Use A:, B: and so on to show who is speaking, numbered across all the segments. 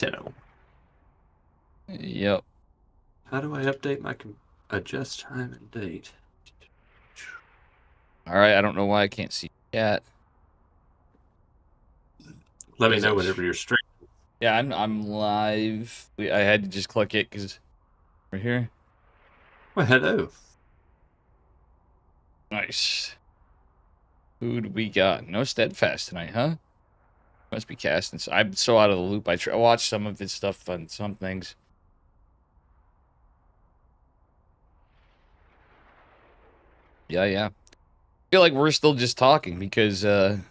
A: 10.
B: Yep.
A: How do I update my adjust time and date?
B: All right. I don't know why I can't see chat.
A: Let me know whenever you're streaming.
B: Yeah, I'm live. I had to just click it because we're here.
A: Well, hello.
B: Nice. Who do we got? No Steadfast tonight, huh? Must be casting. I'm so out of the loop. I watched some of his stuff on some things. Yeah. I feel like we're still just talking because I'm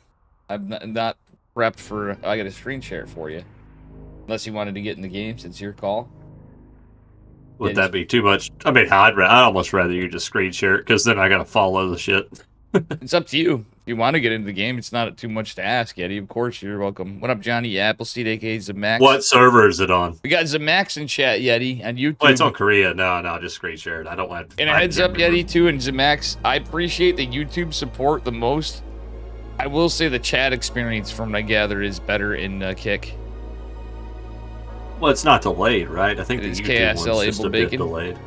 B: not prepped for. I got a screen share for you. Unless you wanted to get in the game, since your call.
A: Would that be too much? I mean, I'd almost rather you just screen share it because then I gotta follow the shit.
B: It's up to you. If you want to get into the game, it's not too much to ask, Yeti. Of course, you're welcome. What up, Johnny Appleseed, aka Zamax?
A: What server is it on?
B: We got Zamax in chat, Yeti, on YouTube.
A: Well, it's on Korea. No, just screen share it. I don't want.
B: And a heads up, Yeti, too, and Zamax. I appreciate the YouTube support the most. I will say the chat experience, from what I gather, is better in Kick.
A: Well, it's not delayed, right? I think
B: it's
A: the YouTube
B: KSL
A: one's just a bit delayed.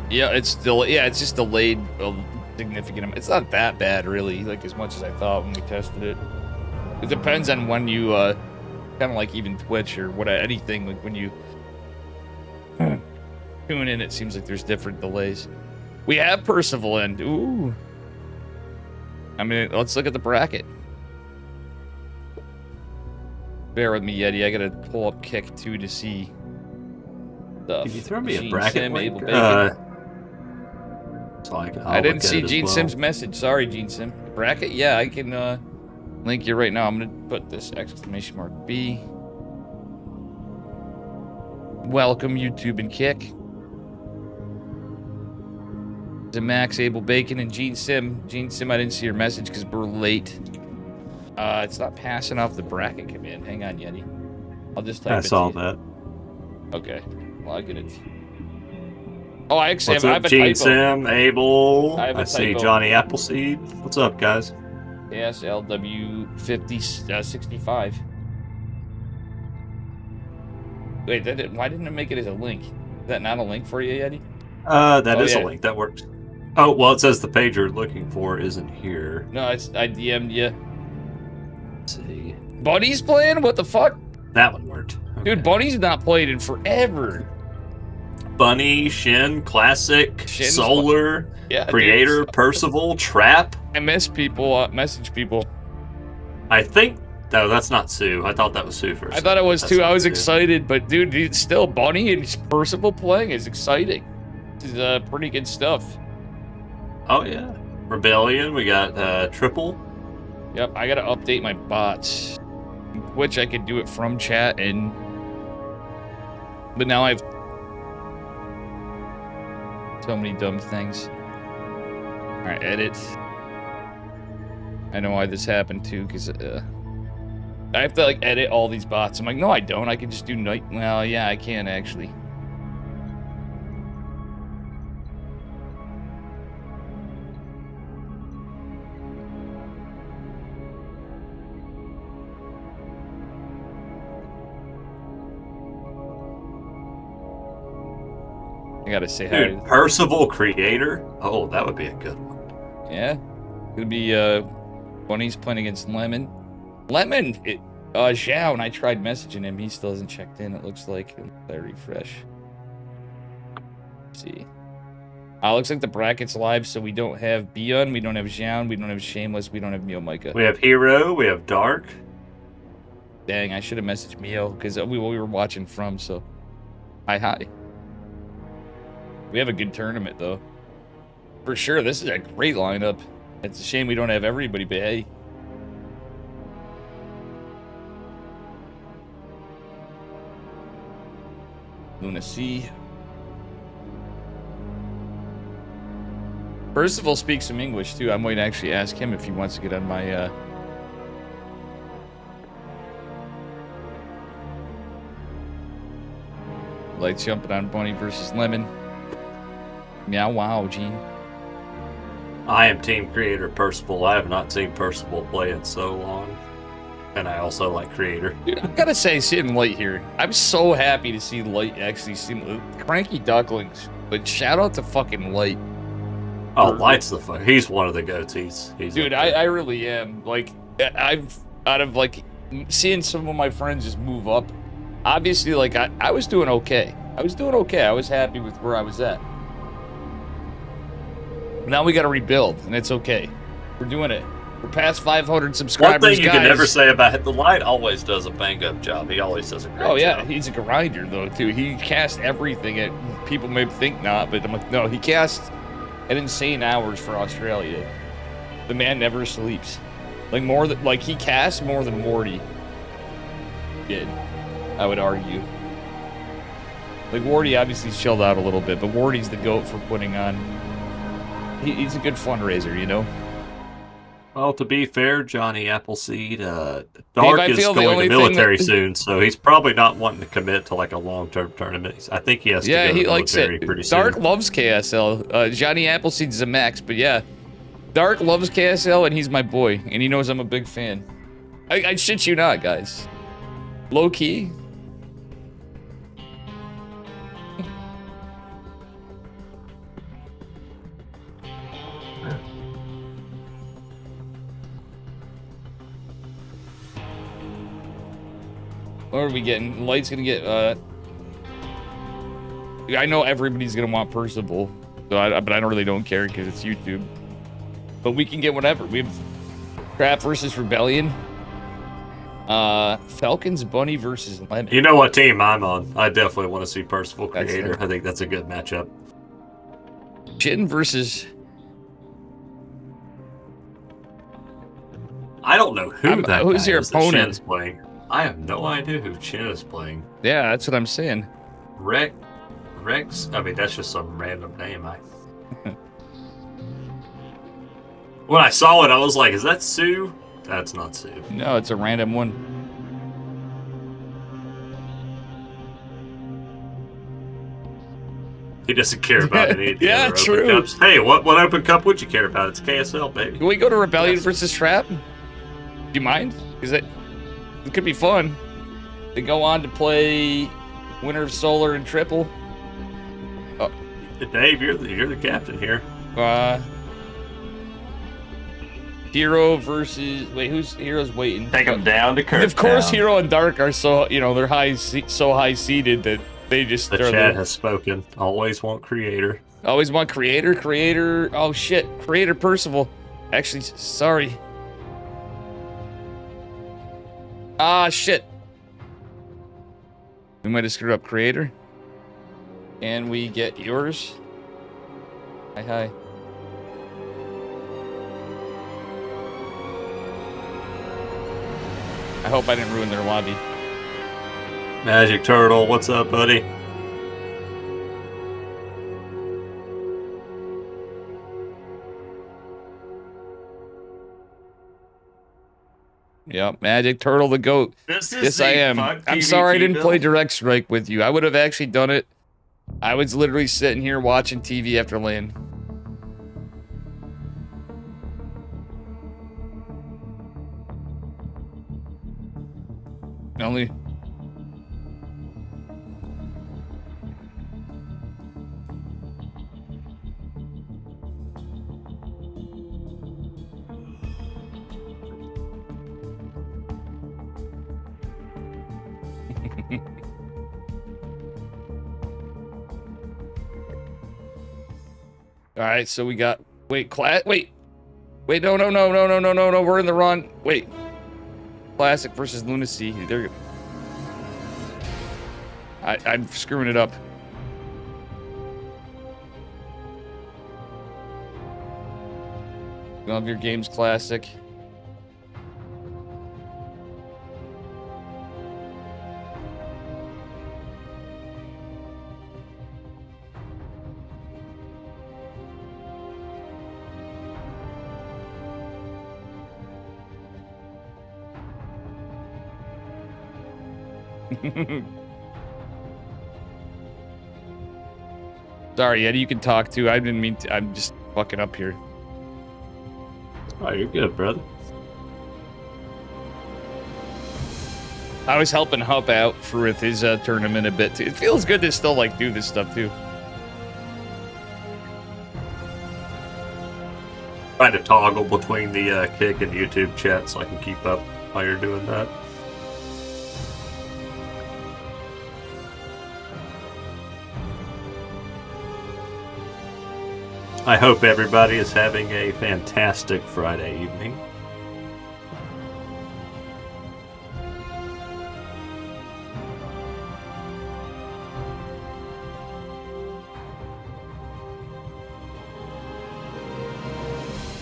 B: Yeah, it's just delayed a significant amount. It's not that bad, really, like as much as I thought when we tested it. It depends on when you, kind of like even Twitch or anything, like when you tune in, it seems like there's different delays. We have Percival in. Ooh. I mean, let's look at the bracket. Bear with me, Yeti. I gotta pull up Kick 2 to see stuff.
A: Can you throw me a bracket link? So
B: I didn't see Gene Sim's message. Sorry, Gene Sim. Bracket? Yeah, I can link you right now. I'm gonna put this exclamation mark B. Welcome, YouTube and Kick. Zamax, Abel Bacon, and Gene Sim. Gene Sim, I didn't see your message because we're late. It's not passing off the bracket command. Hang on, Yeti. I'll just type it. I
A: saw that.
B: Okay. Well, I get it. Oh, I actually
A: have a typo. Gene Sim, Abel. I see Johnny Appleseed. What's up, guys?
B: Yes, LW5065. Wait, why didn't it make it as a link? Is that not a link for you, Yeti?
A: That is a link. That works. Oh, well, it says the page you're looking for isn't here.
B: No, I DM'd you.
A: Let's see.
B: Bunny's playing? What the fuck?
A: That one worked.
B: Okay. Dude, Bunny's not played in forever.
A: Bunny, Shin, Classic, Solar, Creator, dude. Percival, Trap.
B: I miss people, message people.
A: I think, no, that's not Sue. I thought that was Sue first.
B: I thought it was too. I was excited, but dude, still Bunny and Percival playing is exciting. This is pretty good stuff.
A: Oh, yeah. Rebellion, we got Triple.
B: Yep, I gotta update my bots. Which I could do it from chat, but now I've so many dumb things. Alright, edit. I know why this happened too, because I have to like edit all these bots. I'm like, no, I don't. I can just do night. Well, yeah, I can actually. I gotta say hi.
A: Dude, Percival Creator? Oh, that would be a good one.
B: Yeah. It'll be Bunny's playing against Lemon. Lemon, Zhao, and I tried messaging him. He still hasn't checked in, it looks like. I refresh. Let's see. Looks like the bracket's live, so we don't have Beyond, we don't have Zhao, we don't have Shameless, we don't have Mio Micah.
A: We have Hero, we have Dark.
B: Dang, I should have messaged Mio, because we were watching from, so. Hi. We have a good tournament, though. For sure, this is a great lineup. It's a shame we don't have everybody, but hey. Luna C. Percival speaks some English, too. I might actually ask him if he wants to get on my, Lights jumping on Bunny versus Lemon. Meow wow, Gene.
A: I am Team Creator Percival. I have not seen Percival play in so long. And I also like Creator.
B: Dude, I gotta say, sitting Light here, I'm so happy to see Light actually seem cranky ducklings. But shout out to fucking Light.
A: Oh, Light's the fuck. He's one of the goatees.
B: Dude, I really am. Like, I've out of like seeing some of my friends just move up. Obviously, like I was doing okay. I was happy with where I was at. Now we got to rebuild, and it's okay. We're doing it. We're past 500 subscribers.
A: One thing you
B: guys.
A: can never say about it, the Light always does a bang up job. He always does a great job.
B: Oh yeah, he's a grinder though too. He casts everything. People may think not, but I'm like, no, he casts at insane hours for Australia. The man never sleeps. Like he casts more than Wardy did, I would argue. Like Wardy obviously chilled out a little bit, but Wardy's the GOAT for putting on. He's a good fundraiser, you know.
A: Well, to be fair, Johnny Appleseed, Dark
B: Dave,
A: is going to military soon, so he's probably not wanting to commit to like a long-term tournament. I think he has to go to the military pretty soon.
B: Dark loves KSL. Johnny Appleseed's a max, but yeah. Dark loves KSL, and he's my boy, and he knows I'm a big fan. I shit you not, guys. Low key. What are we getting? Light's gonna get, I know everybody's gonna want Percival, so but I really don't care because it's YouTube. But we can get whatever. We have Crap versus Rebellion. Falcons Bunny versus Lemon.
A: You know what team I'm on? I definitely want to see Percival Creator. I think that's a good matchup.
B: Jin versus...
A: I don't know who's
B: your opponent
A: is playing. I have no idea who Chin is playing.
B: Yeah, that's what I'm saying.
A: Rex. I mean, that's just some random name. When I saw it, I was like, "Is that Sue?" That's not Sue.
B: No, it's a random one.
A: He doesn't care about any of the
B: yeah,
A: other
B: true.
A: Open Cups. Hey, what Open Cup would you care about? It's KSL, baby.
B: Can we go to Rebellion versus Trap? Do you mind? Is it could be fun. They go on to play winner of Solar and Triple.
A: Oh. Dave, you're the captain here.
B: Hero versus who's Hero's waiting?
C: Take them down to Kirk.
B: Of course, Hero and Dark are so they're so high seated that they just.
A: The chat has spoken. Always want Creator.
B: Always want Creator. Oh shit, Creator Percival. Actually, sorry. Ah shit. We might have screwed up Creator. And we get yours. Hi. I hope I didn't ruin their lobby.
A: Magic Turtle, what's up, buddy?
B: Yep, Magic Turtle the GOAT. Yes, I am. I'm sorry I didn't play Direct Strike with you. I would have actually done it. I was literally sitting here watching TV after LAN. Only... All right, so we got wait, no, we're in the wrong. Wait, Classic versus Lunacy. There. I'm screwing it up. Love your games, Classic. Sorry, Eddie, you can talk too. I didn't mean to. I'm just fucking up here.
A: Oh, you're good, brother.
B: I was helping Hup out with his tournament a bit too. It feels good to still like do this stuff too.
A: Trying to toggle between the Kick and YouTube chat so I can keep up while you're doing that. I hope everybody is having a fantastic Friday evening.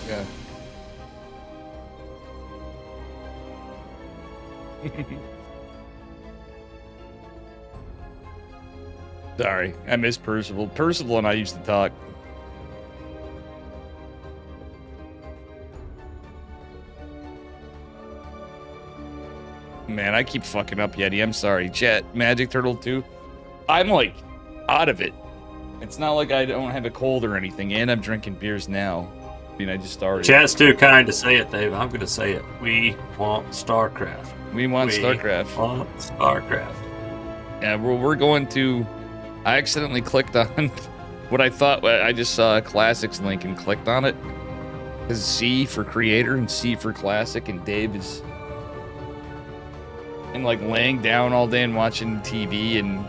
B: Yeah. Sorry, I miss Percival. Percival and I used to talk. Man, I keep fucking up, Yeti. I'm sorry. Chat, Magic Turtle 2. I'm like out of it. It's not like I don't have a cold or anything, and I'm drinking beers now. I mean, I just started.
A: Chat's too kind to say it, Dave. I'm going to say it. We want Starcraft.
B: We want Starcraft.
A: We want Starcraft.
B: Yeah, we're going to... I accidentally clicked on what I thought... I just saw a Classics link and clicked on it. Because C for Creator and C for Classic, and Dave is... and like laying down all day and watching TV and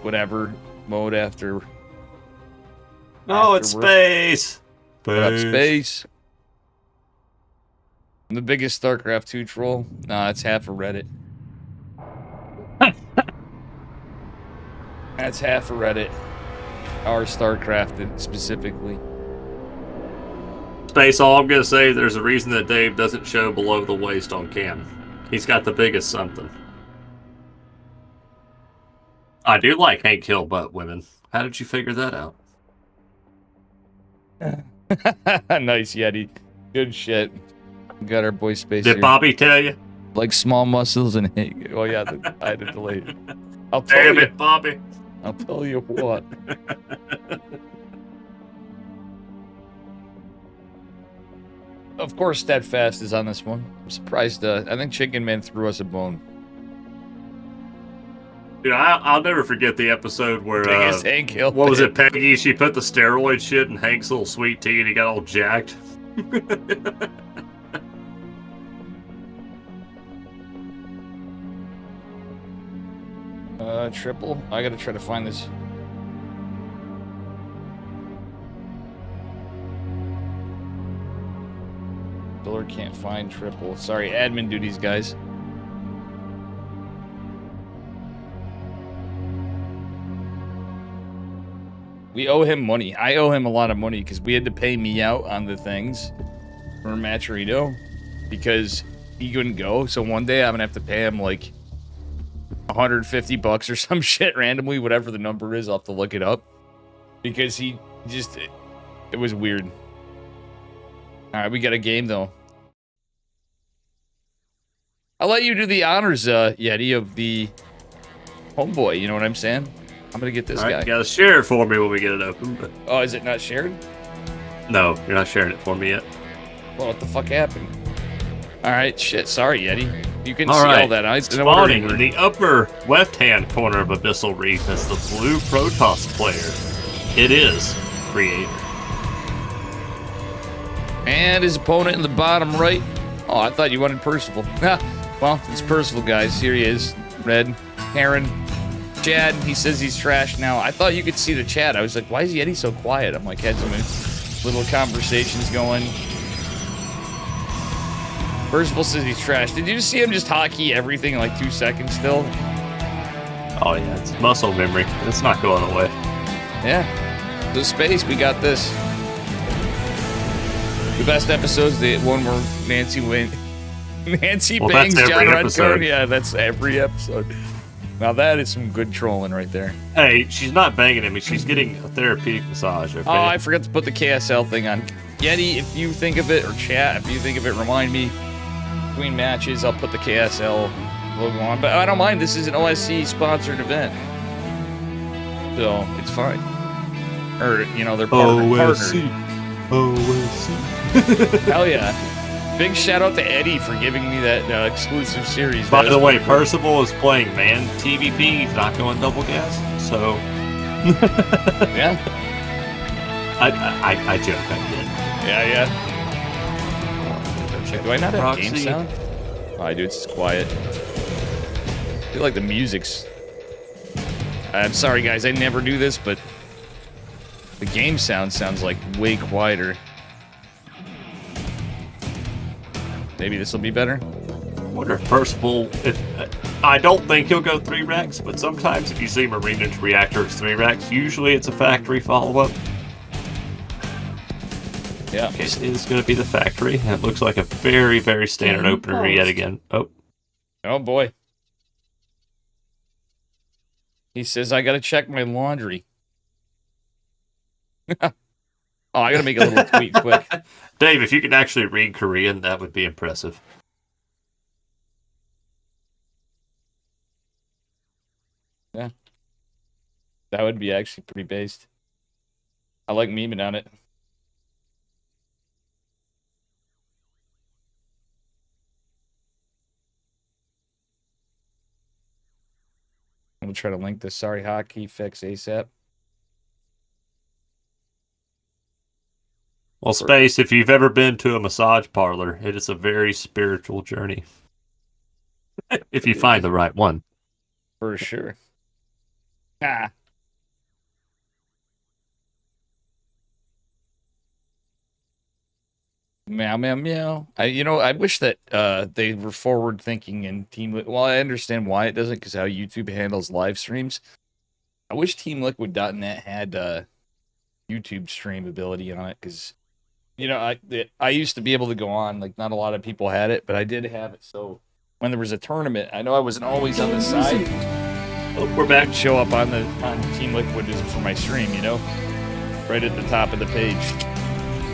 B: whatever mode after.
A: No, it's
B: work.
A: space.
B: What up, space? I'm the biggest StarCraft 2 troll. Nah, it's half of Reddit. That's half of Reddit. Our StarCraft specifically.
A: Space, all I'm going to say, there's a reason that Dave doesn't show below the waist on cam. He's got the biggest something. I do like Hank Hill butt women. How did you figure that out?
B: Nice, Yeti. Good shit. We got our boy Space
A: Did
B: here.
A: Bobby tell you?
B: Like small muscles and oh yeah, I had to delay it. I'll tell
A: Damn
B: you.
A: it, Bobby.
B: I'll tell you what. Of course, Steadfast is on this one. I'm surprised. I think Chicken Man threw us a bone.
A: Dude, I'll never forget the episode where
B: Hank Hill.
A: what was it, Peggy? She put the steroid shit in Hank's little sweet tea, and he got all jacked.
B: Triple. I gotta try to find this. Diller can't find triple. Sorry, admin duties, guys. We owe him money. I owe him a lot of money because we had to pay me out on the things for Maturito because he couldn't go. So one day I'm gonna have to pay him like $150 or some shit randomly, whatever the number is. I'll have to look it up because he just it was weird. All right, we got a game though. I'll let you do the honors, Yeti, of the homeboy. You know what I'm saying? I'm gonna get this guy.
A: You gotta share it for me when we get it open. But...
B: Oh, is it not shared?
A: No, you're not sharing it for me yet.
B: Well, what the fuck happened? All right, shit. Sorry, Yeti. You can see
A: right.
B: all that.
A: Spawning in the upper left-hand corner of Abyssal Reef is the blue Protoss player. It is Creator.
B: And his opponent in the bottom right. Oh, I thought you wanted Percival. Well, it's Percival, guys. Here he is. Red. Heron. Chad, he says he's trash now. I thought you could see the chat. I was like, why is Yeti so quiet? I'm like, had some little conversations going. Percival says he's trash. Did you see him just hotkey everything in like 2 seconds still?
A: Oh, yeah. It's muscle memory. It's not going away.
B: Yeah. The space, we got this. The best episode's the one where Nancy bangs John Redcone. Yeah, that's every episode. Now that is some good trolling right there.
A: Hey, she's not banging him. She's getting a therapeutic massage, okay?
B: Oh, I forgot to put the KSL thing on. Yeti, if you think of it, or chat, if you think of it, remind me. Between matches, I'll put the KSL logo on. But I don't mind. This is an OSC sponsored event. So, it's fine. Or, you know, they're partnered.
A: OSC.
B: Hell yeah. Big shout out to Eddie for giving me that exclusive series.
A: By the way, Percival is playing man TVP. He's not going double gas, so
B: Yeah.
A: I joke. I did.
B: Yeah. Do I not have
A: Proxy.
B: game sound? Oh, I do. It's quiet. I feel like the music's... I'm sorry, guys. I never do this, but the game sounds like way quieter. Maybe this will be better.
A: Wonder if Percival. I don't think he'll go 3 racks, but sometimes if you see Marina's reactor as 3 racks, usually it's a factory follow-up.
B: Yeah.
A: Okay, so it's going to be the factory, and it looks like a very, very standard opener yet again.
B: Oh boy. He says I gotta check my laundry. Oh, I gotta make a little tweet quick.
A: Dave, if you could actually read Korean, that would be impressive.
B: Yeah. That would be actually pretty based. I like memeing on it. I'm gonna try to link this sorry hotkey fix ASAP.
A: Well, Space, if you've ever been to a massage parlor, it is a very spiritual journey. If you find the right one.
B: For sure. Ah. Meow, meow, meow. I wish that they were forward thinking in Team Liquid. Well, I understand why it doesn't, because how YouTube handles live streams. I wish TeamLiquid.net had YouTube stream ability on it, because I used to be able to go on. Like, not a lot of people had it, but I did have it. So when there was a tournament, I know I wasn't always on the side.
A: Oh, we're back.
B: Show up on Team Liquid for my stream, right at the top of the page.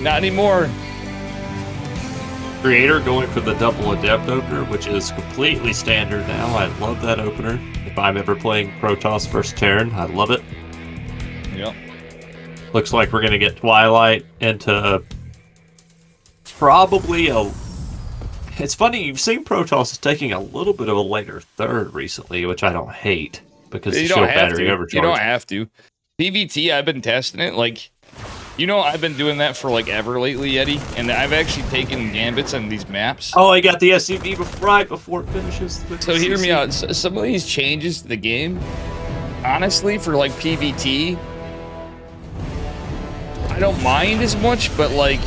B: Not anymore.
A: Creator going for the double adept opener, which is completely standard now. I love that opener. If I'm ever playing Protoss vs. Terran, I love it.
B: Yep.
A: Looks like we're going to get Twilight into probably a... It's funny, you've seen Protoss is taking a little bit of a later third recently, which I don't hate, because the shield battery overcharged.
B: You don't have to. PVT, I've been testing it, like... I've been doing that for, like, ever lately, Yeti, and I've actually taken gambits on these maps.
A: Oh, I got the SCV right before it finishes.
B: So hear me out. Some of these changes to the game, honestly, for, like, PVT, I don't mind as much, but, like,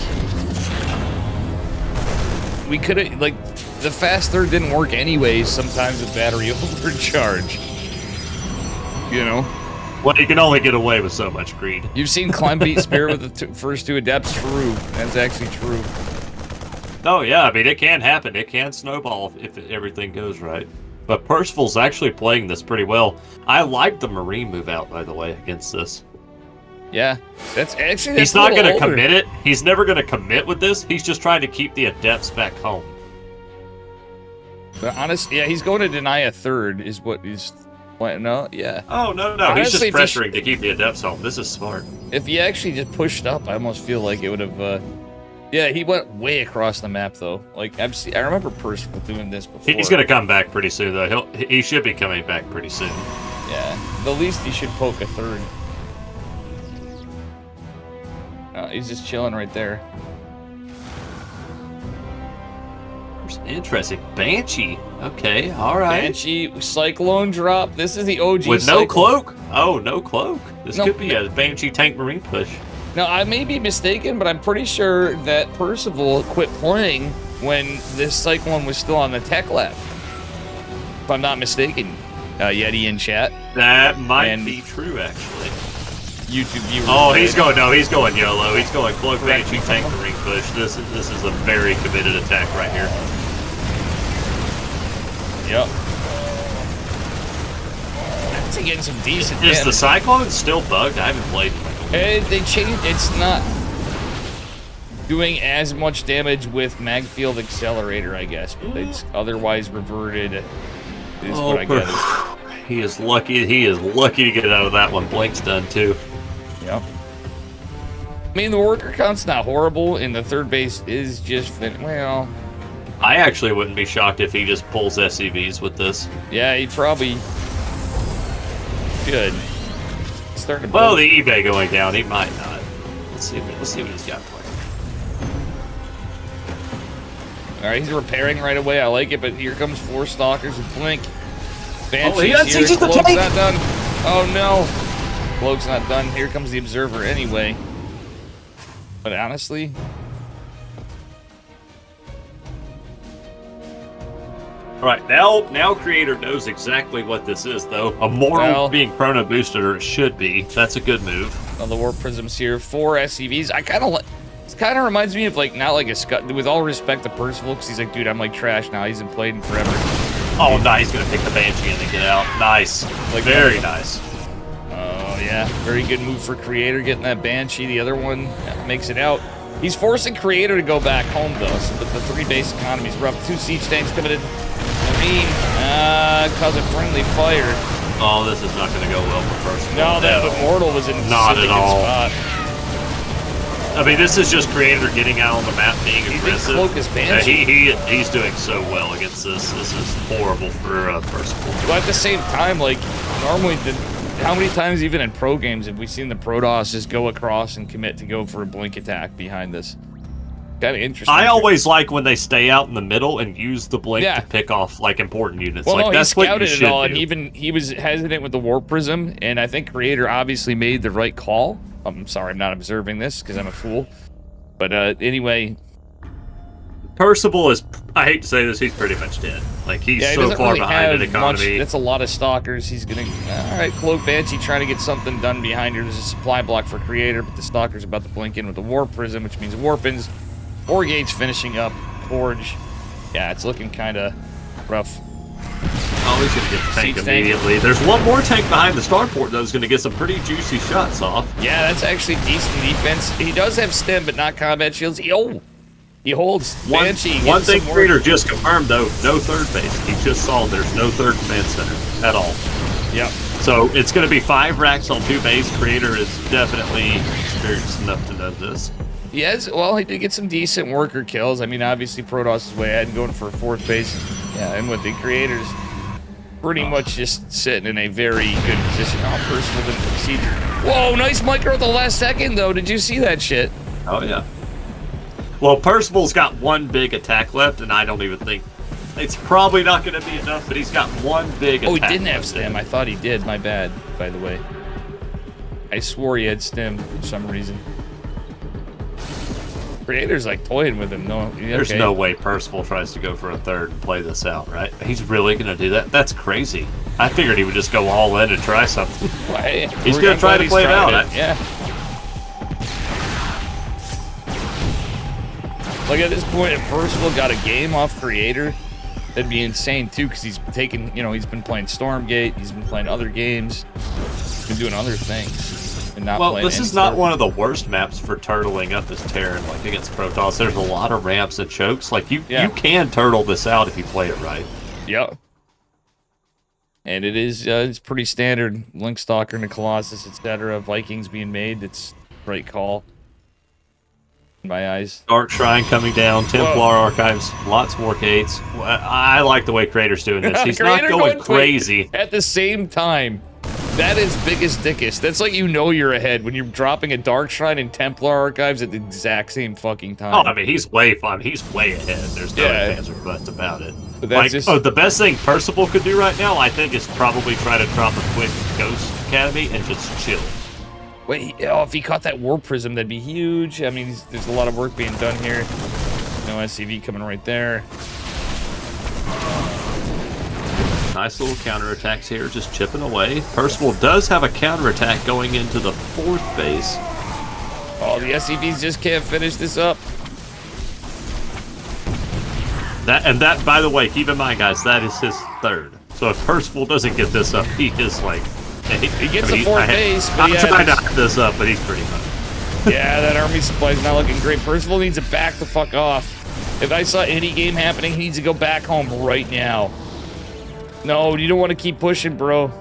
B: we could have, like, the fast third didn't work anyways, sometimes with battery overcharge.
A: Well, you can only get away with so much greed.
B: You've seen Climb Beat Spirit with the first 2 adepts? True. That's actually true.
A: Oh, yeah. I mean, it can happen. It can snowball if everything goes right. But Percival's actually playing this pretty well. I like the Marine move out, by the way, against this.
B: Yeah. That's
A: He's not going to commit it. He's never going to commit with this. He's just trying to keep the adepts back home.
B: But honestly, yeah, he's going to deny a third is what he's... What, no? Yeah.
A: Oh, no.
B: Honestly,
A: he's just pressuring to keep the adepts home. This is smart.
B: If he actually just pushed up, I almost feel like it would have... Yeah, he went way across the map, though. Like, I remember Percival doing this before.
A: He's going to come back pretty soon, though. He should be coming back pretty soon.
B: Yeah. The least he should poke a third. He's just chilling right there.
A: Interesting. Banshee. Okay, alright.
B: Banshee, Cyclone drop. This is the OG
A: with
B: Cyclone.
A: no cloak? Oh, no cloak. This could be a Banshee tank Marine push.
B: Now, I may be mistaken, but I'm pretty sure that Percival quit playing when this Cyclone was still on the tech lab. If I'm not mistaken, Yeti in chat.
A: That might be true, actually.
B: YouTube viewers.
A: Oh, he's going YOLO. He's going cloak Banshee tank Marine push. This is a very committed attack right here.
B: Yep. That's getting some decent
A: Is
B: damage.
A: the Cyclone still bugged? I haven't played.
B: They changed. It's not doing as much damage with mag field accelerator, I guess, but it's otherwise reverted. Is what I guess.
A: He is lucky. He is lucky to get out of that one. Blank's done too.
B: Yep. I mean, the worker count's not horrible, and the third base is just well.
A: I actually wouldn't be shocked if he just pulls SCVs with this.
B: Yeah, he probably should. Starting to
A: Well, the eBay going down, he might not. Let's see what he's got playing.
B: All right, he's repairing right away. I like it, but here comes 4 stalkers with blink. Banshee's
A: Oh, he's
B: here.
A: the
B: Cloak's
A: tank!
B: not done. Oh no, Cloak's not done. Here comes the observer anyway. But honestly,
A: All right, now Creator knows exactly what this is, though. A Mortal being chrono boosted, or it should be. That's a good move.
B: the Warp Prisms here. 4 SCVs. I kind of like. This kind of reminds me of like not like a Scud. With all respect to Percival, because he's like, dude, I'm like trash now. He hasn't played in forever.
A: Oh, nice. He's gonna pick the Banshee and then get out. Nice.
B: Like
A: very nice.
B: Oh yeah, very good move for Creator getting that Banshee. The other one makes it out. He's forcing Creator to go back home though, so the 3 base economy's rough. 2 siege tanks coming in. Causing friendly fire.
A: Oh, this is not going to go well for Percival.
B: No, that Immortal was in
A: not at all.
B: Spot.
A: I mean, this is just Creator getting out on the map, being aggressive.
B: Cloak is Banshee.
A: He's doing so well against this. This is horrible for Percival.
B: But at the same time, like normally, how many times even in pro games have we seen the Protoss just go across and commit to go for a blink attack behind this? Kind of interesting.
A: I always like when they stay out in the middle and use the blink to pick off like important units.
B: Well,
A: like
B: no,
A: that's
B: he
A: what
B: scouted
A: you
B: it
A: should
B: all,
A: do.
B: and he was hesitant with the Warp Prism, and I think Creator obviously made the right call. I'm sorry, I'm not observing this because I'm a fool. But anyway,
A: Percival is, I hate to say this, he's pretty much dead. Like, he's so far
B: really
A: behind in economy.
B: That's a lot of stalkers. He's gonna, all right, Cloak Banshee trying to get something done behind her. There's a supply block for Creator, but the stalker's about to blink in with the Warp Prism, which means Warpins. 4 gates finishing up. Forge. Yeah, it's looking kind of rough.
A: Oh, he's going to get the tank immediately. There's one more tank behind the starport, though, is going to get some pretty juicy shots off.
B: Yeah, that's actually decent defense. He does have stem, but not combat shields. He holds Banshee.
A: One thing Creator just confirmed, though, no third base. He just saw there's no third command center at all.
B: Yep.
A: So it's going to be 5 racks on 2 base. Creator is definitely experienced enough to know this.
B: Yes, well, he did get some decent worker kills. I mean, obviously, Protoss is way ahead and going for a 4th base. Yeah, and with the Creators pretty much just sitting in a very good position. Oh, Percival didn't procedure. Whoa, nice micro at the last second, though. Did you see that shit?
A: Oh, yeah. Well, Percival's got 1 big attack left, and I don't even think... It's probably not going to be enough, but he's got 1 big attack.
B: Oh, he didn't have stem. I thought he did. My bad, by the way. I swore he had stem for some reason. Creator's like toying with him. No,
A: There's no way Percival tries to go for a 3rd and play this out, right? He's really going to do that? That's crazy. I figured he would just go all in and try something.
B: Well, hey,
A: he's going to try to play it out.
B: Yeah. Like at this point, if Percival got a game off Creator, that'd be insane too, because he's taken, he's been playing Stormgate, he's been playing other games, he's been doing other things.
A: Well, this is not one of the worst maps for turtling up as Terran, like against Protoss. There's a lot of ramps and chokes. Like, you can turtle this out if you play it right.
B: Yep. And it is, it's pretty standard. Link Stalker and Colossus, etc. Vikings being made. It's the right call. In my eyes.
A: Dark Shrine coming down, Templar Archives, lots more gates. I like the way Creator's doing this. He's not going crazy.
B: At the same time, that is biggest dickest. That's like you're ahead when you're dropping a Dark Shrine and Templar Archives at the exact same fucking time.
A: Oh, I mean, he's way fun. He's way ahead. There's no ifs or buts about it.
B: But that's
A: the best thing Percival could do right now, I think, is probably try to drop a quick Ghost Academy and just chill.
B: Wait, if he caught that Warp Prism, that'd be huge. I mean, there's a lot of work being done here. No SCV coming right there.
A: Nice little counterattacks here, just chipping away. Percival does have a counterattack going into the 4th base.
B: Oh, the SCVs just can't finish this up.
A: That, by the way, keep in mind, guys, that is his 3rd. So if Percival doesn't get this up, he is like...
B: He gets the 4th base, but
A: I'm trying to knock this up, but he's pretty much.
B: Yeah, that army supply is not looking great. Percival needs to back the fuck off. If I saw any game happening, he needs to go back home right now. No, you don't want to keep pushing, bro.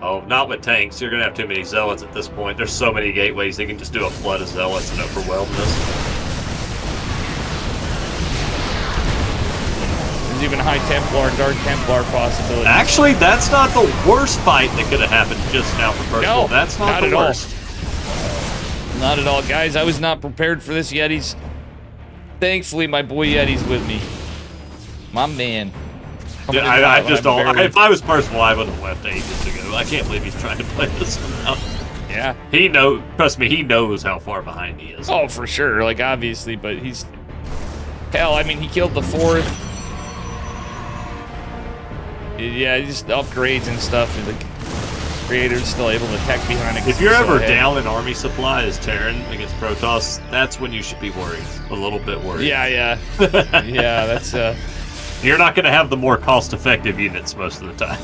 A: Oh, not with tanks. You're gonna have too many zealots at this point. There's so many gateways. They can just do a flood of zealots and overwhelm this.
B: There's even High Templar and Dark Templar possibilities.
A: Actually, that's not the worst fight that could have happened just now for Percival.
B: No,
A: that's not the
B: at
A: worst.
B: all. Not at all, guys. I was not prepared for this, Yetis. Thankfully, my boy Yeti's with me. My man.
A: Yeah, I just don't. If I was Percival, I would have left ages ago. I can't believe he's trying to play this one out.
B: Yeah.
A: He knows. Trust me, he knows how far behind he is.
B: Oh, for sure. Like, obviously, but he's... Hell, I mean, he killed the 4th. Yeah, just upgrades and stuff. And the creator's still able to tech behind it.
A: If you're ever down in army supply as Terran against Protoss, that's when you should be worried. A little bit worried.
B: Yeah. Yeah, that's...
A: You're not going to have the more cost-effective units most of the time.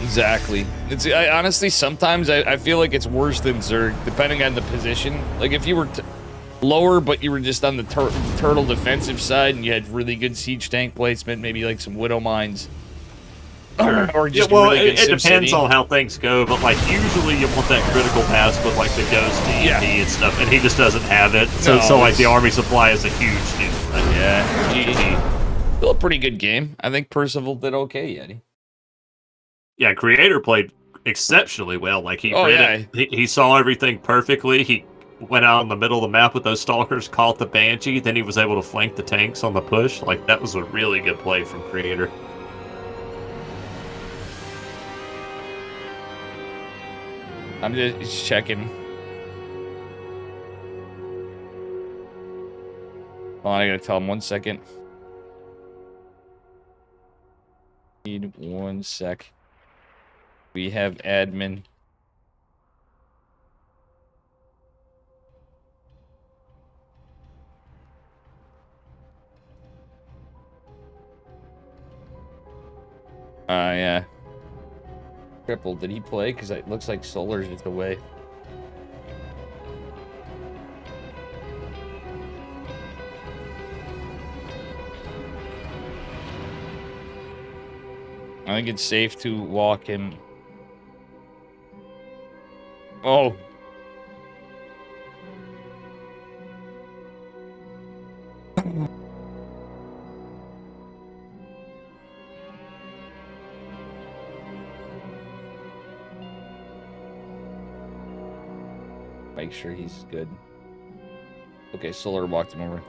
B: Exactly. Honestly, sometimes I feel like it's worse than Zerg, depending on the position. Like, if you were lower, but you were just on the turtle defensive side, and you had really good siege tank placement, maybe like some Widow Mines.
A: Sure.
B: Or just
A: well,
B: really good
A: it depends
B: SimCity.
A: on how things go, but like usually you want that critical mass with like the Ghost TNT and stuff, and he just doesn't have it. So,
B: No,
A: like the army supply is a huge deal. Right?
B: Yeah, GG. Still a pretty good game. I think Percival did okay, Yeti.
A: Yeah, Creator played exceptionally well. Like he read it, he saw everything perfectly. He went out in the middle of the map with those stalkers, caught the Banshee, then he was able to flank the tanks on the push. Like that was a really good play from Creator.
B: I'm just checking. Oh, I gotta tell him 1 second. Need 1 sec. We have admin. Yeah. Triple, did he play? Because it looks like Solar's just away. I think it's safe to walk him. Oh. Make sure he's good. Okay, Solar walked him over.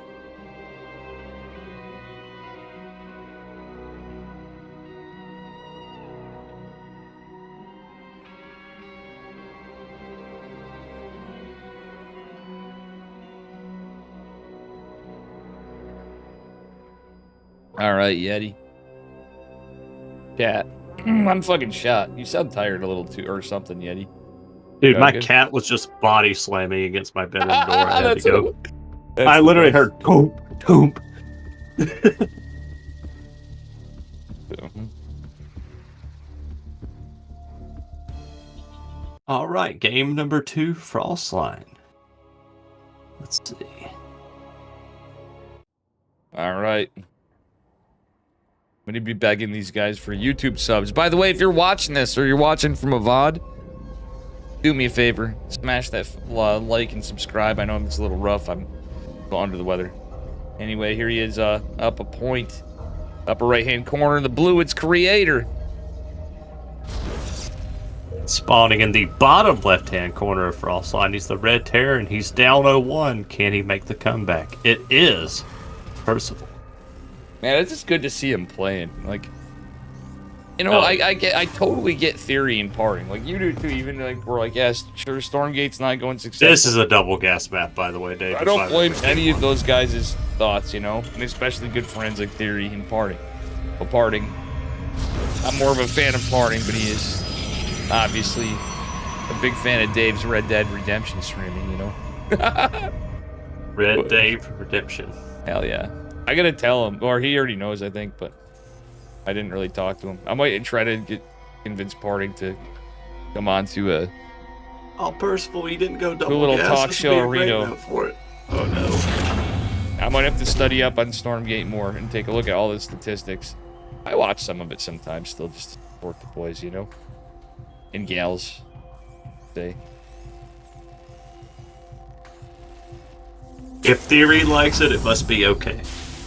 B: All right, Yeti. Cat. I'm fucking shot. You sound tired a little too, or something, Yeti.
A: Dude, my
B: good?
A: cat was just body slamming against my bedroom door. I had to go.
B: That's
A: I literally heard toomp, toomp. All right, game number 2, Frostline. Let's see.
B: All right. I'm gonna be begging these guys for YouTube subs. By the way, if you're watching this or you're watching from a VOD, do me a favor. Smash that like and subscribe. I know it's a little rough. I'm under the weather. Anyway, here he is up a point. Upper right-hand corner in the blue, it's Creator.
A: Spawning in the bottom left-hand corner of Frostline, he's the Red Terror, and he's down 0-1. Can he make the comeback? It is Percival.
B: Man, it's just good to see him playing. Like, you know, I totally get theory and parting. Like, you do too. Even like we're like, yes, sure, Stormgate's not going successful.
A: This is a double gas map, by the way, Dave.
B: I don't blame any of those guys' thoughts, you know, and especially good forensic theory and parting. Well, parting, I'm more of a fan of parting, but he is obviously a big fan of Dave's Red Dead Redemption streaming, you know.
A: Red Dave Redemption.
B: Hell yeah. I gotta tell him, or he already knows, I think, but I didn't really talk to him. I might try to convince Parting to come on to a
A: Percival, you didn't go double
B: little
A: gas.
B: talk
A: This
B: show
A: would be a great
B: Reno.
A: note for it. Oh no.
B: I might have to study up on Stormgate more and take a look at all the statistics. I watch some of it sometimes, still just to support the boys, you know, and gals. Say.
A: If Theory likes it, it must be okay.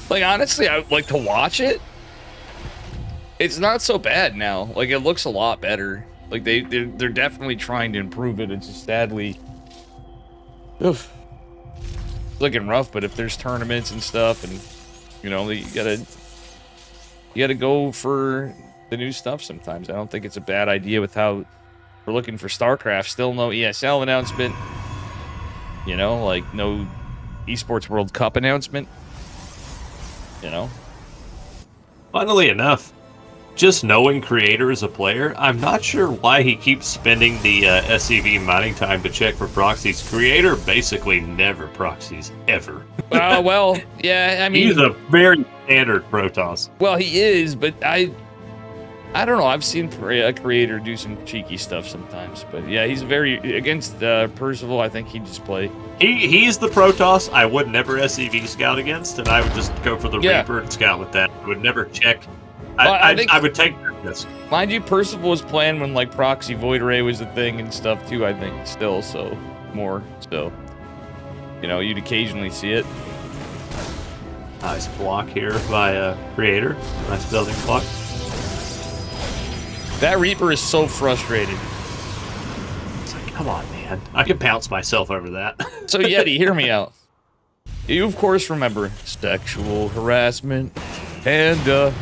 B: Like, honestly, I would like to watch it. It's not so bad now. Like, it looks a lot better. Like, they're definitely trying to improve it. It's just sadly, oof, looking rough. But if there's tournaments and stuff, and you know, you gotta go for the new stuff sometimes. I don't think it's a bad idea with how we're looking for Starcraft. Still no ESL announcement. You know, like no Esports World Cup announcement. You know?
A: Funnily enough, just knowing Creator as a player, I'm not sure why he keeps spending the SCV mining time to check for proxies. Creator basically never proxies, ever.
B: Well, yeah, I mean...
A: He's a very standard Protoss.
B: Well, he is, but I don't know. I've seen a Creator do some cheeky stuff sometimes. But yeah, he's very... Against Percival, I think he'd just play...
A: He's the Protoss I would never SCV scout against, and I would just go for the Reaper and scout with that. I would never check... I would take the risk.
B: Mind you, Percival was playing when, like, Proxy Void Array was a thing and stuff, too, I think, still, so... More, so... You know, you'd occasionally see it.
A: Nice block here by Creator. Nice building block.
B: That Reaper is so frustrated.
A: It's like, come on, man. I can pounce myself over that.
B: So, Yeti, hear me out. You, of course, remember sexual harassment, and,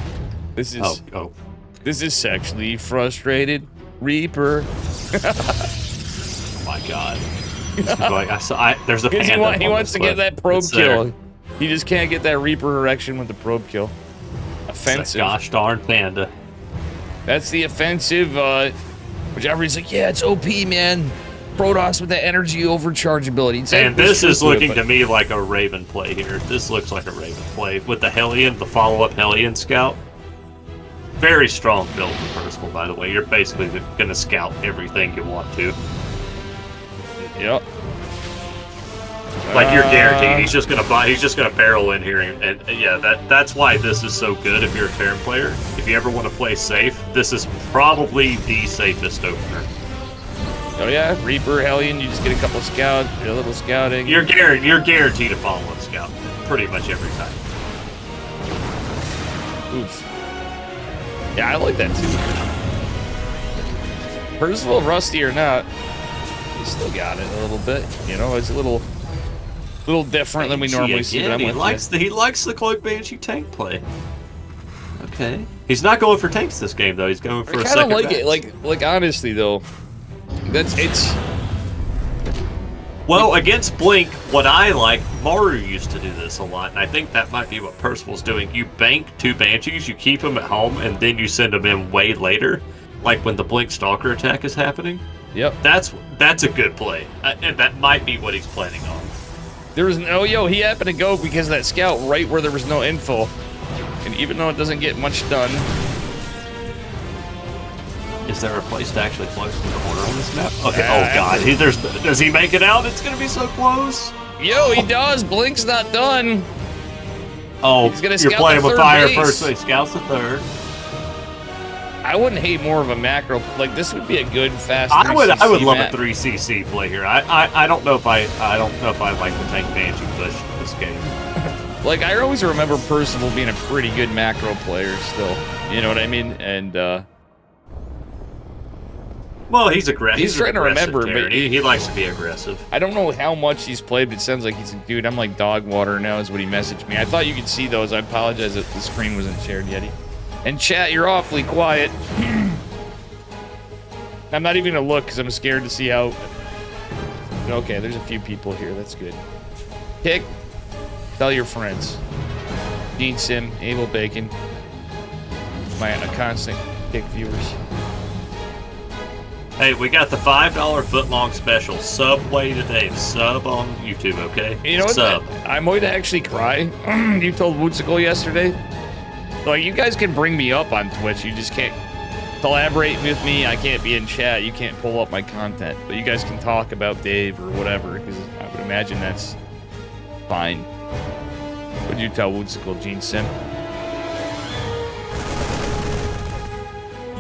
B: this is...
A: Oh.
B: This is sexually frustrated Reaper.
A: Oh, my God. There's a panda.
B: He wants to get that probe kill. He just can't get that Reaper erection with the probe kill. Offensive.
A: Gosh darn panda.
B: That's the offensive, which everybody's like, yeah, it's OP, man. Protoss with the energy overcharge ability.
A: And this is looking to me like a Raven play here. This looks like a Raven play. With the Hellion, the follow-up Hellion scout. Very strong build for Percival, by the way. You're basically going to scout everything you want to.
B: Yep.
A: Like you're guaranteed, he's just gonna barrel in here, and yeah, that's why this is so good. If you're a Terran player, if you ever want to play safe, this is probably the safest opener.
B: Oh yeah, Reaper, Hellion, you just get a couple of scouts, a little scouting.
A: You're guaranteed to follow up scout pretty much every time.
B: Oof. Yeah, I like that too. Percival, rusty or not, he still got it a little bit. You know, it's a little different than we normally see. But
A: he likes the Cloak Banshee tank play. Okay, he's not going for tanks this game though. He's going for a second. I kind of
B: like it. Like honestly though, it's.
A: Well, against Blink, what I like, Maru used to do this a lot, and I think that might be what Percival's doing. You bank 2 Banshees, you keep them at home, and then you send them in way later, like when the Blink Stalker attack is happening.
B: Yep.
A: That's a good play, and that might be what he's planning on.
B: There was he happened to go because of that scout right where there was no info, and even though it doesn't get much done.
A: Is there a place to actually float to the corner on this map? Okay. Oh God, does he make it out? It's gonna be so close.
B: Yo, he does. Blink's not done.
A: Oh,
B: he's gonna
A: you're
B: scout
A: playing
B: the
A: with
B: third
A: fire
B: base.
A: first, so he scouts the third.
B: I wouldn't hate more of a macro. Like this would be a good fast.
A: I would love
B: map.
A: a 3cc play here. I don't know if I like the tank Banshee push this game.
B: Like I always remember Percival being a pretty good macro player still. You know what I mean? And
A: well, he's aggressive.
B: He's trying to remember, but
A: he likes to be aggressive.
B: I don't know how much he's played, but it sounds like he's a dude. I'm like dog water now is what he messaged me. I thought you could see those. I apologize that the screen wasn't shared, Yeti. And chat, you're awfully quiet. I'm not even gonna look because I'm scared to see how. Okay, there's a few people here. That's good. Kick. Tell your friends. Gene Sim, Abel Bacon. My constant Kick viewers.
A: Hey, we got the $5 footlong special. Subway today. Sub on YouTube, okay?
B: You know what?
A: Sub.
B: I'm going to actually cry. You told Wootsicle yesterday. Like, you guys can bring me up on Twitch. You just can't collaborate with me. I can't be in chat. You can't pull up my content. But you guys can talk about Dave or whatever, because I would imagine that's fine. What'd you tell Wootsicle, Gene Sim?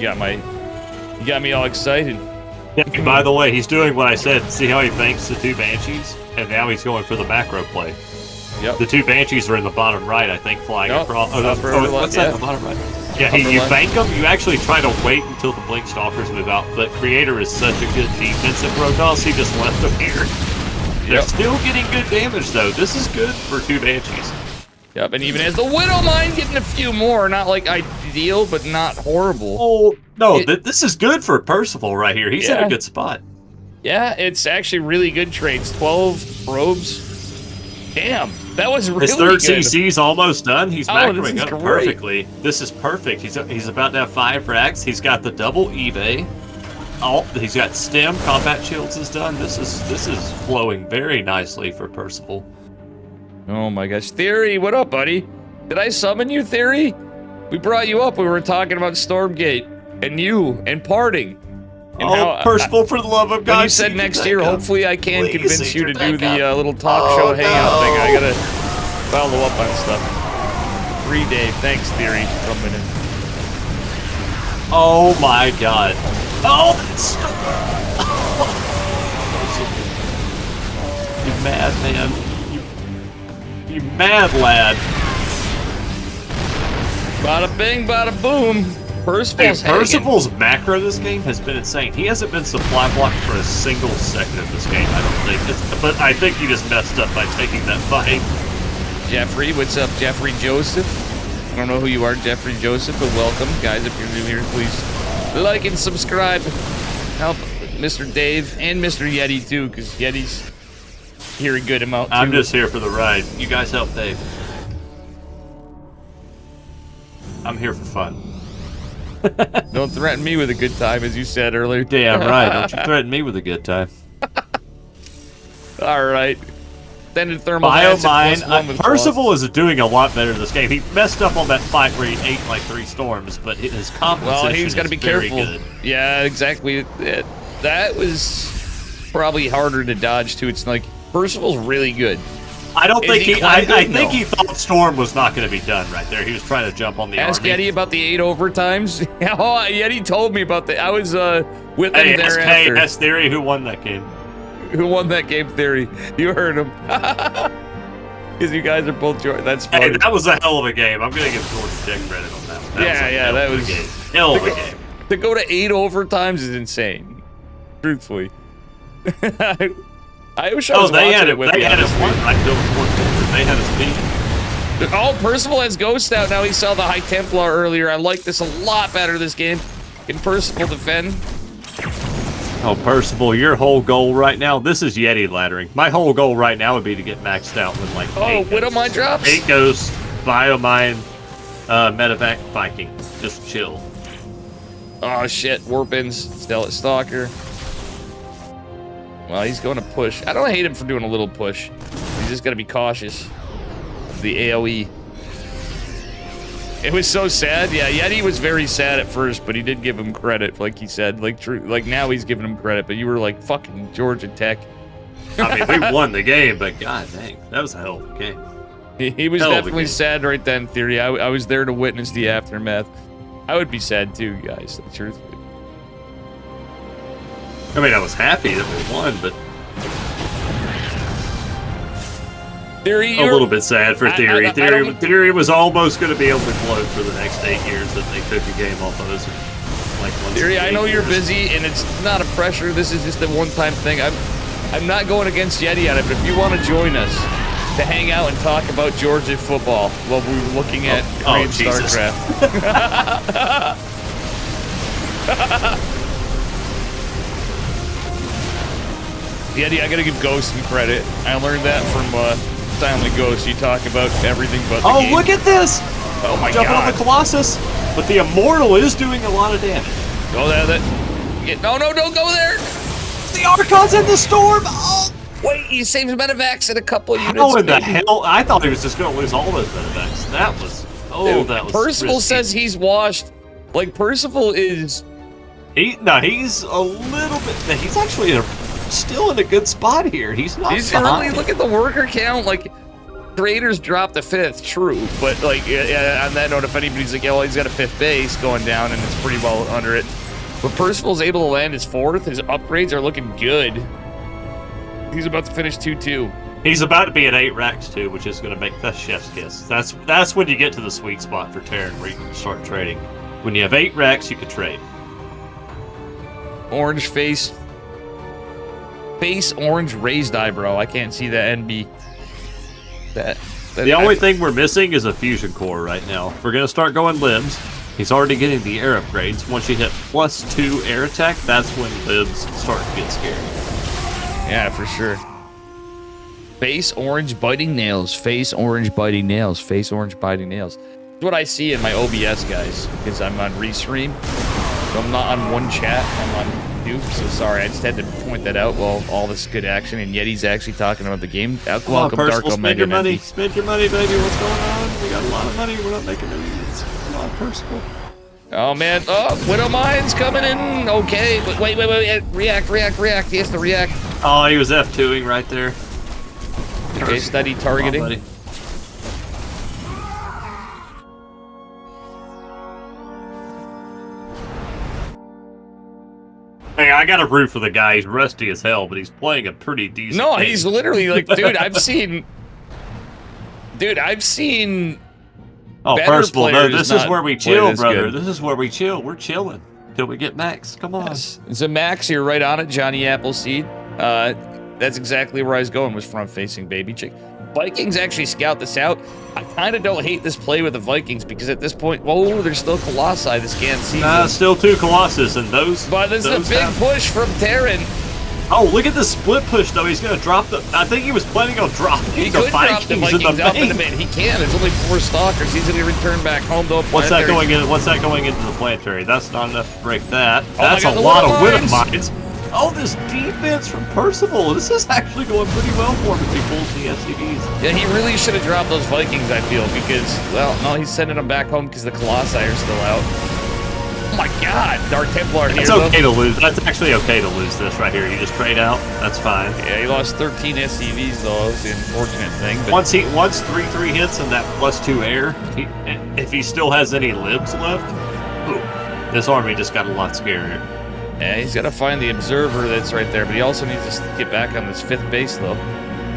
B: You got me all excited.
A: Yeah, by the way, he's doing what I said. See how he banks the 2 Banshees? And now he's going for the macro play.
B: Yep.
A: The 2 Banshees are in the bottom right, I think, flying across. What's that? The bottom right? Yeah, you bank them. You actually try to wait until the Blink Stalkers move out. But Creator is such a good defensive Protoss, he just left them here. They're still getting good damage, though. This is good for 2 Banshees.
B: Yep, and even as the Widowmine getting a few more, not like ideal, but not horrible.
A: Oh, no, this is good for Percival right here. He's in a good spot.
B: Yeah, it's actually really good trades. 12 probes. Damn, that was really good.
A: His 3rd CC's almost done. He's macroing up
B: great.
A: perfectly. This is perfect. He's about to have 5 frags. He's got the double eBay. He's got stem. Combat shields is done. This is flowing very nicely for Percival.
B: Oh my gosh. Theory, what up, buddy? Did I summon you, Theory? We brought you up. We were talking about Stormgate and you and parting. And
A: Percival, for the love of God.
B: When you said next year, hopefully I can convince you to do the little talk show hangout thing. I gotta follow up on stuff. 3 Dave. Thanks, Theory, for coming in.
A: Oh my God. Oh, that's you mad man. You mad lad.
B: Bada bing, bada boom. Percival's
A: macro this game has been insane. He hasn't been supply blocked for a single second of this game, I don't think. But I think he just messed up by taking that fight.
B: Jeffrey, what's up, Jeffrey Joseph? I don't know who you are, Jeffrey Joseph, but welcome. Guys, if you're new here, please like and subscribe. Help Mr. Dave and Mr. Yeti, too, because Yeti's here a good amount, too.
A: I'm just here for the ride. You guys help Dave. I'm here for fun.
B: Don't threaten me with a good time, as you said earlier.
A: Damn right. Don't you threaten me with a good time.
B: All right. Extended thermal
A: Biomine. Percival is doing a lot better this game. He messed up on that fight where he ate like 3 storms, but his compensation
B: he's got to be careful.
A: Good.
B: Yeah, exactly. That was probably harder to dodge too. It's like Percival's really good.
A: I don't think I think he thought Storm was not going to be done right there. He was trying to jump on the
B: Ask
A: army.
B: Yeti about the 8 overtimes. Oh, Yeti told me about that. I was with him there after.
A: Ask Theory who won that game.
B: Who won that game, Theory? You heard him. Because you guys are both George. That's funny.
A: Hey, that was a hell of a game. I'm going to give George Tech credit on that one. That was hell of a game.
B: To go to 8 overtimes is insane. Truthfully. I wish I was watching it with you.
A: They had us beat.
B: Oh, Percival has Ghost out now. He saw the High Templar earlier. I like this a lot better this game. Can Percival defend?
A: Oh, Percival, your whole goal right now, this is Yeti laddering. My whole goal right now would be to get maxed out with like 8
B: Widowmine drops?
A: 8 Ghosts, Biomine, Medevac, Viking. Just chill.
B: Oh, shit. Warpins, Stalker. Well, he's going to push. I don't hate him for doing a little push. He's just got to be cautious of the AoE. It was so sad. Yeah, Yeti was very sad at first, but he did give him credit, like he said. Like now he's giving him credit, but you were like fucking Georgia Tech.
A: I mean, we won the game, but god dang, that was a hell of a game.
B: He was definitely sad right then, Theory. I was there to witness the aftermath. I would be sad too, guys, truthfully.
A: I mean, I was happy that we won, but
B: Theory,
A: a little bit sad for Theory. Theory was almost going to be able to float for the next 8 years that they took the game off of us. Like
B: Theory, I know you're busy, and it's not a pressure. This is just a one-time thing. I'm not going against Yeti on it, but if you want to join us to hang out and talk about Georgia football while we're looking at Starcraft. Yeti, I gotta give Ghost some credit. I learned that from Silent Ghost. You talk about everything but the game.
A: Look at this!
B: Oh my
A: Jumping on the Colossus, but the Immortal is doing a lot of damage.
B: Go there, no, don't go there!
A: The Archon's in the storm! Oh!
B: Wait, he saves Medevacs in a couple units.
A: How in the hell? I thought he was just going to lose all those Medevacs. That was... Oh, that was
B: Percival
A: risky.
B: says he's washed. Like, Percival is...
A: He's a little bit... He's actually still in a good spot here. He's not
B: really, look at the worker count. Like, Creators dropped the 5th, true, but like on that note, if anybody's like, well, he's got a 5th base going down and it's pretty well under it. But Percival's able to land his 4th. His upgrades are looking good. He's about to finish 2-2.
A: He's about to be at 8 racks too, which is going to make that chef's kiss. That's when you get to the sweet spot for Terran, where you can start trading. When you have 8 racks, you can trade.
B: Orange face orange raised eyebrow. I can't see that NB.
A: The only thing we're missing is a fusion core right now. If we're going to start going libs, he's already getting the air upgrades. Once you hit +2 air attack, that's when libs start to get scary.
B: Yeah, for sure. Face orange biting nails. Face orange biting nails. Face orange biting nails. That's what I see in my OBS, guys, because I'm on Restream. So I'm not on one chat. I'm on two. So sorry, I just had to point that out while all this good action. And Yeti's actually talking about the game. Welcome,
A: Percival, spend your money. Spend your money, baby. What's going on? We got a lot of money. We're not making any units. Come on, Percival.
B: Oh, man. Oh, Widow Mine's coming in. Okay, but wait. React. He has to react.
A: Oh, he was F2ing right there.
B: Okay, steady targeting.
A: On, hey, I got a root for the guy. He's rusty as hell, but he's playing a pretty decent game.
B: He's literally like, dude, I've seen
A: oh, Percival, no, this is where we chill, brother.
B: Good.
A: This is where we chill. We're chilling till we get Max. Come on.
B: Yes. It's a Max here, right on it, Johnny Appleseed. That's exactly where I was going, was front-facing baby chick. Vikings actually scout this out. I kind of don't hate this play with the Vikings because at this point, whoa, there's still Colossi. This can't see.
A: Still 2 Colossus and those.
B: But this is a big push from Terran.
A: Oh, look at the split push though. He's gonna drop the. I think he was planning on dropping the Vikings
B: up in the main. He can. There's only 4 stalkers. He's gonna return back home though.
A: What's that going in? What's that going into the planetary? That's not enough to break that. That's a lot of Widow Mines. Oh, this defense from Percival. This is actually going pretty well for him if he pulls the SCVs.
B: Yeah, he really should have dropped those Vikings, I feel, because, well, no, he's sending them back home because the Colossi are still out. Oh my god, Dark Templar here.
A: It's okay to lose. That's actually okay to lose this right here. You just trade out. That's fine.
B: Yeah, he lost 13 SCVs, though. That was the unfortunate thing. But
A: once 3/3 hits and that +2 air, if he still has any libs left, ooh, this army just got a lot scarier.
B: Yeah, he's got to find the observer that's right there, but he also needs to get back on this 5th base, though.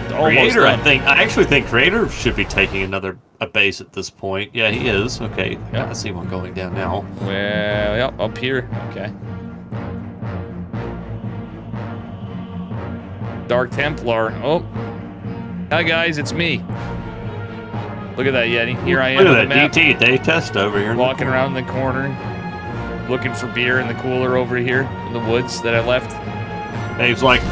A: Creator, I actually think Creator should be taking a base at this point. Yeah, he is. Okay, I see one going down now.
B: Well, yep, up here. Okay. Dark Templar. Oh. Hi, guys, it's me. Look at that, Yeti. Here I am.
A: Look at that DT day test over here.
B: Walking around the corner. Looking for beer in the cooler over here in the woods that I left.
A: Dave's like,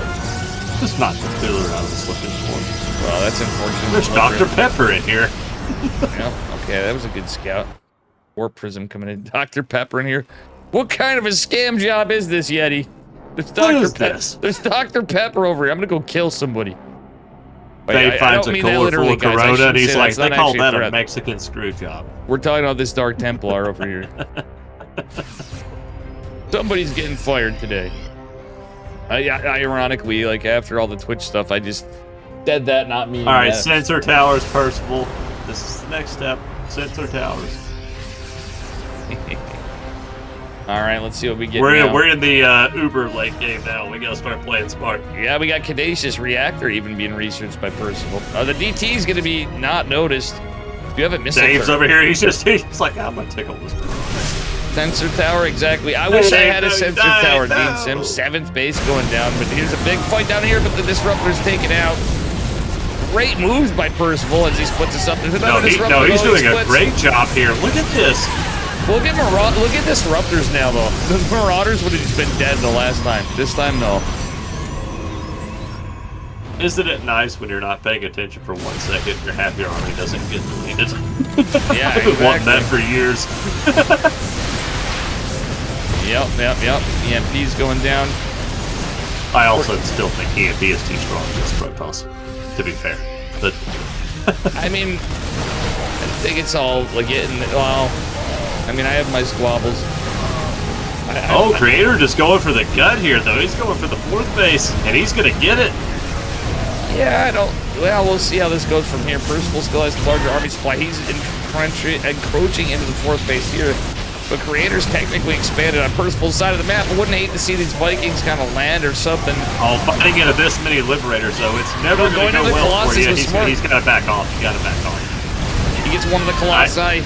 A: just not the cooler I was looking for.
B: Well, that's unfortunate.
A: There's Dr. Pepper in here.
B: Yeah, okay, that was a good scout. War Prism coming in. Dr. Pepper in here. What kind of a scam job is this, Yeti? There's Dr. Pepper over here. I'm gonna go kill somebody.
A: Dave finds a cooler full of Corona, and he's like, they call that a Mexican screw job.
B: We're talking about this Dark Templar over here. Somebody's getting fired today. Ironically, like after all the Twitch stuff, I just said that, not me.
A: All right, sensor towers, Percival. This is the next step. Sensor towers.
B: All right, let's see what we get.
A: We're in the Uber late game now. We gotta start playing smart.
B: Yeah, we got Caduceus Reactor even being researched by Percival. The DT is gonna be not noticed. You haven't missed.
A: Dave's over here. He's like, I'm gonna tickle this.
B: Sensor tower, exactly. I wish I had a sensor tower, Dean Sims. 7th base going down, but here's a big fight down here, but the Disruptor's taken out. Great moves by Percival as he splits us up.
A: No, he's doing a great job here. Look at this.
B: Look at Disruptors now, though. The Marauders would have just been dead the last time. This time, no.
A: Isn't it nice when you're not paying attention for 1 second, your half your army doesn't get deleted?
B: Yeah,
A: I've been wanting that for years.
B: Yep. EMP's going down.
A: I also still think EMP is too strong against Protoss, to be fair. But
B: I mean, I think it's all like getting. Well, I mean, I have my squabbles.
A: Creator just going for the gut here, though. He's going for the 4th base, and he's gonna get it.
B: Yeah, well, we'll see how this goes from here. Percival still has the larger army supply. He's encroaching into the 4th base here. But Creator's technically expanded on Percival's side of the map. I wouldn't hate to see these Vikings kind of land or something.
A: Oh, fighting into this many Liberators, though, it's never going to go well for you. He's got to back off. He's got to back off.
B: He gets one of the Colossi.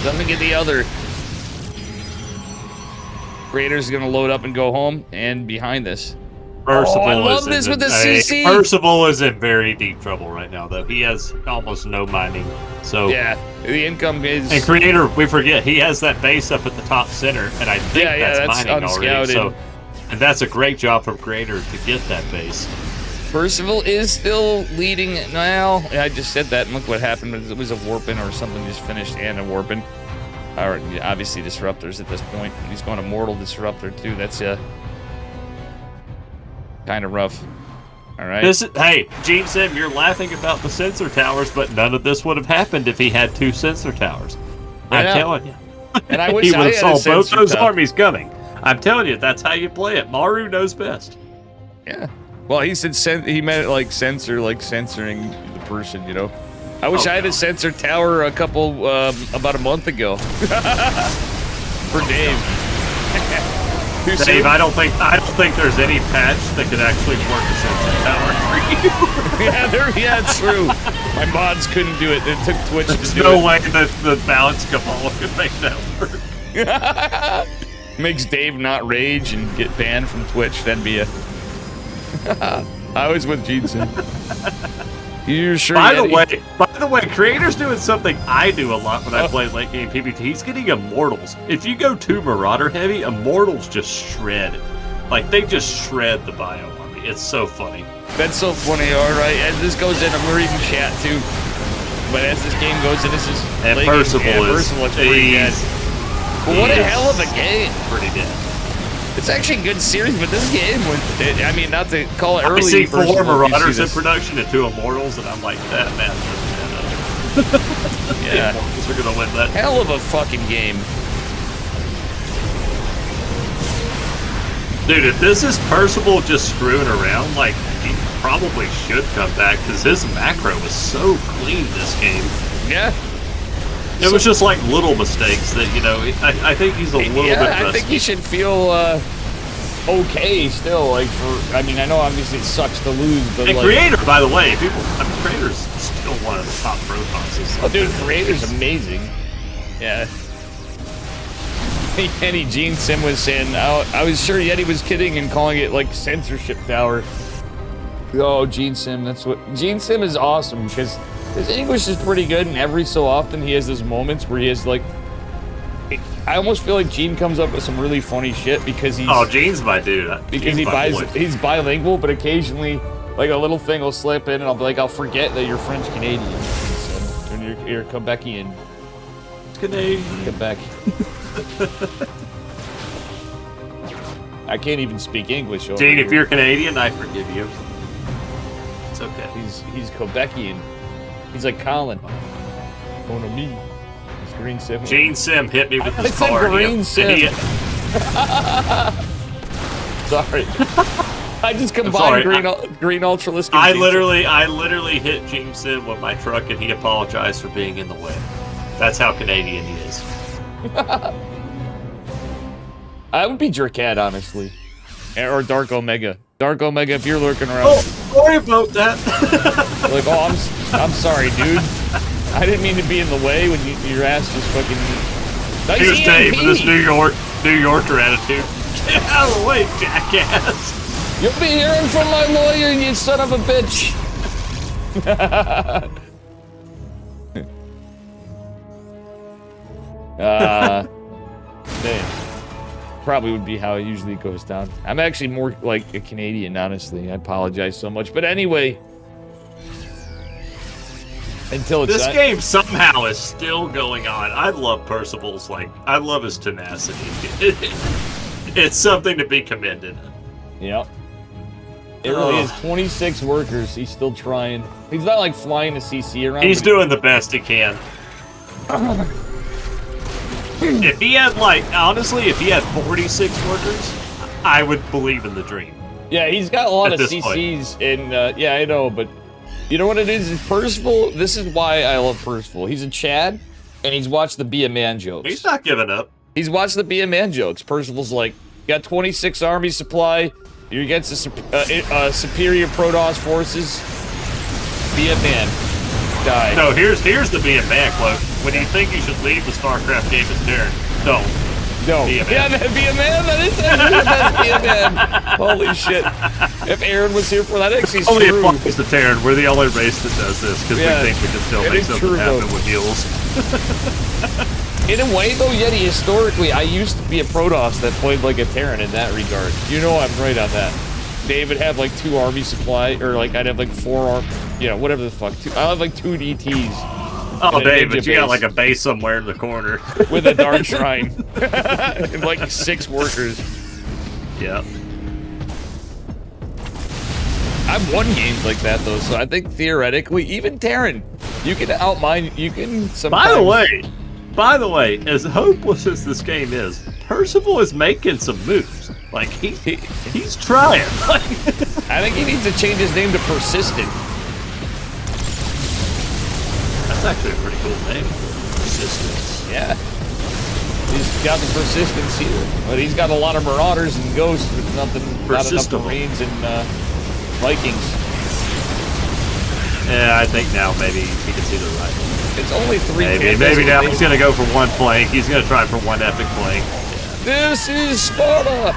B: Doesn't get the other. Creator's going to load up and go home. And behind this.
A: Percival
B: I love this with the CC.
A: Percival is in very deep trouble right now, though. He has almost no mining. So
B: yeah, the income is.
A: And Creator, we forget he has that base up at the top center, and I think that's mining already. So, and that's a great job from Creator to get that base.
B: Percival is still leading now. I just said that, and look what happened. It was a warping or something just finished, and a warping. Or obviously disruptors at this point. He's going to mortal disruptor too. That's kind of rough. All right.
A: Hey, Gene Sim, you're laughing about the sensor towers, but none of this would have happened if he had 2 sensor towers. I'm telling you.
B: And I wish
A: he would have saw both those
B: tower.
A: armies coming. I'm telling you, that's how you play it. Maru knows best.
B: Yeah. Well, he said he meant it like censor, like censoring the person, you know. I wish I had a sensor tower about a month ago. For Dave.
A: Dave, I don't think there's any patch that could actually work a sensor tower for you.
B: Yeah, it's true. My mods couldn't do it. It took Twitch to do it.
A: There's no way that the balance cabal could make that work.
B: Makes Dave not rage and get banned from Twitch. That'd be a. I was with Jeanson. You're sure?
A: By the way, Creator's doing something I do a lot when I play late game PvP. He's getting Immortals. If you go too Marauder heavy, Immortals just shred. Like they just shred the bio army. It's so funny.
B: That's so funny. All right, as this goes in, I'm reading chat too. But as this game goes in, this is
A: Percival is
B: pretty dead. But what a hell of a game!
A: Pretty dead.
B: It's actually a good series, but this game was, I mean, not to call it early.
A: I see 4 Marauders in production and 2 Immortals, and I'm like, that man. Yeah. Immortals are going to win that.
B: Hell of a fucking game.
A: Dude, if this is Percival just screwing around, like, he probably should come back, because his macro was so clean this game.
B: Yeah.
A: It was just like little mistakes that, you know, I think he's a little bit rusty.
B: I think he should feel okay still. Like, I mean, I know obviously it sucks to lose, but
A: and
B: like,
A: Creator, by the way, Creator's still one of the top pro bosses.
B: Oh, dude, Creator's amazing. Yeah. Kenny Gene Sim was saying, I was sure Yeti was kidding and calling it like censorship tower. Oh, Gene Sim, that's what Gene Sim is awesome because his English is pretty good, and every so often he has those moments where he has like. I almost feel like Gene comes up with some really funny shit because he's.
A: Oh, Gene's my dude.
B: Because he's bilingual, but occasionally, like a little thing will slip in, and I'll be like, I'll forget that you're French Canadian, and you're Quebecian.
A: Canadian.
B: Quebec. I can't even speak English.
A: Gene, if you're Canadian, I forgive you. It's okay.
B: He's Quebecian. He's like Colin. Mon ami. He's Green Sim.
A: Gene Sim hit me with his car.
B: Green Sim. Sorry. I just combined green Ultralisk.
A: I literally hit Gene Sim with my truck, and he apologized for being in the way. That's how Canadian he is.
B: I would be Jerkat, honestly. Or Dark Omega. Dark Omega, if you're lurking around.
A: Oh, sorry about that.
B: Like, oh, I'm sorry, dude. I didn't mean to be in the way when your ass just fucking. Nice
A: Here's
B: EMP.
A: Dave with his New Yorker attitude. Get out of the way, jackass.
B: You'll be hearing from my lawyer, you son of a bitch. Man. Probably would be how it usually goes down. I'm actually more like a Canadian, honestly. I apologize so much. But anyway. Until it's...
A: This game somehow is still going on. I love Percival's, I love his tenacity. It's something to be commended.
B: Yep. It really is. 26 workers. He's still trying. He's not like flying a CC around.
A: He's doing the best he can. If he had, honestly, if he had 46 workers, I would believe in the dream.
B: Yeah, he's got a lot of
A: CCs,
B: and yeah, I know, but you know what it is? Is Percival. This is why I love Percival. He's a Chad, and he's watched the Be a Man jokes.
A: He's not giving up.
B: He's watched the Be a Man jokes. Percival's like, got 26 army supply. You're against the superior Protoss forces. Be a man. Die.
A: No, here's the Be a Man quote. When you think you should leave the Starcraft game as Darren, don't.
B: No.
A: Be a man.
B: Yeah, be a man. That is be a man. Holy shit. If Aaron was here for that, actually
A: only applies to Terran. We're the only race that does this because we think we can still make something happen with mules.
B: In a way, though, Yeti, historically, I used to be a Protoss that played like a Terran in that regard. You know I'm right on that. David had like 2 army supply, or like I'd have like 4 whatever the fuck. I'll have like 2 DTs.
A: Oh, David, you got like a base somewhere in the corner.
B: With a dark shrine. And like 6 workers.
A: Yep.
B: I've won games like that, though, so I think theoretically, even Terran, you can outmine, you can sometimes...
A: By the way, as hopeless as this game is, Percival is making some moves. Like, he's trying.
B: I think he needs to change his name to Persistent.
A: That's actually a pretty cool name. Persistence.
B: Yeah. He's got the persistence here. But he's got a lot of Marauders and Ghosts, but not enough Marines and Vikings.
A: Yeah, I think now maybe he can see the right one.
B: It's only 3
A: Maybe now he's going to go for 1 flank. He's going to try for 1 epic flank. Yeah.
B: This is Sparta!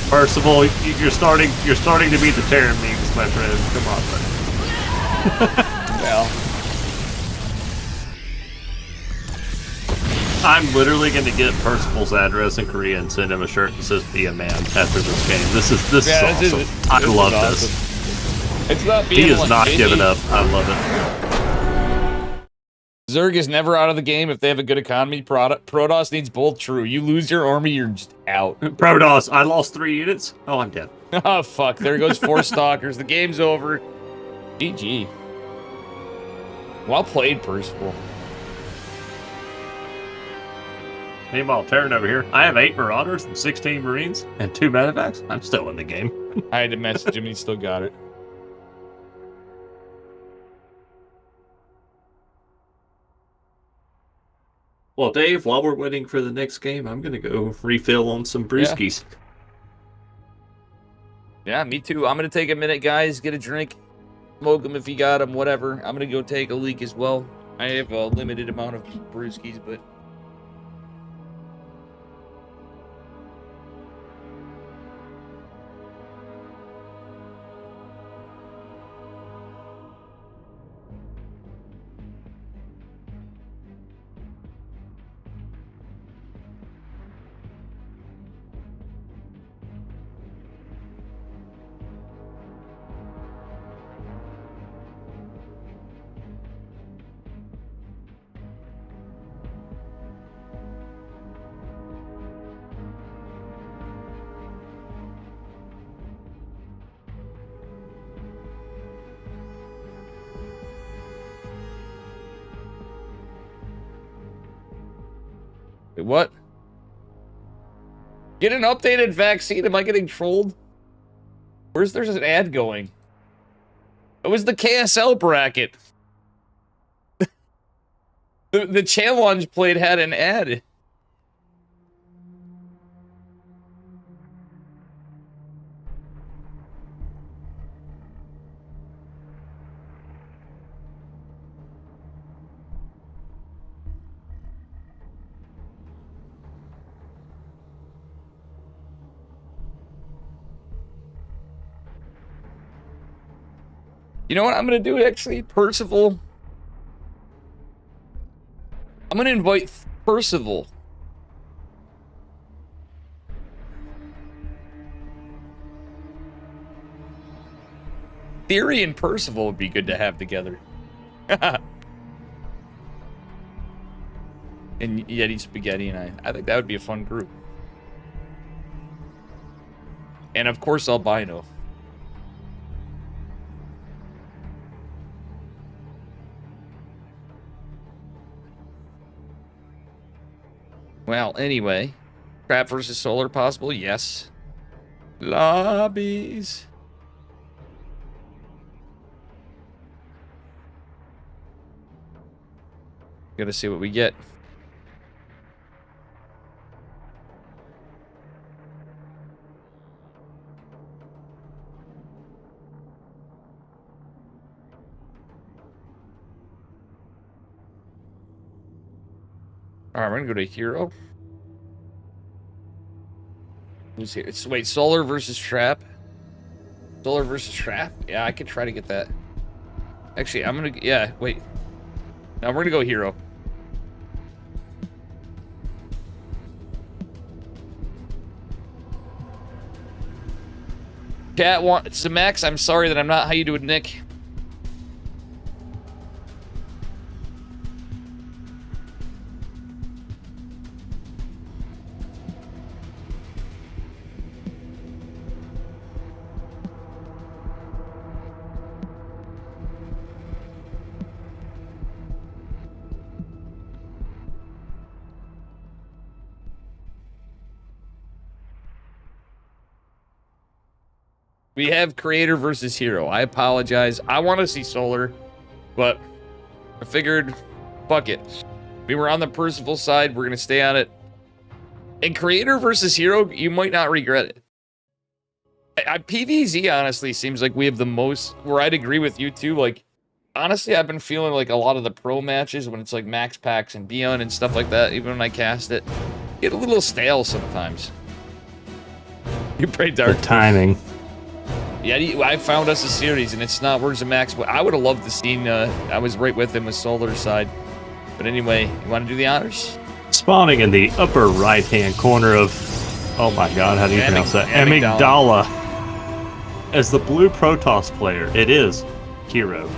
A: Percival, you're starting to beat the Terran memes, my friend. Come on, buddy.
B: Well...
A: I'm literally going to get Percival's address in Korea and send him a shirt that says "Be a Man" after this game. This is awesome. I love this.
B: It's not being
A: he is not giving up. I love it.
B: Zerg is never out of the game if they have a good economy. Protoss needs both. True. You lose your army, you're just out.
A: Protoss, I lost 3 units. Oh, I'm dead.
B: Oh fuck! There goes 4 stalkers. The game's over. GG. Well played, Percival.
A: Meanwhile, Terran over here, I have 8 Marauders and 16 Marines and 2 medevacs. I'm still in the game.
B: I had to message him, he still got it.
A: Well, Dave, while we're waiting for the next game, I'm going to go refill on some brewskis.
B: Yeah, me too. I'm going to take a minute, guys, get a drink, smoke them if you got them, whatever. I'm going to go take a leak as well. I have a limited amount of brewskis, but... What? Get an updated vaccine? Am I getting trolled? There's an ad going? It was the KSL bracket. the challenge plate had an ad. You know what I'm going to do, actually? Percival. I'm going to invite Percival. Theory and Percival would be good to have together. And Yeti Spaghetti and I think that would be a fun group. And of course, Albino. Well, anyway, Crap versus Solar possible? Yes. Lobbies. Gotta see what we get. Alright, we're gonna go to hero. Who's here? Wait, solar versus trap? Solar versus trap? Yeah, I could try to get that. Actually, I'm gonna... Yeah, wait. No, we're gonna go hero. Chat wants... Max, I'm sorry that I'm not how you do it, Nick. We have creator versus hero. I apologize. I want to see solar, but I figured, fuck it. We were on the Percival side. We're going to stay on it. And creator versus hero, you might not regret it. PvZ, honestly, seems like we have the most, where I'd agree with you too. Like, honestly, I've been feeling like a lot of the pro matches when it's like max packs and Beyond and stuff like that, even when I cast it, get a little stale sometimes. You play Dark.
A: The timing.
B: Yeah, I found us a series, and it's not Words of Max, but I would have loved to see, I was right with him with Solar's side. But anyway, you want to do the honors?
A: Spawning in the upper right-hand corner of, oh my god, how do you pronounce that? Amygdala. As the blue Protoss player, it is hero.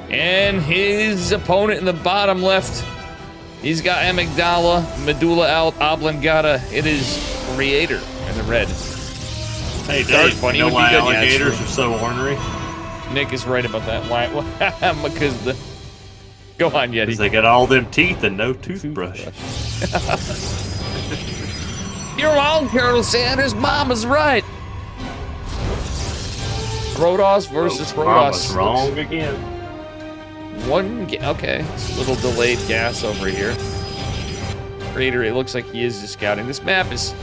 B: And his opponent in the bottom left, he's got Amygdala, Medulla Oblongata. It is Creator in the red.
A: Hey, Dave, you know why alligators are so ornery?
B: Nick is right about that. Why? Because the... Go on, Yeti.
A: Because they got all them teeth and no toothbrush.
B: You're wrong, Colonel Sanders. Mama's right. Protoss versus Protoss.
A: Mama's wrong again.
B: Okay. It's a little delayed gas over here. Creator, it looks like he is just scouting. This map is...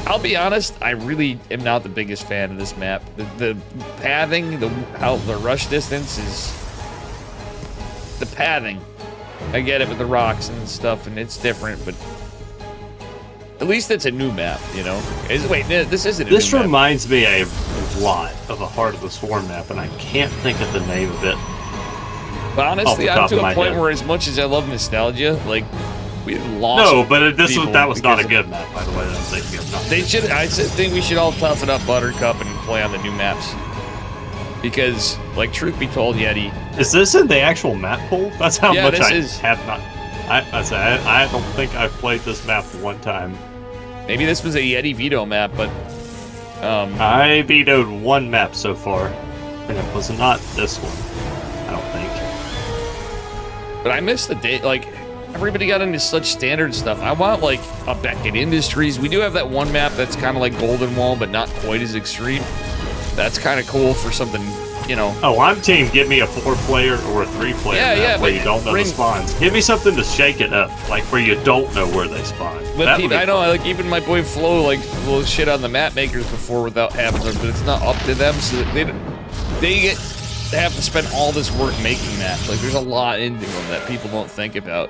B: I'll be honest, I really am not the biggest fan of this map. The pathing, how the rush distance is... The pathing. I get it with the rocks and stuff, and it's different, but... At least it's a new map, you know? Wait, this isn't a new map.
A: This reminds me a lot of a Heart of the Swarm map, and I can't think of the name of it.
B: But honestly, I'm to a point where as much as I love nostalgia, like... We lost.
A: No, but that was not a good map, by the way. That I'm thinking of.
B: I think we should all toughen up Buttercup and play on the new maps. Because, like, truth be told, Yeti.
A: Is this in the actual map pool? That's how much I
B: is.
A: have not. I don't think I've played this map one time.
B: Maybe this was a Yeti veto map, but.
A: I vetoed one map so far, and it was not this one. I don't think.
B: But I missed the day, like. Everybody got into such standard stuff. I want, like, a Beckett Industries. We do have that one map that's kind of like Golden Wall, but not quite as extreme. That's kind of cool for something, you know.
A: Oh, I'm team give me a 4-player or a 3-player map where you don't know the spawns. Give me something to shake it up, like where you don't know where they spawn.
B: But I know, like, even my boy Flo, like, will shit on the map makers before without having them, but it's not up to them, so they have to spend all this work making maps. Like, there's a lot into them that people don't think about.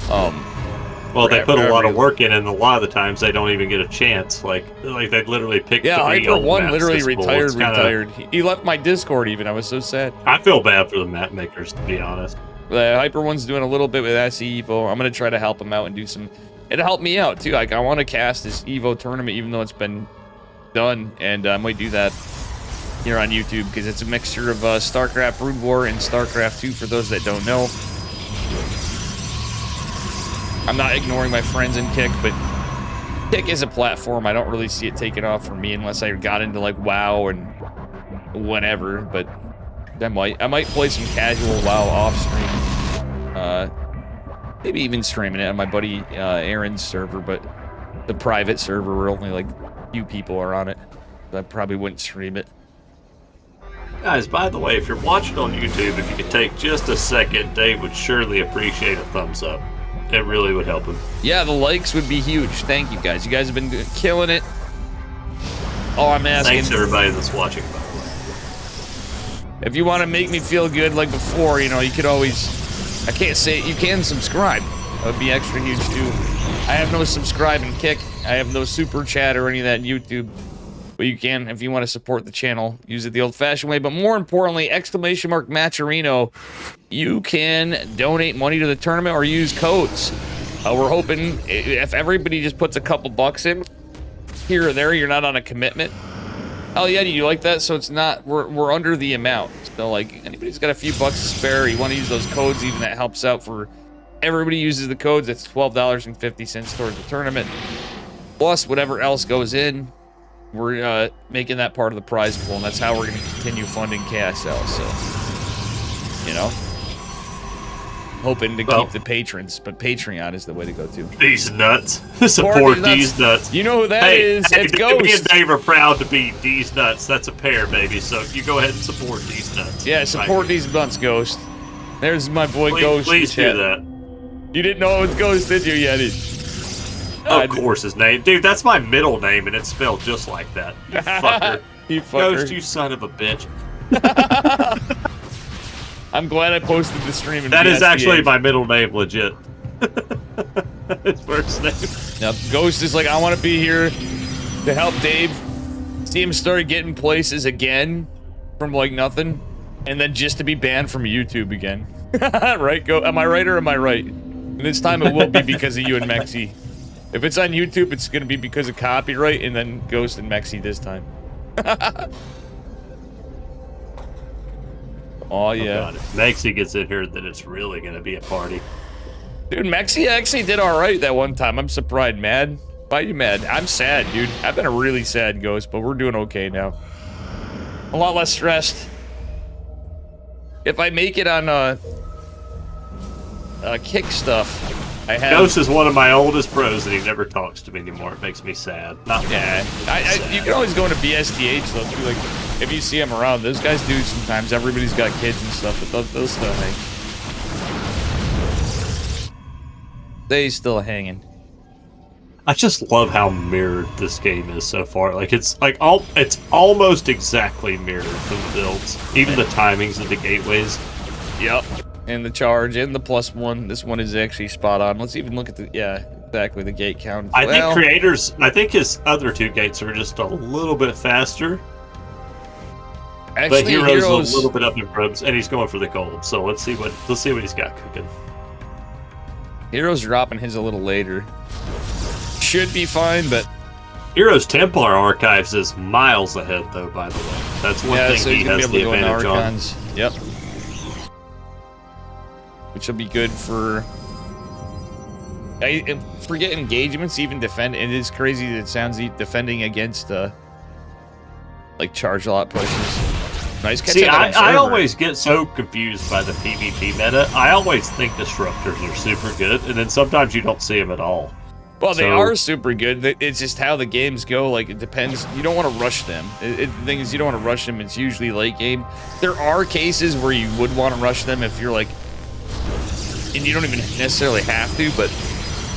A: Well, they put a lot of work in, and a lot of the times they don't even get a chance. Like they literally picked. Yeah,
B: Hyper One literally retired. He left my Discord even. I was so sad.
A: I feel bad for the map makers, to be honest.
B: Hyper One's doing a little bit with SE Evo. I'm gonna try to help him out and do some. It'll help me out too. Like I want to cast this Evo tournament, even though it's been done, and I might do that here on YouTube because it's a mixture of Starcraft Brood War and Starcraft 2. For those that don't know. I'm not ignoring my friends in Kick, but Kick is a platform. I don't really see it taking off for me unless I got into like WoW and whatever. But I might play some casual WoW off stream. Maybe even streaming it on my buddy Aaron's server, but the private server we're only like few people are on it. I probably wouldn't stream it.
A: Guys, by the way, if you're watching on YouTube, if you could take just a second, Dave would surely appreciate a thumbs up. It really would help him.
B: Yeah, the likes would be huge. Thank you, guys. You guys have been killing it. All I'm asking...
A: Thanks, everybody that's watching, by the way.
B: If you want to make me feel good like before, you know, you could always... I can't say it. You can subscribe. That would be extra huge, too. I have no subscribing kick. I have no super chat or any of that in YouTube. But you can, if you want to support the channel, use it the old-fashioned way. But more importantly, !Macherino, you can donate money to the tournament or use codes. We're hoping if everybody just puts a couple bucks in here or there, you're not on a commitment. Oh yeah, do you like that? So it's not, we're under the amount. So like anybody's got a few bucks to spare, you want to use those codes, even that helps out for everybody uses the codes. That's $12.50 towards the tournament. Plus whatever else goes in. We're making that part of the prize pool, and that's how we're going to continue funding KSL, so, you know, hoping to keep the patrons, but Patreon is the way to go, too.
A: These nuts. Support these nuts.
B: You know who that is? It's Ghost.
A: Me and Dave are proud to be these nuts. That's a pair, baby, so you go ahead and support these nuts.
B: Yeah, support these nuts, Ghost. There's my boy Ghost.
A: Please do that.
B: You didn't know it was Ghost, did you, Yeti?
A: Of course his name. Dude, that's my middle name, and it's spelled just like that. You fucker.
B: You fucker.
A: Ghost, you son of a bitch.
B: I'm glad I posted the stream.
A: That is actually my middle name, legit. His first name.
B: Now, Ghost is like, I want to be here to help Dave. See him start getting places again from, like, nothing. And then just to be banned from YouTube again. Right? Am I right or am I right? And this time it will be because of you and Mexi. If it's on YouTube, it's going to be because of copyright, and then Ghost and Mexi this time. Oh, yeah.
A: If Mexi gets in here, then it's really going to be a party.
B: Dude, Mexi actually did all right that one time. I'm surprised, mad. Why are you mad? I'm sad, dude. I've been a really sad Ghost, but we're doing okay now. A lot less stressed. If I make it on kick stuff, I have...
A: Ghost is one of my oldest pros, and he never talks to me anymore. It makes me sad.
B: Yeah, you can always go into BSDH, though, too. Like, if you see them around, those guys do sometimes. Everybody's got kids and stuff, but those still hang. They still hanging.
A: I just love how mirrored this game is so far. Like, it's almost exactly mirrored from the builds. Even the timings of the gateways.
B: Yep. And the charge and the +1. This one is actually spot on. Let's even look at the, yeah, exactly, the gate count.
A: I think his other two gates are just a little bit faster.
B: Actually,
A: but Hero's a little bit up in probes, and he's going for the gold. So let's see what he's got cooking.
B: Hero's dropping his a little later. Should be fine, but
A: Hero's Templar Archives is miles ahead, though. By the way, that's one thing
B: so
A: he has the advantage on.
B: Yep. Which will be good for. I forget engagements, even defend. It is crazy that it sounds defending against like charge a lot pushes. Nice catch.
A: See, I always get so confused by the PvP meta. I always think disruptors are super good, and then sometimes you don't see them at all.
B: Well, they are super good. It's just how the games go. Like, it depends. You don't want to rush them. The thing is, you don't want to rush them. It's usually late game. There are cases where you would want to rush them if you're like, and you don't even necessarily have to, but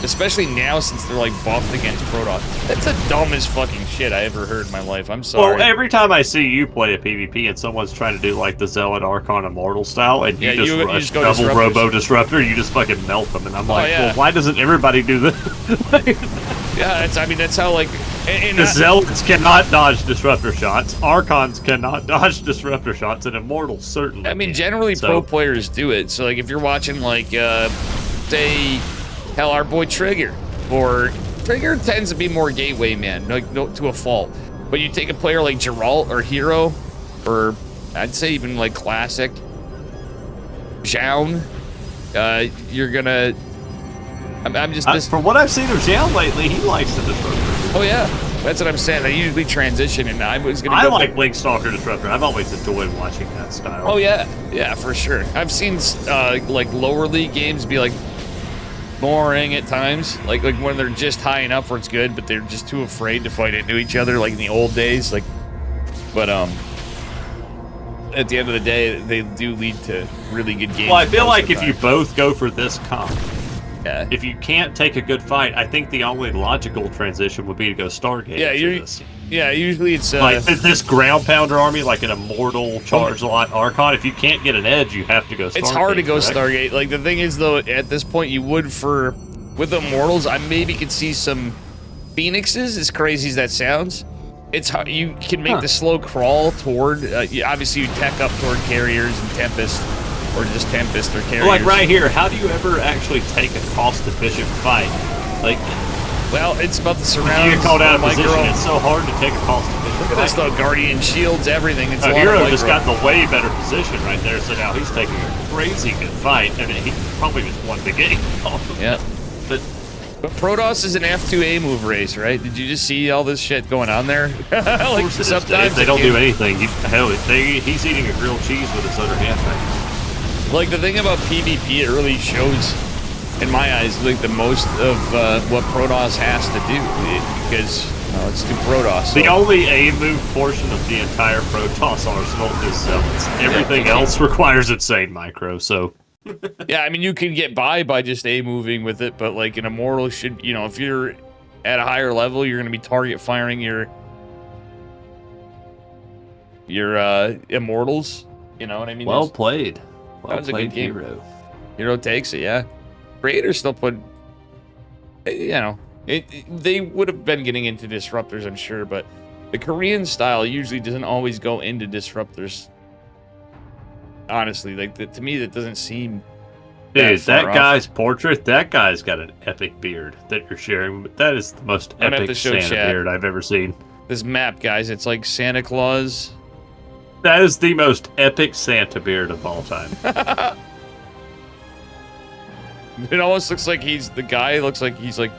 B: especially now since they're like buffed against Protoss. That's the dumbest fucking shit I ever heard in my life. I'm sorry.
A: Well, every time I see you play a PvP and someone's trying to do like the Zealot Archon Immortal style, and you just rush double Robo Disruptor, you just fucking melt them, and I'm like, well, why doesn't everybody do this?
B: Yeah, that's how like.
A: The Zealots cannot dodge Disruptor shots. Archons cannot dodge Disruptor shots, and Immortals certainly.
B: I mean, generally pro players do it. So like, if you're watching like, say. Hell, our boy Trigger. Or Trigger tends to be more gateway man, like to a fault. But you take a player like Geralt or Hero, or I'd say even like Classic, Zhaun, you're gonna. I'm just
A: from what I've seen of Zhaun lately, he likes the Disruptor.
B: Oh yeah, that's what I'm saying. I usually transition, and I was gonna.
A: I like Blink Stalker Disruptor. I've always enjoyed watching that style.
B: Oh yeah, yeah, for sure. I've seen like lower league games be like. boring at times. Like when they're just high enough where it's good, but they're just too afraid to fight into each other, like in the old days. But at the end of the day, they do lead to really good games.
A: Well, I feel like if you both go for this comp,
B: yeah.
A: If you can't take a good fight, I think the only logical transition would be to go Stargate.
B: Yeah, usually it's
A: like this ground pounder army, like an immortal charge lot Archon. If you can't get an edge, you have to go Stargate.
B: It's hard to go
A: correct?
B: Stargate. Like the thing is, though, at this point, you would with Immortals. I maybe could see some Phoenixes. As crazy as that sounds, it's hard. You can make the slow crawl toward. Obviously, you tech up toward carriers and Tempest. Or just Tempest or carriers.
A: Like right here, how do you ever actually take a cost-efficient fight? Like,
B: well, it's about the surroundings.
A: If you get called out of position, it's so hard to take a cost-efficient fight.
B: Look at this, though. Guardian shields, everything. It's a
A: Hero just got the way better position right there, so now he's taking a crazy good fight. I mean, he probably just won the game.
B: Yeah.
A: But
B: Protoss is an F2A move race, right? Did you just see all this shit going on there? Like, sometimes
A: they don't do anything. He's eating a grilled cheese with his other hand right.
B: Like, the thing about PvP, it really shows, in my eyes, like, the most of what Protoss has to do, because, it's too Protoss. So.
A: The only A-move portion of the entire Protoss arsenal is Zealots. Everything else requires insane micro, so...
B: Yeah, I mean, you can get by just A-moving with it, but, like, an Immortal should, if you're at a higher level, you're going to be target firing your Immortals, you know what I mean?
A: Well played.
B: That was a good game. Hero takes it, yeah. Creators still put, they would have been getting into disruptors, I'm sure, but the Korean style usually doesn't always go into disruptors. Honestly, like to me, that doesn't seem.
A: Dude, that guy's portrait, that guy's got an epic beard that you're sharing. That is the most epic Santa beard I've ever seen.
B: This map, guys, it's like Santa Claus.
A: That is the most epic Santa beard of all time.
B: It almost looks like the guy looks like he's like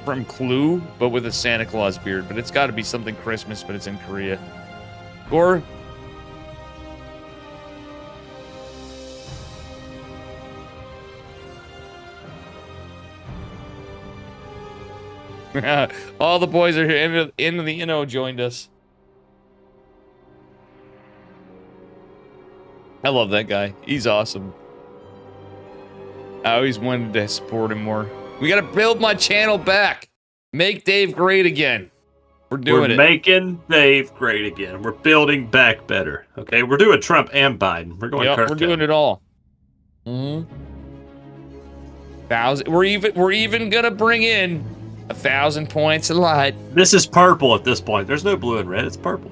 B: from Clue, but with a Santa Claus beard. But it's got to be something Christmas, but it's in Korea. Or all the boys are here. Into the Inno joined us. I love that guy. He's awesome. I always wanted to support him more. We gotta build my channel back. Make Dave great again. We're doing it.
A: We're making Dave great again. We're building back better. Okay, we're doing Trump and Biden. We're going.
B: Yep, we're doing it all. Mm-hmm. We're even gonna bring in 1,000 points of light.
A: This is purple at this point. There's no blue and red. It's purple.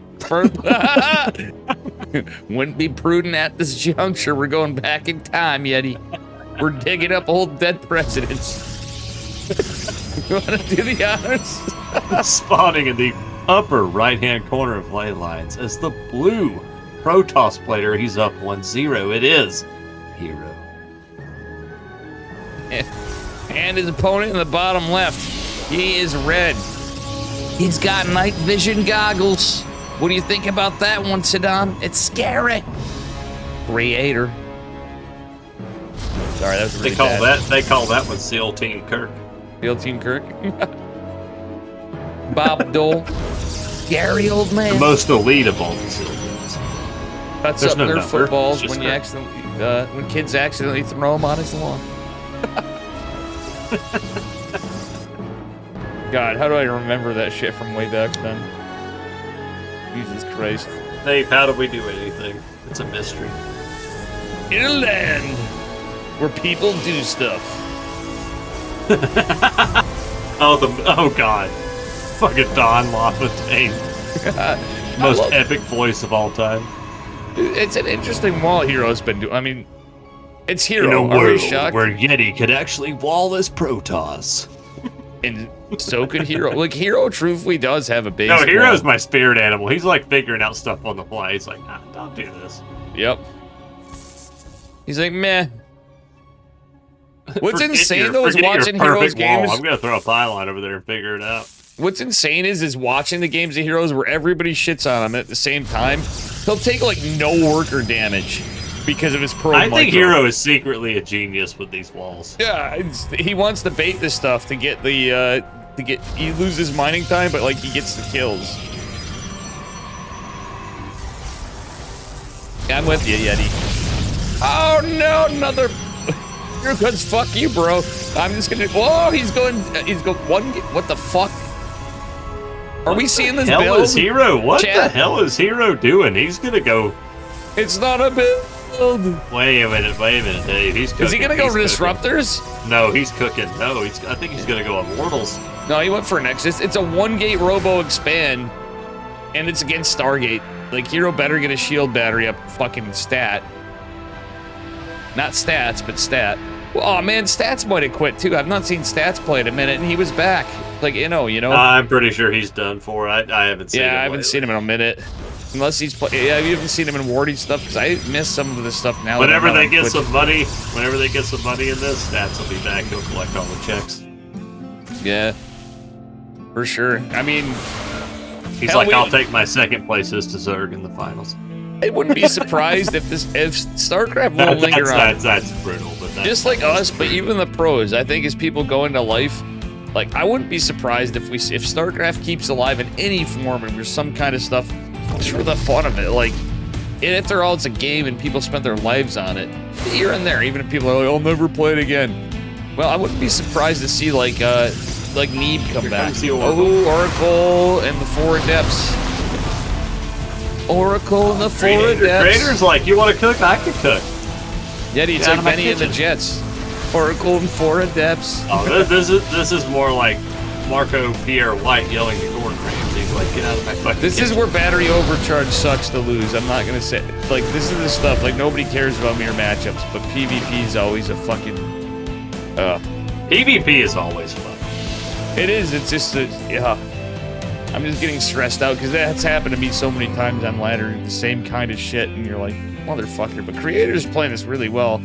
B: Wouldn't be prudent at this juncture. We're going back in time, Yeti. We're digging up old dead presidents. You want to do the honors?
A: Spawning in the upper right-hand corner of ley lines as the blue Protoss player. He's up 1-0. It is Hero.
B: And his opponent in the bottom left. He is red. He's got night vision goggles. What do you think about that one, Saddam? It's scary. Creator. Sorry, that was really bad.
A: They call that one SEAL Team Kirk.
B: SEAL Team Kirk. Bob Dole. Scary old man.
A: The most elite of all the SEAL teams.
B: Cuts up their footballs when you accidentally, when kids accidentally throw them on his lawn. God, how do I remember that shit from way back then? Jesus Christ.
A: Dave, how do we do anything? It's a mystery.
B: In a land where people do stuff.
A: Oh God. Fucking Don LaFontaine. Most epic voice of all time.
B: It's an interesting wall Hero's been doing. I mean, it's Hero.
A: In a world where Yeti could actually wall this Protoss.
B: And so could Hero. Like, Hero truthfully does have a base.
A: No, Hero's my spirit animal. He's like figuring out stuff on the fly. He's like, nah, don't do this.
B: Yep. He's like, meh. What's insane though is watching Heroes games.
A: I'm gonna throw a pylon over there and figure it out.
B: What's insane is watching the games of Heroes where everybody shits on him at the same time. He'll take like no worker damage, because of his pro.
A: I think Hero is secretly a genius with these walls.
B: Yeah, he wants to bait this stuff to get the he loses mining time, but like he gets the kills. I'm with you, Yeti. Oh no, another. Here goes fuck you, bro. I'm just gonna. Whoa, he's going one. What the fuck? Are we seeing this build?
A: Is Hero? What the hell is Hero doing? He's gonna go.
B: It's not a build.
A: Wait a minute, Dave. He's cooking.
B: Is he gonna go Disruptors?
A: No, he's cooking. No, I think he's gonna go Immortals.
B: No, he went for Nexus. It's a 1-gate Robo expand, and it's against Stargate. Like, Hero better get a shield battery up fucking stat. Not stats, but stat. Oh man, Stats might have quit too. I've not seen Stats play in a minute, and he was back. Like, you know.
A: I'm pretty sure he's done for. I haven't seen him.
B: Yeah, I haven't seen him in a minute. Unless he's yeah, you haven't seen him in Wardy stuff, because I miss some of this stuff now.
A: Whenever they get some money in this, Stats will be back. He'll collect all the checks.
B: Yeah, for sure. I mean,
A: he's like, I'll take my second places to Zerg in the finals.
B: I wouldn't be surprised if StarCraft will linger on.
A: That's brutal, but
B: just like us, but even the pros. I think as people go into life, like I wouldn't be surprised if StarCraft keeps alive in any form and there's some kind of stuff just for the fun of it. Like, and after all, it's a game and people spend their lives on it. Here and there, even if people are like, I'll never play it again. Well, I wouldn't be surprised to see like Neeb come back. Oh, Oracle and the 4 Adepts. Oracle and the 4 Adepts.
A: Creator's like, you want to cook? I can cook.
B: Yeti, it's like Benny and the Jets. Oracle and 4 Adepts.
A: Oh, this is more like Marco Pierre White yelling at Gordon Ramsay. He's like, get out of my fucking
B: This is where battery overcharge sucks to lose. I'm not gonna say like this is the stuff like nobody cares about mirror matchups, but PvP is always a fucking
A: PvP is always fun.
B: It is. It's just yeah. I'm just getting stressed out because that's happened to me so many times on ladder, the same kind of shit, and you're like, motherfucker. But Creator's playing this really well.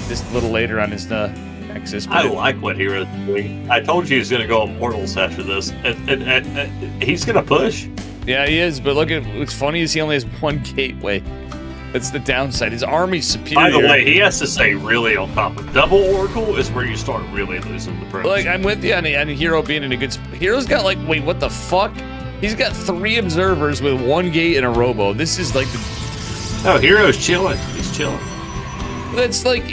B: Just a little later on his Nexus.
A: I like what Hero's doing. I told you he's going to go Immortals after this. And he's going to push.
B: Yeah, he is. But look at what's funny is he only has 1 gateway. That's the downside. His army's superior.
A: By the way, he has to stay really on top of double Oracle is where you start really losing the pros.
B: Like, I'm with you on Hero being in a good spot. Hero's got like, wait, what the fuck? He's got 3 observers with 1 gate and a robo. This is like the...
A: Oh, Hero's chilling. He's chilling.
B: That's like...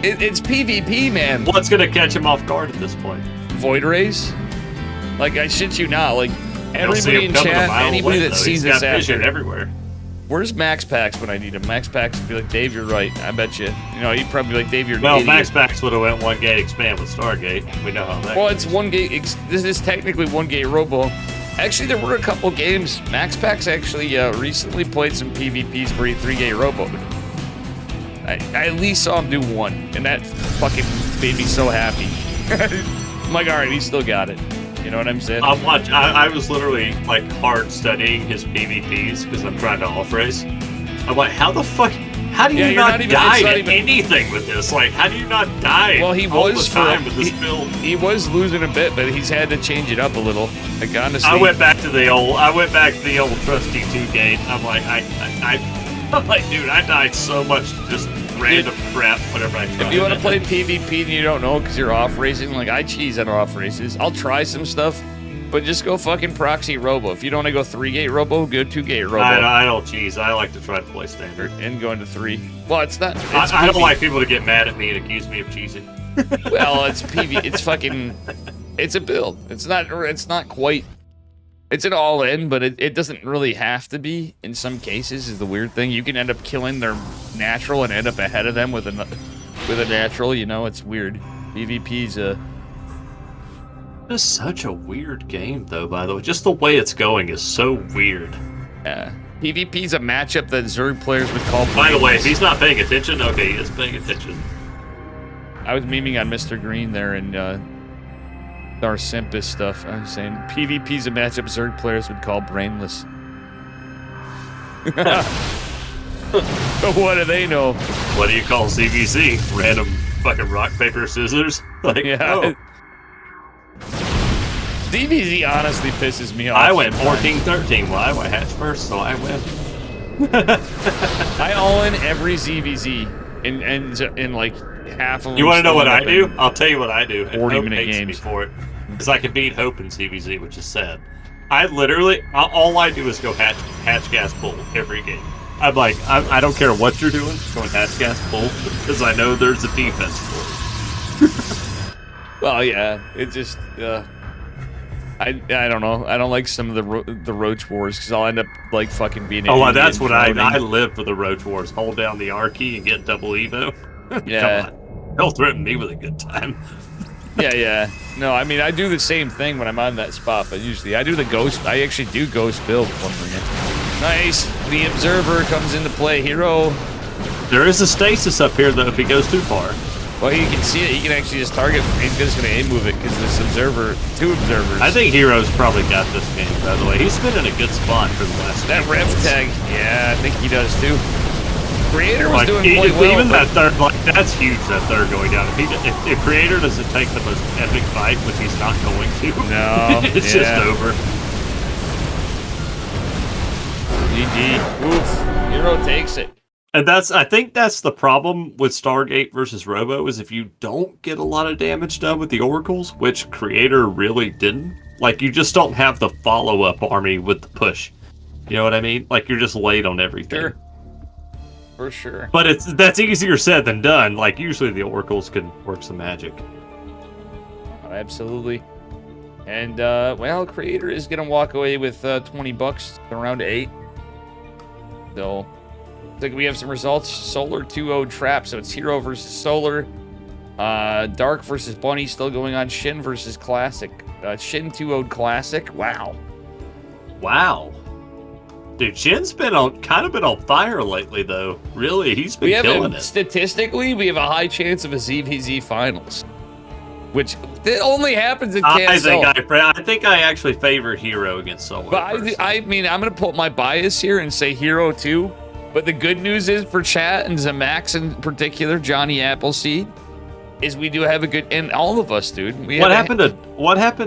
B: It's PvP, man.
A: What's going to catch him off guard at this point?
B: Void Rays? Like, I shit you not. Like, everybody in chat, anybody that sees this
A: vision everywhere.
B: Where's Max Pax when I need him? Max Pax would be like, Dave, you're right. I bet you. You know, he'd probably be like, Dave, you're an idiot.
A: Max Pax would have went 1 gate expand with Stargate. We know how that
B: Well,
A: goes.
B: it's 1 gate. This is technically 1 gate robo. Actually, there were a couple games. Max Pax actually recently played some PvPs where he 3 gate robo. I at least saw him do 1, and that fucking made me so happy. I'm like, all right, he still got it. You know what I'm saying?
A: I was literally like hard studying his PvPs because I'm trying to off race. I'm like, how the fuck? How do you not die at anything with this? Like, how do you not die?
B: Well, he
A: all
B: was
A: the time with this build.
B: He was losing a bit, but he's had to change it up a little. Like honestly,
A: I went back to the old trusty 2 gate. I'm like, I'm like, dude, I died so much to just random crap whenever I tried.
B: If you want to play PvP and you don't know because you're off racing, like I cheese on off races. I'll try some stuff, but just go fucking proxy robo. If you don't want to go 3 gate robo, go 2 gate robo.
A: I don't cheese. I like to try to play standard
B: and go into 3. Well, it's not.
A: I don't like people to get mad at me and accuse me of cheesing.
B: Well, it's PV. It's fucking. It's a build. It's not quite. It's an all-in, but it doesn't really have to be. In some cases, is the weird thing. You can end up killing their natural and end up ahead of them with a natural. You know, it's weird. PvP's
A: It's such a weird game, though. By the way, just the way it's going is so weird.
B: Yeah, PvP's a matchup that Zerg players would call.
A: By the way, if he's not paying attention, okay, he is paying attention.
B: I was memeing on Mr. Green there and our Simpus stuff. I was saying PvP's a matchup Zerg players would call brainless. But what do they know?
A: What do you call CVC? Random fucking rock, paper, scissors? Like,
B: yeah.
A: Oh.
B: DBZ honestly pisses me off.
A: I went 14-13. Well, I went hatch first, so I win.
B: I all in every ZVZ in like half of them.
A: You want to know what I do? I'll tell you what I do.
B: 40-minute games.
A: Me for it. Because I can beat Hope in ZVZ, which is sad. I literally, all I do is go hatch gas pull every game. I'm like, I don't care what you're doing, going hatch gas pull, because I know there's a defense for it.
B: Well, yeah, it just, I don't know. I don't like some of the Roach Wars, because I'll end up, like, fucking being an
A: well, that's what I live for, the Roach Wars. Hold down the R key and get double Evo.
B: Yeah.
A: Come on. Don't threaten me with a good time.
B: Yeah. No, I mean, I do the same thing when I'm on that spot, but usually I do the ghost. I actually do ghost build one minute. Nice. The Observer comes into play. Hero.
A: There is a stasis up here, though, if he goes too far.
B: Well, you can see it. He can actually just target. He's just going to aim move it because this Observer, 2 Observers.
A: I think Hero's probably got this game, by the way. He's been in a good spot for the last
B: That ref tag. Yeah, I think he does, too. Creator was doing quite well.
A: Even that third, like, that's huge, that third going down. If Creator doesn't take the most epic fight, which he's not going to,
B: no,
A: it's just over.
B: GG. Oof. Hero takes it.
A: And I think that's the problem with Stargate versus Robo, is if you don't get a lot of damage done with the Oracles, which Creator really didn't, like, you just don't have the follow-up army with the push. You know what I mean? Like, you're just late on everything.
B: Sure. For sure.
A: But that's easier said than done. Like, usually the Oracles can work some magic.
B: Absolutely. And, well, Creator is going to walk away with $20 around 8. So, I think we have some results. Solar 2-0 Trap, so it's Hero versus Solar. Dark versus Bunny still going on. Shin versus Classic. Shin 2-0 Classic. Wow.
A: Wow. Dude, Shin's been kind of been on fire lately, though. Really, he's been killing it.
B: Statistically, we have a high chance of a ZVZ finals, which only happens in KSL.
A: I think I actually favor Hero against Solar.
B: But I mean, I'm gonna put my bias here and say Hero too. But the good news is for chat and Zamax in particular, Johnny Appleseed, is we do have a good, and all of us, dude.
A: What happened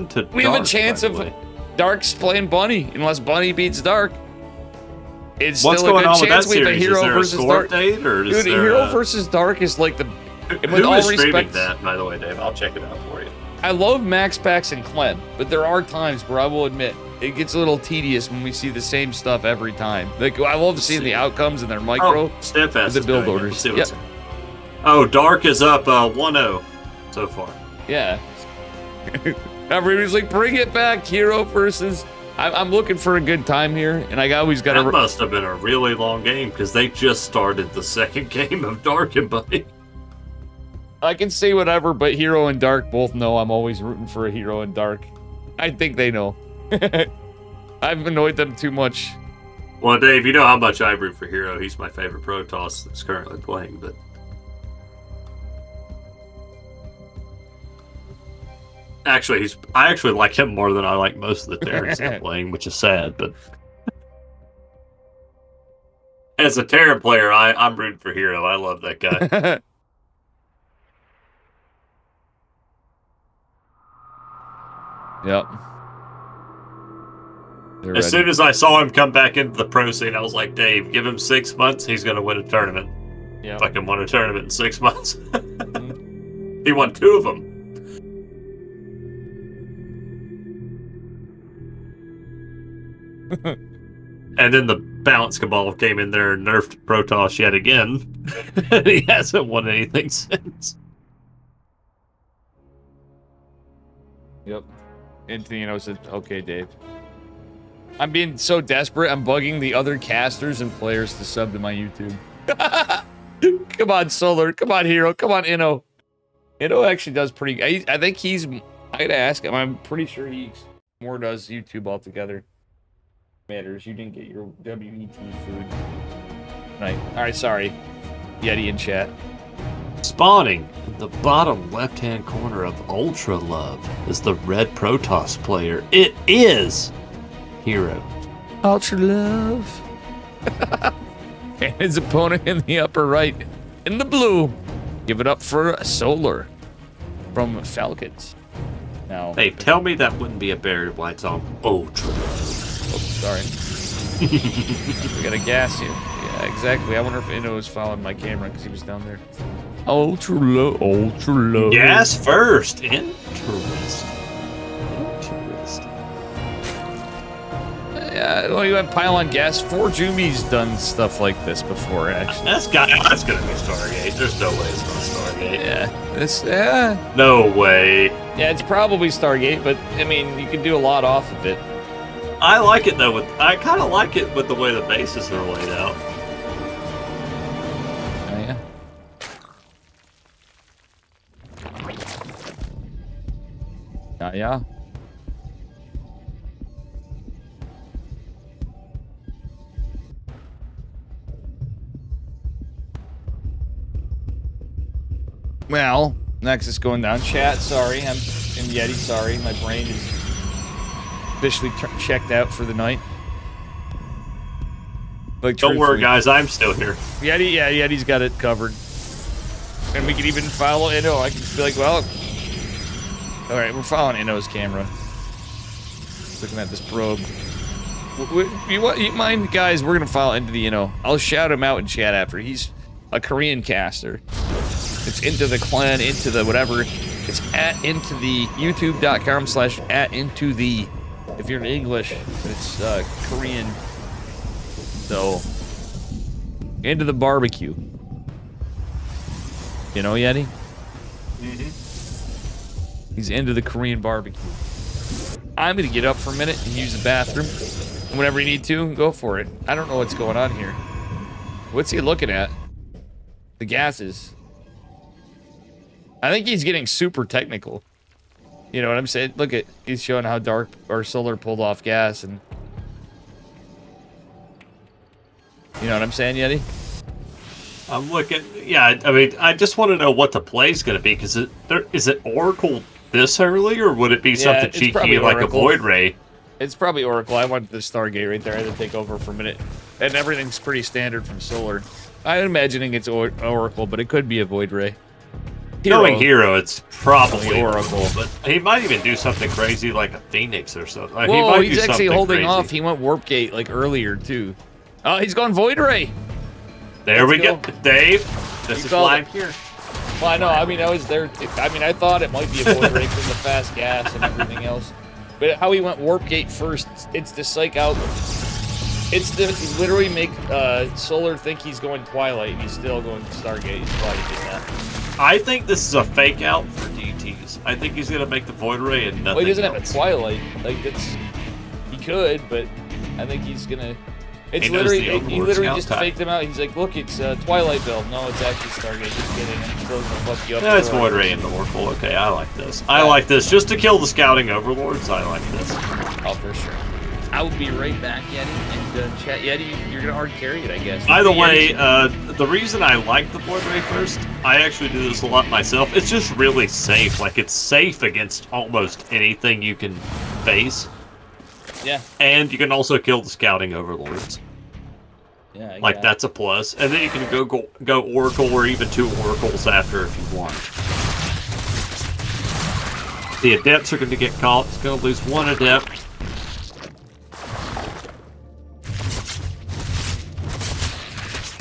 A: to?
B: We have a chance of Dark's playing Bunny, unless Bunny beats Dark. It's still a good chance we have a Hero versus Dark.
A: Date, or
B: dude, Hero versus Dark is like the.
A: Who is streaming that, by the way, Dave? I'll check it out for you.
B: I love Max Pax and Clem, but there are times where I will admit it gets a little tedious when we see the same stuff every time. Like, I love seeing the outcomes and their micro.
A: Steadfast.
B: The build orders.
A: Yep. Oh, Dark is up 1-0 so far.
B: Yeah. Everybody's like, bring it back, Hero versus. I'm looking for a good time here, and I always got to.
A: That must have been a really long game because they just started the second game of Dark and Bunny.
B: I can say whatever, but Hero and Dark both know I'm always rooting for a Hero and Dark. I think they know. I've annoyed them too much.
A: Well, Dave, you know how much I root for Hero. He's my favorite Protoss that's currently playing, but. Actually, I actually like him more than I like most of the Terrans I'm playing, which is sad, but as a Terran player, I'm rooting for Hero. I love that guy.
B: Yep.
A: As soon as I saw him come back into the pro scene, I was like, Dave, give him 6 months, he's going to win a tournament.
B: Yeah.
A: Fucking won a tournament in 6 months. He won 2 of them. And then the Balance Cabal came in there and nerfed Protoss yet again. And he hasn't won anything since.
B: Yep. Antonino said, okay, Dave. I'm being so desperate, I'm bugging the other casters and players to sub to my YouTube. Come on, Solar. Come on, Hero. Come on, Inno. Inno actually does pretty... I think he's... I gotta ask him. I'm pretty sure he more does YouTube altogether. Matters. You didn't get your WET food. Right. Alright, sorry. Yeti in chat.
A: Spawning in the bottom left-hand corner of Ultra Love is the red Protoss player. It is Hero.
B: Ultra Love. And his opponent in the upper right, in the blue. Give it up for Solar from Falcons. Now,
A: hey, tell me that wouldn't be a Barry White song. Ultra Love.
B: Oh, sorry. We gotta gas you. Yeah, exactly. I wonder if Inno was following my camera because he was down there. Ultra low, ultra low.
A: Gas first. Interesting.
B: Yeah, well, you went pile on gas. Forjumi's done stuff like this before, actually.
A: That's gonna be Stargate. There's no way it's gonna Stargate.
B: Yeah,
A: no way.
B: Yeah, it's probably Stargate, but I mean, you can do a lot off of it.
A: I like it though. I kind of like it with the way the bases are laid out.
B: Oh yeah. Yeah. Well, Nexus going down. Chat, sorry. And Yeti, sorry. My brain is officially checked out for the night. Like,
A: don't worry, guys. I'm still here.
B: Yeti, yeah, Yeti's got it covered. And we can even follow Inno. I can be like, well... Alright, we're following Inno's camera. Looking at this probe. You mind, guys? We're gonna follow into the Inno. I'll shout him out in chat after. He's a Korean caster. It's into the clan, into the whatever. It's into the youtube.com/into the. If you're in English, it's Korean. So, into the barbecue. You know, Yeti? Mm-hmm. He's into the Korean barbecue. I'm gonna get up for a minute and use the bathroom. And whenever you need to, go for it. I don't know what's going on here. What's he looking at? The gases. I think he's getting super technical. You know what I'm saying? Look at, he's showing how dark or solar pulled off gas and... You know what I'm saying, Yeti?
A: I'm looking, yeah, I mean, I just want to know what the play's going to be, because is it Oracle this early, or would it be something cheeky like a Void Ray?
B: It's probably Oracle. I want the Stargate right there. I had to take over for a minute. And everything's pretty standard from solar. I'm imagining it's Oracle, but it could be a Void Ray.
A: Knowing Hero, it's probably
B: Oracle,
A: but he might even do something crazy like a Phoenix or something. Like,
B: whoa, he's actually holding off. He went Warp Gate like earlier too. Oh, he's going Void Ray.
A: There we go, Dave. This is why I'm here.
B: Well, I know. I mean, I was there. I mean, I thought it might be a Void Ray because of the fast gas and everything else. But how he went Warp Gate first, it's to psych out. It's to literally make Solar think he's going Twilight and he's still going Stargate. He's probably did that.
A: I think this is a fake out for DTs. I think he's gonna make the Void Ray and nothing.
B: Well, he doesn't
A: else.
B: have a Twilight. Like he could, but I think he's gonna. It's literally he literally just faked him out. He's like, look, it's Twilight build. No, it's actually Stargate. Just kidding. I'm still gonna fuck you up.
A: No, it's Void Ray and the Oracle. Okay, I like this. I like this just to kill the scouting overlords. I like this.
B: Oh, for sure. I will be right back, Yeti, and chat. Yeti, you're gonna hard carry it, I guess.
A: By the way, the reason I like the Void Ray first, I actually do this a lot myself. It's just really safe. Like, it's safe against almost anything you can face.
B: Yeah.
A: And you can also kill the scouting overlords.
B: Yeah.
A: Like, that's a plus. And then you can go Oracle or even 2 Oracles after if you want. The Adepts are going to get caught. It's going to lose 1 Adept.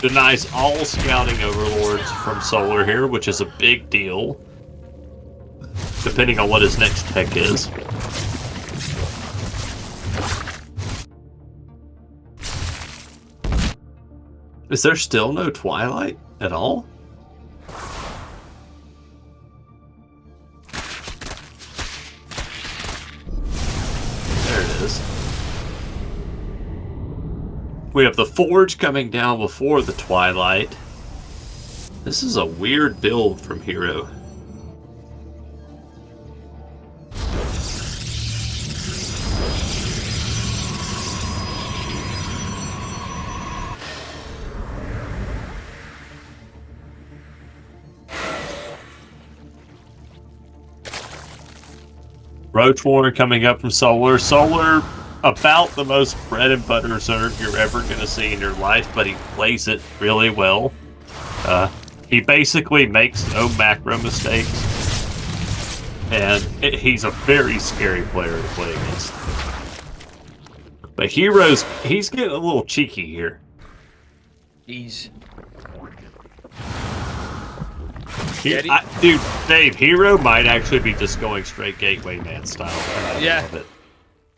A: Denies all scouting overlords from Solar here, which is a big deal. Depending on what his next tech is. Is there still no Twilight at all? There it is. We have the Forge coming down before the Twilight. This is a weird build from Hero. Roach Warner coming up from Solar. Solar, about the most bread and butter Zerg you're ever going to see in your life, but he plays it really well. He basically makes no macro mistakes. And he's a very scary player to play against. But he's getting a little cheeky here.
B: Jeez.
A: Dude, Dave, Hero might actually be just going straight Gateway Man style.
B: Yeah.
A: Love it.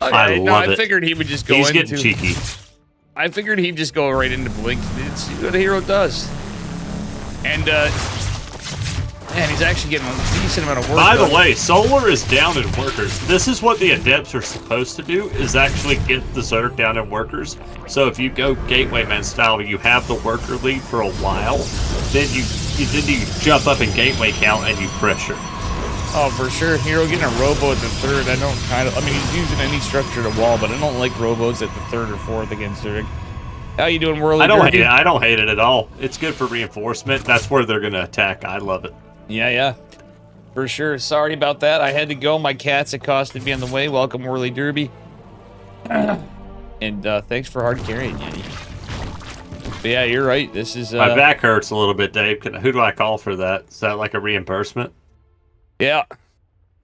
B: Okay, I figured he would just go
A: He's getting cheeky.
B: I figured he'd just go right into Blink. It's what a Hero does. And, man, he's actually getting a decent amount of work.
A: By the way, Solar is down in workers. This is what the Adepts are supposed to do, is actually get the Zerg down in workers. So if you go Gateway Man style, you have the worker lead for a while, then you jump up in Gateway count and you pressure.
B: Oh, for sure. Hero getting a robo at the third. I mean, he's using any structured wall, but I don't like robos at the third or fourth against Zerg. How you doing, Whirly?
A: I don't hate it at all. It's good for reinforcement. That's where they're going to attack. I love it.
B: Yeah. For sure. Sorry about that. I had to go. My cats accosted me on the way. Welcome, Whirly Derby. And thanks for hard carrying, Yeti. But yeah, you're right. This is...
A: My back hurts a little bit, Dave. Who do I call for that? Is that like a reimbursement?
B: Yeah.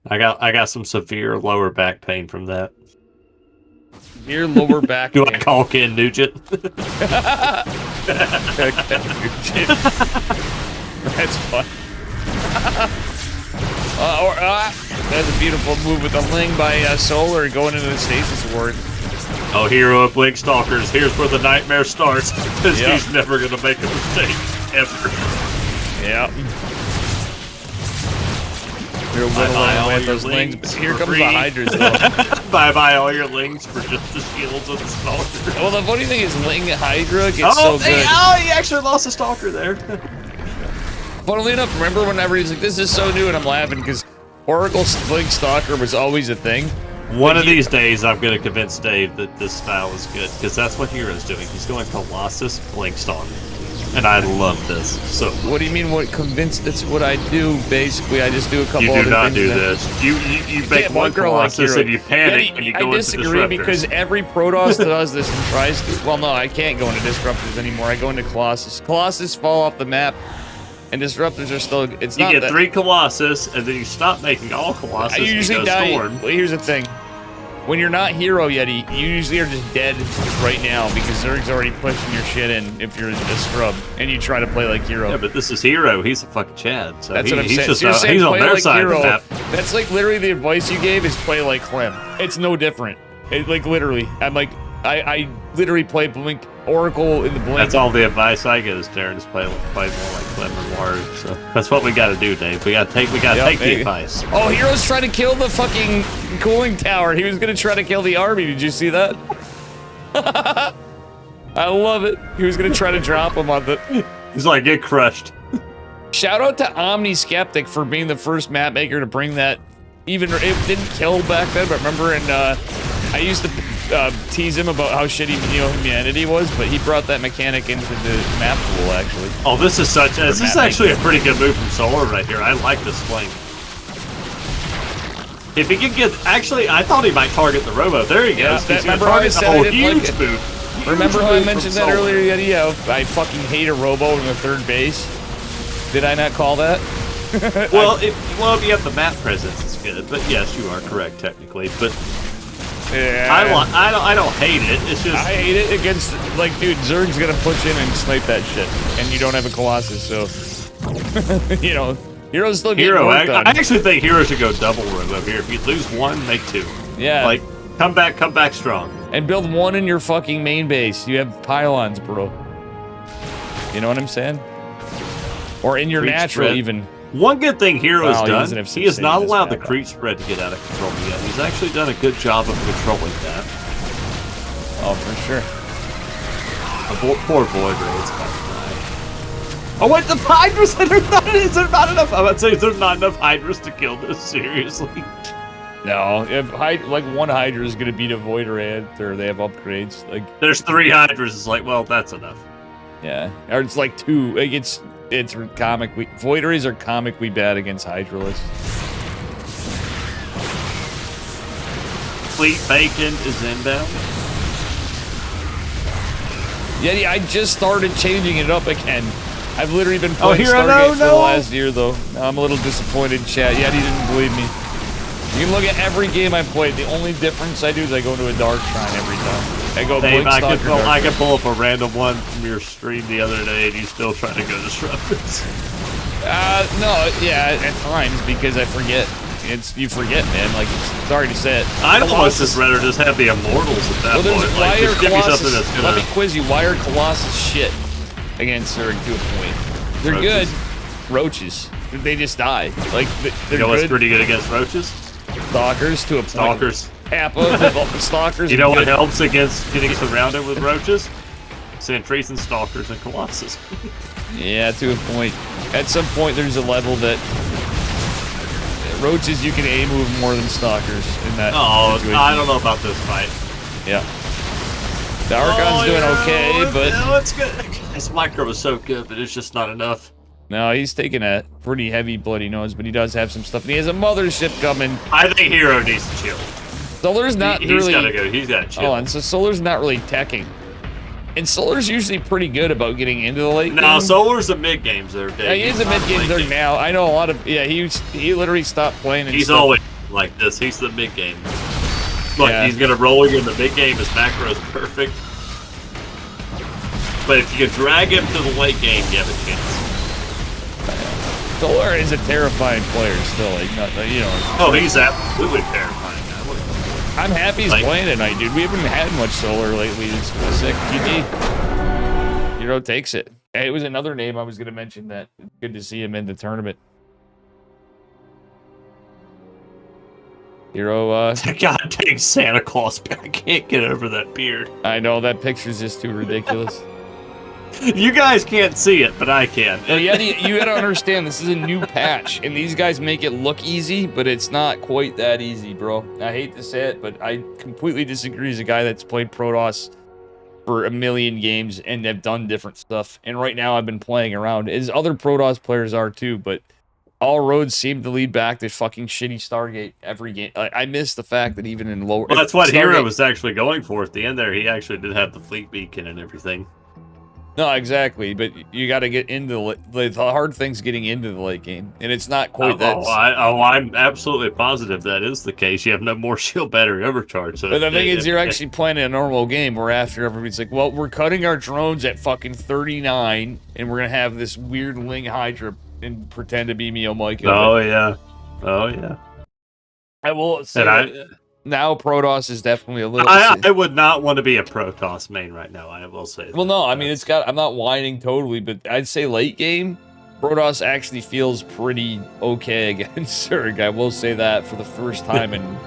A: I got some severe lower back pain from that.
B: Severe lower back
A: pain.
B: Do
A: I call Ken Nugent?
B: That's fun. That's a beautiful move with the Ling by Solar going into the Stasis Ward.
A: Oh, Hero of Blink Stalkers. Here's where the nightmare starts. Because he's never going to make a mistake. Ever.
B: Yeah. You're whittling away at those lings. Here comes the Hydras, though.
A: Bye-bye all your lings for just the shields of the Stalker.
B: Well, the funny thing is Ling Hydra gets so good.
A: He actually lost a Stalker there.
B: Funnily enough, remember whenever he's like, this is so new, and I'm laughing because Oracle Blink Stalker was always a thing.
A: One of these days, I'm going to convince Dave that this style is good, because that's what Hero's doing. He's going Colossus, Blink Stalker. And I love this. So
B: what do you mean? What convinced? That's what I do. Basically, I just do a couple.
A: You do not do
B: this.
A: You make one Colossus and you panic and you go into Disruptors. I disagree
B: because every Protoss does this and tries to. Well, no, I can't go into Disruptors anymore. I go into Colossus. Colossus fall off the map, and Disruptors are still. It's not.
A: You get 3 Colossus and then you stop making all Colossus.
B: I usually die. Well, here's the thing. When you're not Hero Yeti, you usually are just dead right now because Zerg's already pushing your shit in if you're a scrub and you try to play like Hero.
A: Yeah, but this is Hero. He's a fucking Chad. So
B: that's what I'm saying.
A: Just,
B: so
A: he's on their side
B: Hero.
A: of the map.
B: That's like literally the advice you gave is play like Clem. It's no different. Like literally. I'm like, I literally play Blink Oracle in the Blink.
A: That's all the advice I get is Terrence play more like Clem and Ward. So that's what we got to do, Dave. We got to take the advice.
B: Oh, Hero's trying to kill the fucking cooling tower. He was gonna try to kill the army. Did you see that? I love it. He was gonna try to drop him on the.
A: He's like, get crushed.
B: Shout out to Omni Skeptic for being the first map maker to bring that. Even it didn't kill back then, but remember I used to tease him about how shitty humanity was, but he brought that mechanic into the map pool, actually.
A: Oh, this is actually a pretty good move from Solar right here. I like this flank. If he can get, actually, I thought he might target the Robo. There he goes.
B: Remember how I said I didn't like it?
A: Move.
B: Remember how I mentioned that earlier? Yeah, I fucking hate a Robo in the third base. Did I not call that?
A: Well, if you have the map presence, it's good. But yes, you are correct technically. But
B: yeah,
A: I don't hate it. It's just
B: I hate it against dude. Zerg's gonna push in and snipe that shit, and you don't have a Colossus, so Hero's still getting work done.
A: I actually think Hero should go double Robo here. If you lose 1, make 2.
B: Yeah,
A: like come back strong,
B: and build 1 in your fucking main base. You have pylons, bro. You know what I'm saying? Or in your natural spread. Even.
A: One good thing Hero's done, he is not allowed the creep spread to get out of control yet. He's actually done a good job of controlling that.
B: Oh, for sure.
A: Poor Void Raid's about to die. Oh, wait, the Hydras! Is there not enough? I'm about to say, is there not enough Hydras to kill this? Seriously?
B: No, if one Hydra is gonna beat a Void Raid, or they have upgrades.
A: There's 3 Hydras. It's like, well, that's enough.
B: Yeah, or it's like 2. It's comically Void Rays are comically bad against Hydralists.
A: Fleet Bacon is inbound.
B: Yeti, I just started changing it up again. I've literally been playing Stargate for the last year, though. Now I'm a little disappointed in chat. Yeti didn't believe me. You can look at every game I played. The only difference I do is I go into a Dark Shrine every time. I go
A: Dave,
B: Blink Stalker.
A: I could pull up a random one from your stream the other day, and you still trying to go Disruptors.
B: No, yeah, at times because I forget. You forget, man. Like it's already set.
A: I'd almost just rather just have the Immortals at that point.
B: Why
A: just give me
B: Colossus,
A: something that's gonna...
B: Let me quiz you. Why are Colossus shit against Zerg to a point? They're
A: Roaches.
B: good. Roaches. They just die. Like they're
A: You know what's
B: good.
A: pretty good against Roaches?
B: Stalkers to a point.
A: Stalkers.
B: Appa, Stalkers.
A: You know what helps against getting surrounded with Roaches? Sentries and Stalkers and Colossus.
B: Yeah, to a point. At some point, there's a level that Roaches you can aim move more than Stalkers in that situation.
A: I don't know about this fight.
B: Yeah. The Archon's doing okay, but...
A: No, it's good. His micro was so good, but it's just not enough.
B: No, he's taking a pretty heavy bloody nose, but he does have some stuff. And he has a mothership coming.
A: I think Hero needs to chill.
B: Solar's not really...
A: He's gotta go. He's gotta chill.
B: Oh, and so Solar's not really teching. And Solar's usually pretty good about getting into the late game.
A: Solar's a mid-game Zerg.
B: Yeah, he is a mid-game Zerg now. I know a lot of... Yeah, he literally stopped playing and
A: He's
B: stuff.
A: always like this. He's the mid-game. Look, he's gonna roll you in the mid-game. His macro is perfect. But if you can drag him to the late game, you have a chance.
B: Solar is a terrifying player still. Like, you know.
A: Oh, he's absolutely terrifying.
B: I'm happy he's playing tonight, dude. We haven't had much Solar lately. It's sick. GG. Hero takes it. Hey, it was another name I was going to mention that. Good to see him in the tournament. Hero,
A: God dang Santa Claus, I can't get over that beard.
B: I know, that picture's just too ridiculous.
A: You guys can't see it, but I can.
B: No, Yeti, you gotta understand, this is a new patch, and these guys make it look easy, but it's not quite that easy, bro. I hate to say it, but I completely disagree as a guy that's played Protoss for a million games and have done different stuff. And right now I've been playing around, as other Protoss players are too, but all roads seem to lead back to fucking shitty Stargate every game. I miss the fact that even in lower...
A: Well, that's what
B: Stargate,
A: Hero was actually going for at the end there. He actually did have the fleet beacon and everything.
B: No, exactly, but you got to get into the hard thing's getting into the late game, and it's not quite that.
A: I'm absolutely positive that is the case. You have no more shield battery overcharge. So
B: but the thing is, you're actually playing a normal game where after everybody's like, well, we're cutting our drones at fucking 39, and we're gonna have this weird Ling Hydra and pretend to be Mio Mike.
A: Oh yeah, oh yeah.
B: I will say. Now Protoss is definitely a little...
A: I would not want to be a Protoss main right now, I will say that.
B: Well, no, I mean, it's got... I'm not whining totally, but I'd say late game, Protoss actually feels pretty okay against Zerg. I will say that for the first time, and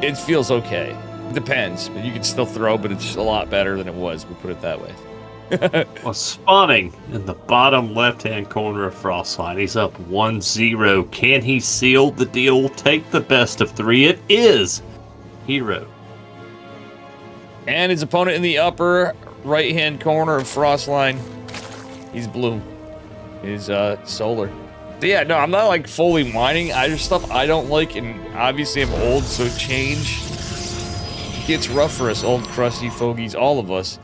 B: it feels okay. It depends, but you can still throw, but it's a lot better than it was, we'll put it that way.
A: Well, spawning in the bottom left-hand corner of Frostline. He's up 1-0. Can he seal the deal? Take the best of 3. It is Hero.
B: And his opponent in the upper right-hand corner of Frostline, he's blue. He's Solar. So yeah, no, I'm not like fully whining. I just stuff I don't like, and obviously I'm old, so change gets rough for us old crusty fogies, all of us.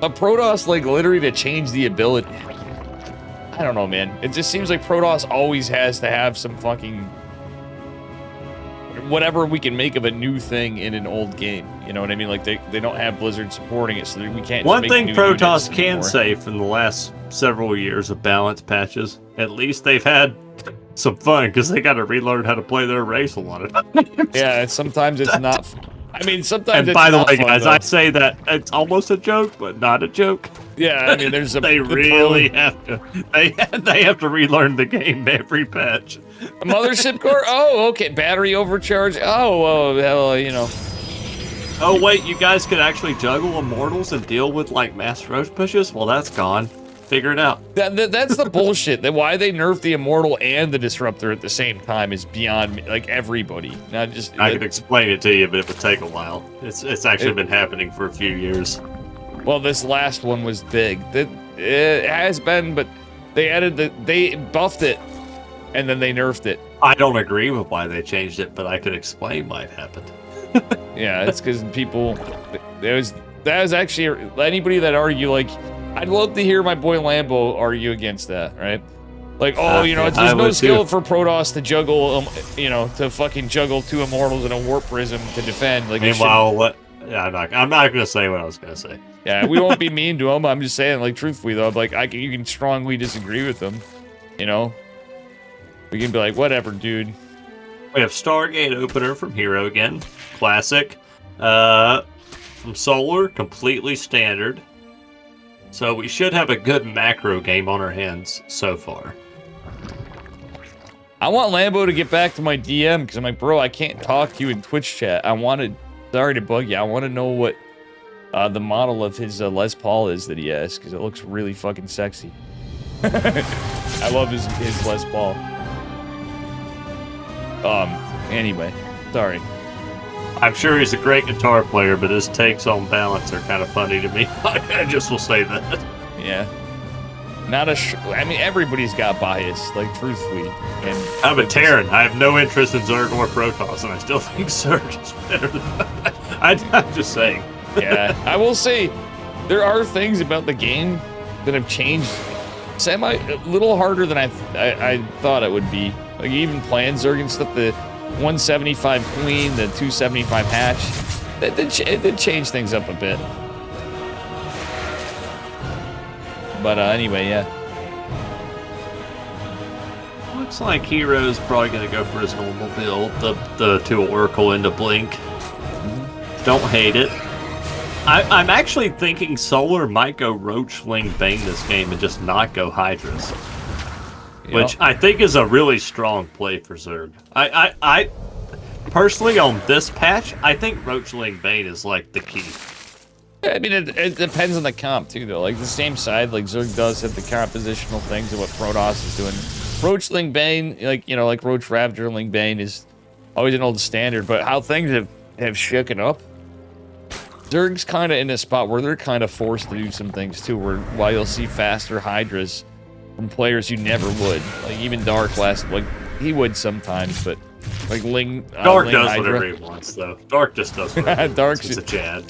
B: A Protoss, like, literally to change the ability. I don't know, man. It just seems like Protoss always has to have some fucking... whatever we can make of a new thing in an old game. You know what I mean? Like, they don't have Blizzard supporting it, so we can't
A: One
B: just make
A: thing
B: new
A: Protoss can
B: anymore.
A: say from the last several years of balance patches, at least they've had some fun, because they got to relearn how to play their race a lot of times.
B: Yeah, sometimes it's not... I mean, sometimes
A: and
B: it's
A: by the
B: not
A: way,
B: fun,
A: guys,
B: though.
A: I say that it's almost a joke, but not a joke.
B: Yeah, I mean, there's a...
A: They really have to... They have to relearn the game every patch.
B: A mothership core? Oh, okay. Battery overcharge? Oh, well, you know.
A: Oh, wait, you guys could actually juggle Immortals and deal with, like, mass roach pushes? Well, that's gone. Figure it out.
B: That's the bullshit. That why they nerfed the Immortal and the Disruptor at the same time is beyond me. Like, everybody. Not just...
A: I could explain it to you, but it would take a while. It's actually been happening for a few years.
B: Well, this last one was big. It has been, but they buffed it, and then they nerfed it.
A: I don't agree with why they changed it, but I could explain why it happened.
B: Yeah, it's because people... That was actually... Anybody that argue, like... I'd love to hear my boy Lambo argue against that, right? Like, oh, you know, there's no skill for Protoss to juggle, you know, to fucking juggle 2 Immortals and a Warp Prism to defend. Like,
A: meanwhile, Yeah, I'm not gonna say what I was gonna say.
B: Yeah, we won't be mean to him. I'm just saying, like, truthfully though, like, you can strongly disagree with him. You know, we can be like, whatever, dude.
A: We have Stargate opener from Hero again, classic. From Solar, completely standard. So we should have a good macro game on our hands so far.
B: I want Lambo to get back to my DM because I'm like, bro, I can't talk to you in Twitch chat. Sorry to bug you. I want to know what the model of his Les Paul is that he has because it looks really fucking sexy. I love his Les Paul. Anyway, sorry.
A: I'm sure he's a great guitar player, but his takes on balance are kind of funny to me. I just will say that.
B: Yeah. I mean, everybody's got bias, like, truthfully. And
A: I'm a Terran. I have no interest in Zerg or Protoss, and I still think Zerg is better than I'm just saying.
B: Yeah, I will say, there are things about the game that have changed a little harder than I thought it would be. Like, even playing Zerg and stuff, the 175 Queen, the 275 Hatch, it did change things up a bit. But anyway, yeah.
A: Looks like Hero's probably going to go for his normal build, the 2 Oracle into Blink. Mm-hmm. Don't hate it. I'm actually thinking Solar might go Roachling Bane this game and just not go Hydras. Yep. Which I think is a really strong play for Zerg. I personally, on this patch, I think Roachling Bane is like the key.
B: I mean, it depends on the comp too, though. Like the same side, like Zerg does have the compositional things of what Protoss is doing. Roachling Bane, like Roach Ravager Bane is always an old standard, but how things have shooken up. Zerg's kind of in a spot where they're kind of forced to do some things too, while you'll see faster Hydras from players you never would. Like even Dark he would sometimes, but like
A: Dark does
B: Hydra.
A: whatever he wants, though. Dark just does whatever
B: Dark's
A: a Chad.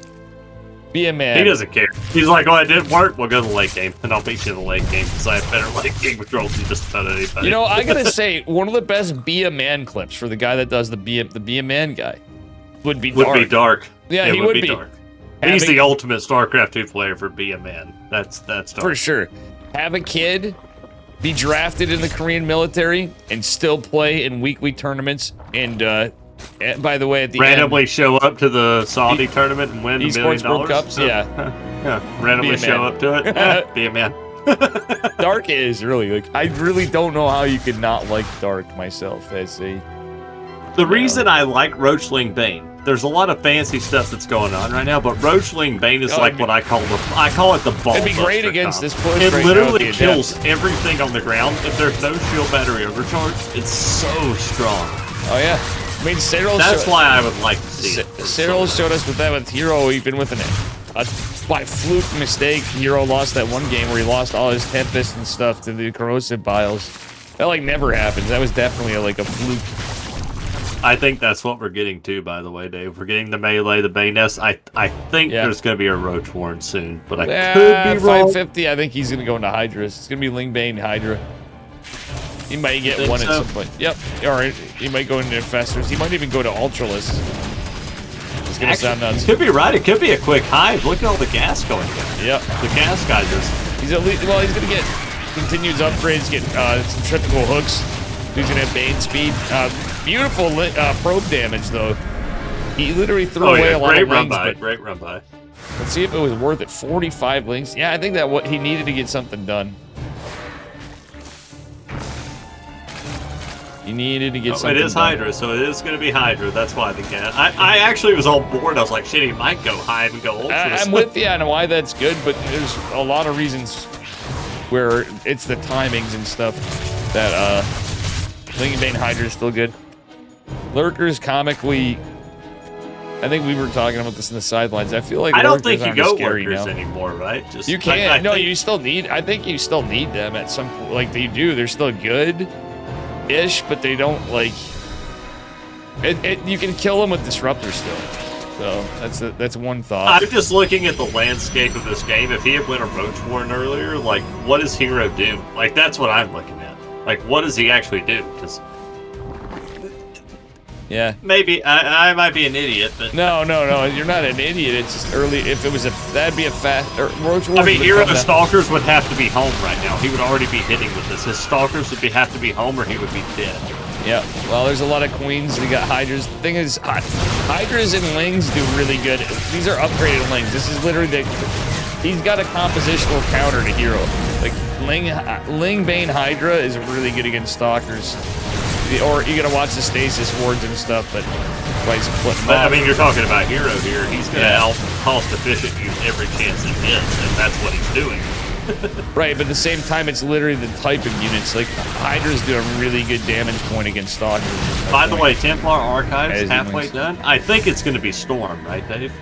B: Be a man.
A: He doesn't care. He's like, oh, it didn't work? We'll go to the late game, and I'll beat you in the late game, because I have better late game control than just about anybody.
B: You know, I gotta say, one of the best Be a Man clips for the guy that does the Be a Man guy would be Dark.
A: Would be Dark.
B: Yeah, he would be.
A: Dark. He's the ultimate StarCraft 2 player for Be a Man. That's Dark.
B: For sure. Have a kid, be drafted in the Korean military, and still play in weekly tournaments, and by the way, at the
A: randomly
B: end,
A: show up to the Saudi tournament and win $1 million.
B: World Cups, yeah.
A: Randomly show up to it. Be a man.
B: Dark is really like, I really don't know how you could not like Dark myself as a.
A: The reason I like Roachling Bane, there's a lot of fancy stuff that's going on right now, but Roachling Bane is what I call it the ball.
B: It'd be great against this push.
A: It literally kills everything on the ground. If there's no shield battery overcharge, it's so strong.
B: Oh yeah. I mean,
A: that's why I would like to see it.
B: Cyril showed us with that with Hero, even with by fluke mistake, Hero lost that one game where he lost all his Tempest and stuff to the corrosive biles. That like never happens. That was definitely a fluke.
A: I think that's what we're getting to, by the way, Dave. We're getting the melee, the Baness. I think there's going to be a Roach Warren soon, but I could be wrong.
B: 550, I think he's going to go into Hydras. It's going to be Ling Bane Hydra. He might get one at some point. Yep. Alright. He might go into Infestors. He might even go to Ultralisk. It's gonna sound nuts.
A: Could be right. It could be a quick hive. Look at all the gas going down.
B: Yep.
A: The gas guys just.
B: He's he's gonna get continued upgrades, get some triple hooks. He's gonna have Bane speed. Beautiful probe damage though. He literally threw away a lot of links.
A: Great run by.
B: Let's see if it was worth it. 45 links. Yeah, I think that what he needed to get something done. You needed to get something.
A: It is Hydra, so it is going to be Hydra. That's why the gas. I actually was on board. I was like, shit, he might go Hive and go Ultra.
B: I'm with you on why that's good, but there's a lot of reasons where it's the timings and stuff that Ling Bane Hydra is still good. Lurkers comically, I think we were talking about this in the sidelines. I feel like
A: I don't think you go
B: Lurkers
A: anymore, right? Just
B: you can't. No, you still need. I think you still need them at some point. Like they do. They're still good. Ish, but they don't like it. You can kill them with disruptors still, so that's one thought.
A: I'm just looking at the landscape of this game. If he had went a Roach Warren earlier, like what does Hero do? Like that's what I'm looking at. Like what does he actually do? Because
B: Yeah.
A: Maybe I might be an idiot, but
B: No, you're not an idiot. It's just early. If it was that'd be a fast.
A: I mean, Hero Stalkers would have to be home right now. He would already be hitting with this. His Stalkers would have to be home, or he would be dead.
B: Yeah. Well, there's a lot of queens. We got Hydras. The thing is, Hydras and Lings do really good. These are upgraded Lings. This is literally he's got a compositional counter to Hero. Like Ling Bane Hydra is really good against Stalkers. Or you gotta watch the stasis wards and stuff, but
A: I mean, you're talking about Hero here. He's gonna out cost efficient use every chance he gets, and that's what he's doing.
B: Right, but at the same time, it's literally the type of units. Like Hydra's do a really good damage point against Stalkers.
A: By the way, Templar Archives halfway done. I think it's gonna be Storm, right, Dave?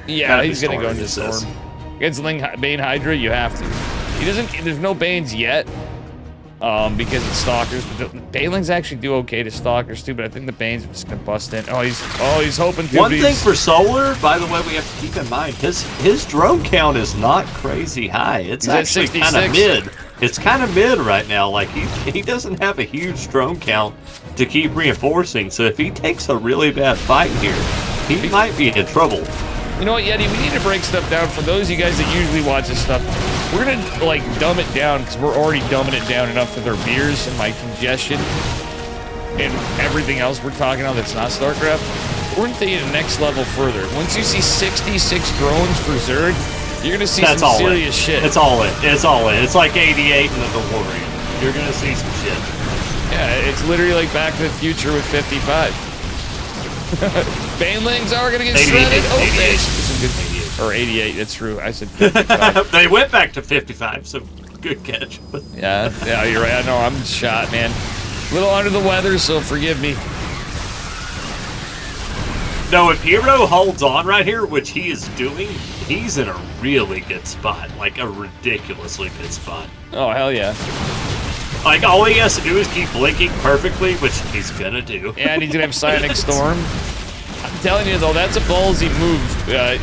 B: Yeah, he's gonna go into Storm. Against Bane Hydra, you have to. He doesn't. There's no Banes yet. Because it's Stalkers. Banelings actually do okay to Stalkers too, but I think the Banes are just gonna bust in. Oh, he's hoping to.
A: One thing for Solar, by the way, we have to keep in mind his drone count is not crazy high. It's actually kind of mid. It's kind of mid right now. Like he doesn't have a huge drone count to keep reinforcing. So if he takes a really bad fight here, he might be in trouble.
B: You know what, Yeti? We need to break stuff down for those of you guys that usually watch this stuff. We're gonna like dumb it down because we're already dumbing it down enough with our beers and my congestion and everything else we're talking about that's not StarCraft. We're gonna take it the next level further. Once you see 66 drones for Zerg, you're gonna see some serious shit.
A: It's all in. It's all in. It's like 88 in the DeLorean. You're gonna see some shit.
B: Yeah, it's literally like Back to the Future with 55. Banelings are gonna get shredded. Oh, 88. Or 88, that's true. I said 55.
A: They went back to 55, so good catch.
B: Yeah, you're right. I know, I'm shot, man. A little under the weather, so forgive me.
A: No, if Hero holds on right here, which he is doing, he's in a really good spot. Like, a ridiculously good spot.
B: Oh, hell yeah.
A: Like, all he has to do is keep blinking perfectly, which he's gonna do.
B: Yeah, and he's gonna have Psionic Storm. I'm telling you, though, that's a ballsy move. It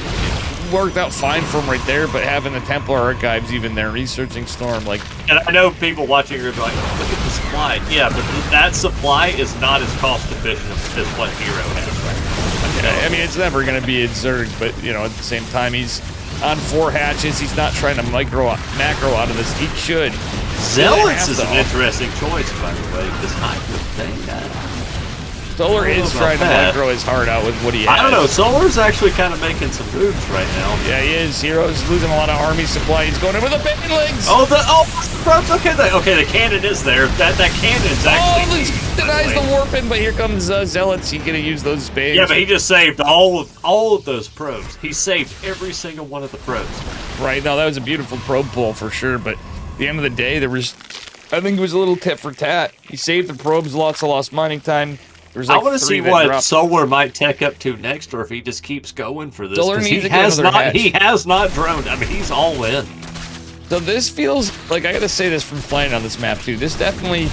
B: worked out fine for him right there, but having the Templar Archives even there, researching Storm, like...
A: And I know people watching are like, look at the supply. Yeah, but that supply is not as cost-efficient as what Hero has right now.
B: I mean, it's never gonna be a Zerg, but, you know, at the same time, he's on 4 hatches. He's not trying to macro out of this. He should.
A: Zealots is an interesting choice, by the way, because Hydra thing.
B: Solar is trying to macro his heart out with what he has.
A: I don't know. Solar's actually kind of making some moves right now.
B: Yeah, he is. Hero's losing a lot of army supply. He's going in with the Banelings.
A: Oh, the okay, the cannon is there. That cannon's actually.
B: He denies the warping, but here comes Zealots. He's gonna use those spades.
A: Yeah, but he just saved all of those probes. He saved every single one of the probes.
B: Right. Now that was a beautiful probe pull for sure, but at the end of the day, I think it was a little tit for tat. He saved the probes, lots of lost mining time. Like
A: I want to see what Solar might tech up to next, or if he just keeps going for this.
B: Solar needs
A: he has not droned. I mean, he's all in.
B: So this feels like, I gotta say this from playing on this map too. This definitely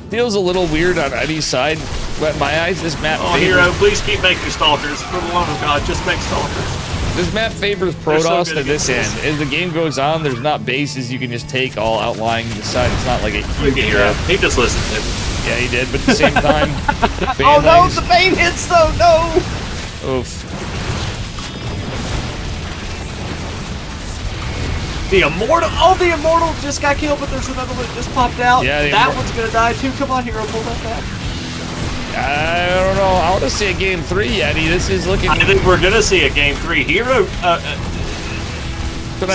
B: feels a little weird on any side. But in my eyes, this map.
A: Oh, Hero, please keep making Stalkers. For the love of God, just make Stalkers.
B: This map favors Protoss to this end. As the game goes on, there's not bases you can just take all outlying the side. It's not like a huge
A: Hero. He just listened to me.
B: Yeah, he did, but at the same time...
A: Oh no, the Bane hits though, no!
B: Oof.
A: The Immortal just got killed, but there's another one that just popped out. Yeah, that one's gonna die too. Come on, Hero, pull that back.
B: I don't know. I want to see a game 3, Yeti. This is looking...
A: I think we're gonna see a game 3. Hero...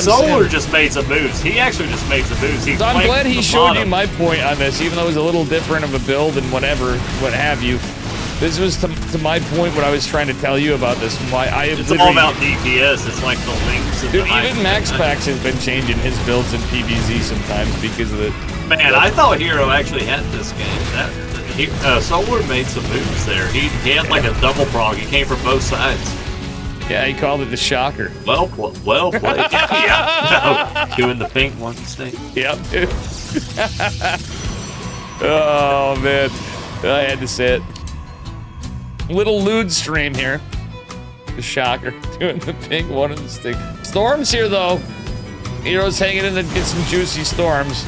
A: Solar just made some moves. He actually just made some moves.
B: So I'm glad he showed you my point on this, even though it was a little different of a build and whatever, what have you. This was to my point what I was trying to tell you about this. Why
A: it's all about DPS. It's like the links.
B: Dude, even Max Pax has been changing his builds in PvZ sometimes because of it.
A: Man, I thought Hero actually had this game. Solar made some moves there. He had like a double prog. He came from both sides.
B: Yeah, he called it the Shocker.
A: Well played. Yeah. No, doing the pink one thing.
B: Yep. Oh, man. I had to say it. Little lewd stream here. The Shocker. Doing the pink one and the stick. Storms here, though. Hero's hanging in to get some juicy storms.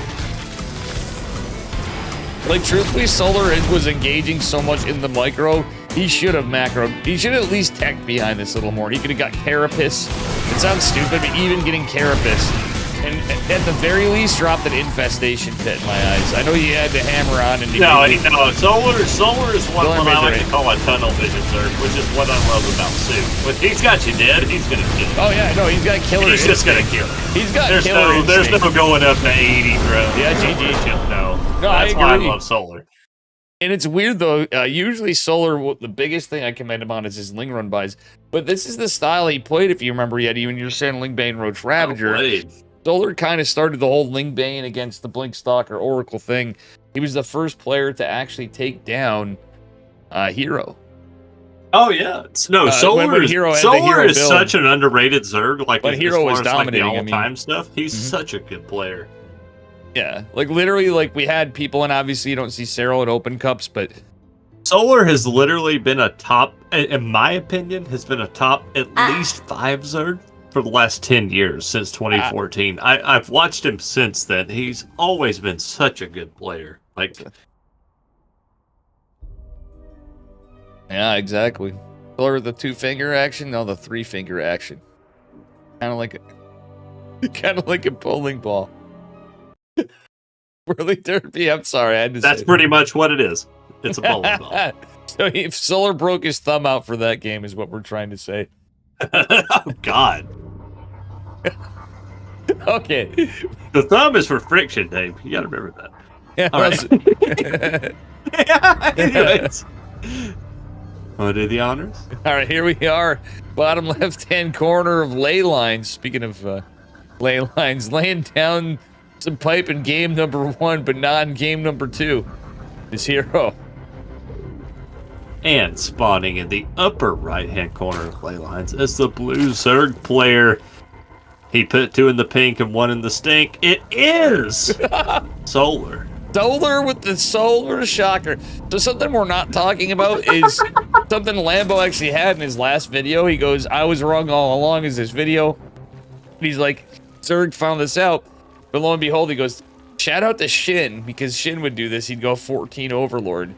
B: Like, truthfully, Solar was engaging so much in the micro He should have macroed. He should have at least teched behind this a little more. He could have got Carapace. It sounds stupid, but even getting Carapace. And at the very least, dropped an Infestation Pit in my eyes. I know you had to hammer on and...
A: No, Solar is what I like to call a tunnel vision, sir, which is what I love about Sue. When he's got you dead, he's going to kill you.
B: Oh, yeah, no, he's got killer
A: He's just going to kill you.
B: He's got
A: there's
B: killer
A: There's no going up to 80, bro.
B: Yeah, GG.
A: No,
B: that's
A: why I love Solar.
B: And it's weird, though. Usually Solar, the biggest thing I commend him on is his Ling run buys. But this is the style he played, if you remember, Yeti, when you were saying Lingbane Roach Ravager. Solar kind of started the whole Lingbane against the Blink Stalker Oracle thing. He was the first player to actually take down Hero.
A: Oh yeah, Solar is such an underrated Zerg. Like,
B: but Hero was dominating
A: like the all-time stuff. He's such a good player.
B: Yeah, like literally, like we had people, and obviously you don't see Cyril at Open Cups, but
A: Solar has literally been a top, in my opinion, has been a top at least 5 Zerg for the last 10 years, since 2014. I've watched him since then. He's always been such a good player. Like,
B: yeah, exactly. Or the 2-finger action, no, the 3-finger action. Kind of like a bowling ball. Really derpy. I'm sorry, I had to
A: That's
B: say
A: pretty much what it is. It's a bowling ball.
B: So if Solar broke his thumb out for that game, is what we're trying to say.
A: Oh God.
B: Okay.
A: The thumb is for friction, Dave. You gotta remember that.
B: Yeah,
A: all right. Anyways. Want to do the honors?
B: All right, here we are. Bottom left-hand corner of ley lines. Speaking of ley lines, laying down some pipe in game number 1, but not in game number 2. Is Hero.
A: And spawning in the upper right-hand corner of ley lines is the blue Zerg player. He put 2 in the pink and 1 in the stink. It is Solar.
B: Solar with the Solar Shocker. So something we're not talking about is something Lambo actually had in his last video. He goes, I was wrong all along, is this video. He's like, Zerg found this out. But lo and behold, he goes, shout out to Shin, because Shin would do this. He'd go 14 Overlord.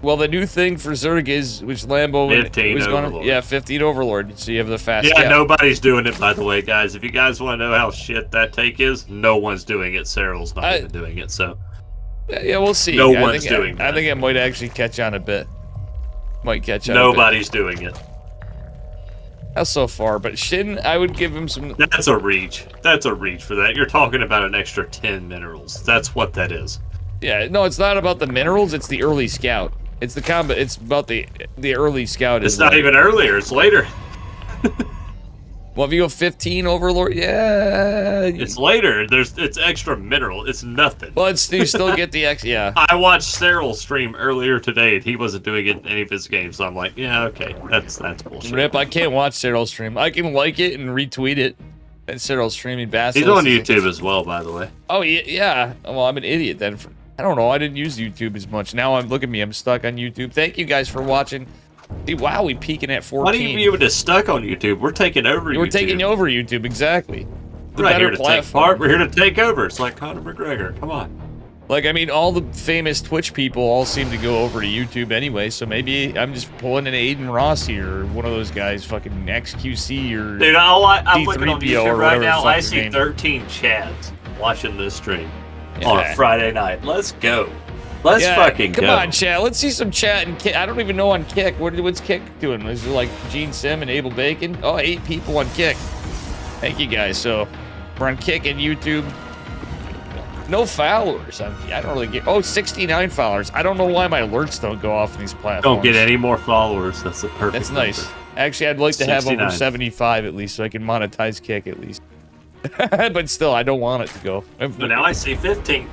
B: Well, the new thing for Zerg is, which Lambo
A: 15
B: was going
A: Overlord.
B: Yeah, 15 Overlord. So you have the fast
A: Yeah,
B: scout.
A: Nobody's doing it, by the way, guys. If you guys want to know how shit that take is, no one's doing it. Cyril's not even doing it, so.
B: Yeah, we'll see.
A: No one's doing that.
B: I think it might actually catch on a bit. Might catch on
A: Nobody's doing it.
B: Not so far, but Shin, I would give him some...
A: That's a reach. That's a reach for that. You're talking about an extra 10 minerals. That's what that is.
B: Yeah, no, it's not about the minerals. It's the early scout. It's the combat. It's about the early scout.
A: It's not even earlier. It's later.
B: Well, if you go 15 Overlord, yeah.
A: It's later. It's extra mineral. It's nothing.
B: Well, you still get the X. Yeah.
A: I watched Cyril stream earlier today, and he wasn't doing it in any of his games. So I'm like, yeah, okay, that's bullshit.
B: Rip, I can't watch Cyril stream. I can like it and retweet it. And Cyril streaming Basilisk.
A: He's on YouTube as well, by the way.
B: Oh yeah. Well, I'm an idiot then. I don't know. I didn't use YouTube as much. Now look at me. I'm stuck on YouTube. Thank you guys for watching. Wow, we peaking at 14.
A: Why do you be able to stuck on YouTube? We're taking over YouTube.
B: We're taking over YouTube, exactly.
A: We're not here to take part. We're here to take over. It's like Conor McGregor. Come on.
B: Like, I mean, all the famous Twitch people all seem to go over to YouTube anyway, so maybe I'm just pulling an Aiden Rossi or one of those guys, fucking XQC or
A: Dude, I'm looking on
B: D3PO
A: YouTube right now. I see
B: name.
A: 13 Chads watching this stream on a Friday night. Let's go. Let's fucking go.
B: Come on, chat. Let's see some chat and Kick. I don't even know on Kick. What's Kick doing? Is it like Gene Sim and Abel Bacon? Oh, 8 people on Kick. Thank you guys. So we're on Kick and YouTube. No followers. I don't really get. Oh, 69 followers. I don't know why my alerts don't go off in these platforms.
A: Don't get any more followers. That's the perfect.
B: That's nice.
A: Number.
B: Actually, I'd like to have
A: 69.
B: over 75 at least, so I can monetize Kick at least. But still, I don't want it to go.
A: But now I see 15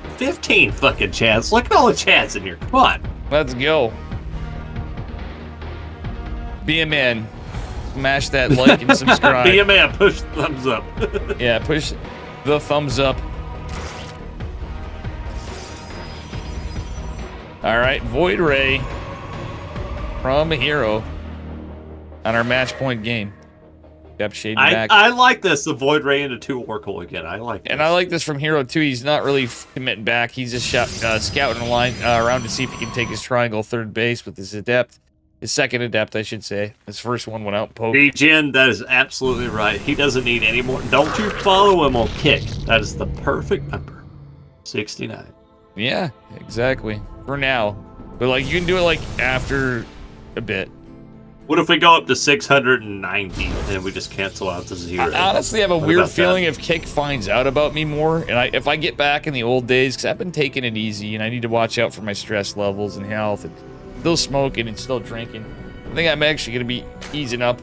A: fucking chats. Look at all the chats in here. Come on.
B: Let's go. Be a man. Smash that like and subscribe.
A: Be a man. Push the thumbs up.
B: Yeah, push the thumbs up. All right, Void Ray from Hero on our match point game. Yep, shading back.
A: I like this, the Void Ray into 2 Oracle again. I like this.
B: And I like this from Hero too. He's not really committing back. He's just scouting a line around to see if he can take his triangle third base with his Adept. His second adept, I should say. His first one went out poke.
A: D-Gen, that is absolutely right. He doesn't need any more. Don't you follow him on Kick. That is the perfect number. 69.
B: Yeah, exactly. For now. But, like, you can do it, like, after a bit.
A: What if we go up to 690 and we just cancel out the 0?
B: I honestly have a weird feeling if Kick finds out about me more, and if I get back in the old days, because I've been taking it easy, and I need to watch out for my stress levels and health, and still smoking and still drinking. I think I'm actually going to be easing up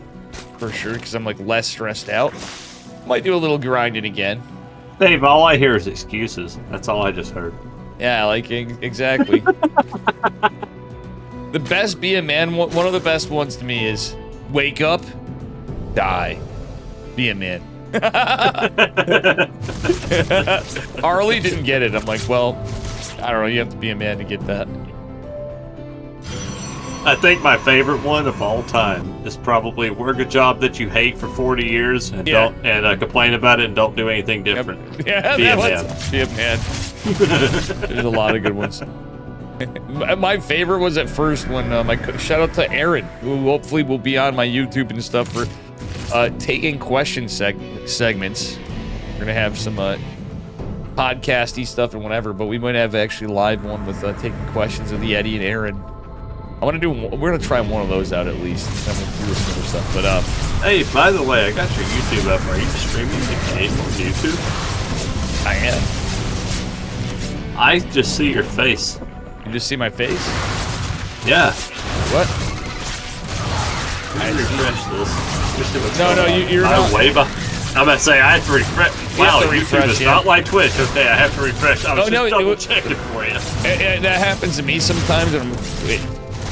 B: for sure, because I'm like less stressed out. Might do a little grinding again.
A: Dave, all I hear is excuses. That's all I just heard.
B: Yeah, like, exactly. The best be a man, one of the best ones to me is wake up, die, be a man. Harley didn't get it. I'm like, well, I don't know. You have to be a man to get that.
A: I think my favorite one of all time is probably work a job that you hate for 40 years and complain about it and don't do anything different.
B: Yep. Yeah, be a man. Be a man. There's a lot of good ones. My favorite was at first when shout out to Aaron, who hopefully will be on my YouTube and stuff for taking question segments. We're gonna have some podcasty stuff and whatever, but we might have actually live one with taking questions of the Yeti and Aaron. We're gonna try one of those out at least. I'm gonna do some other stuff, but
A: hey, by the way, I got your YouTube up. Are you streaming the game on YouTube?
B: I am.
A: I just see your face.
B: You just see my face?
A: Yeah.
B: What?
A: I refresh this.
B: No, you're not.
A: I'm about to say I have to refresh. Wow, YouTube is not like Twitch. Okay, I have to refresh. I was just double checking for you.
B: That happens to me sometimes when I'm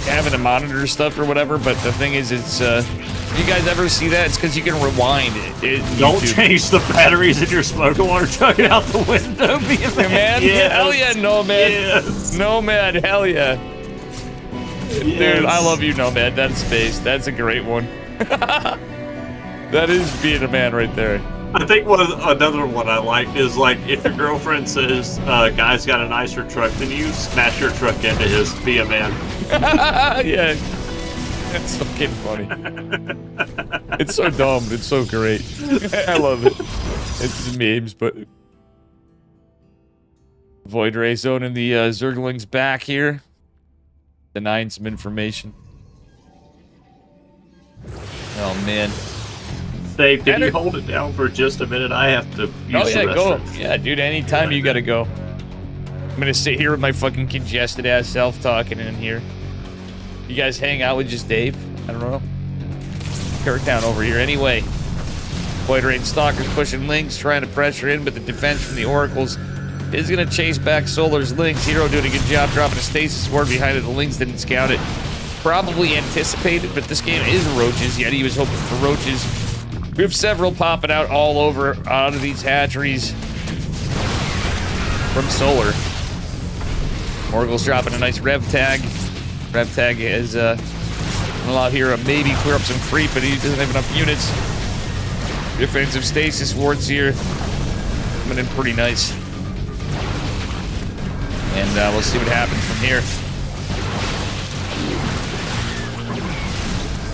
B: having to monitor stuff or whatever. But the thing is, it's you guys ever see that? It's because you can rewind it.
A: Don't change the batteries in your smoking water truck out the window, be a man.
B: Yes. Yeah, hell yeah, Nomad.
A: Yes.
B: Nomad, hell yeah. Yes. Dude, I love you, Nomad. That's space. That's a great one. That is being a man right there.
A: I think another one I like is like if your girlfriend says guy's got a nicer truck than you, smash your truck into his, be a man.
B: Yeah. It's fucking funny. It's so dumb. It's so great. I love it. It's just memes, but Void Ray Zone and the Zergling's back here, denying some information. Oh man.
A: Dave, can you hold it down for just a minute? I have to use the restroom.
B: Go. Yeah, dude, anytime you gotta go. I'm gonna sit here with my fucking congested ass self talking in here. You guys hang out with just Dave? I don't know. Kirktown over here. Anyway, Void Raid Stalker's pushing links, trying to pressure in, but the defense from the Oracles is going to chase back Solar's links. Hero doing a good job dropping a stasis ward behind it. The links didn't scout it. Probably anticipated, but this game is roaches. Yeti was hoping for roaches. We have several popping out all over out of these hatcheries from Solar. Oracle's dropping a nice rev tag. Rev tag is allow Hero to maybe clear up some creep, but he doesn't have enough units. Defensive stasis wards here coming in pretty nice. And we'll see what happens from here.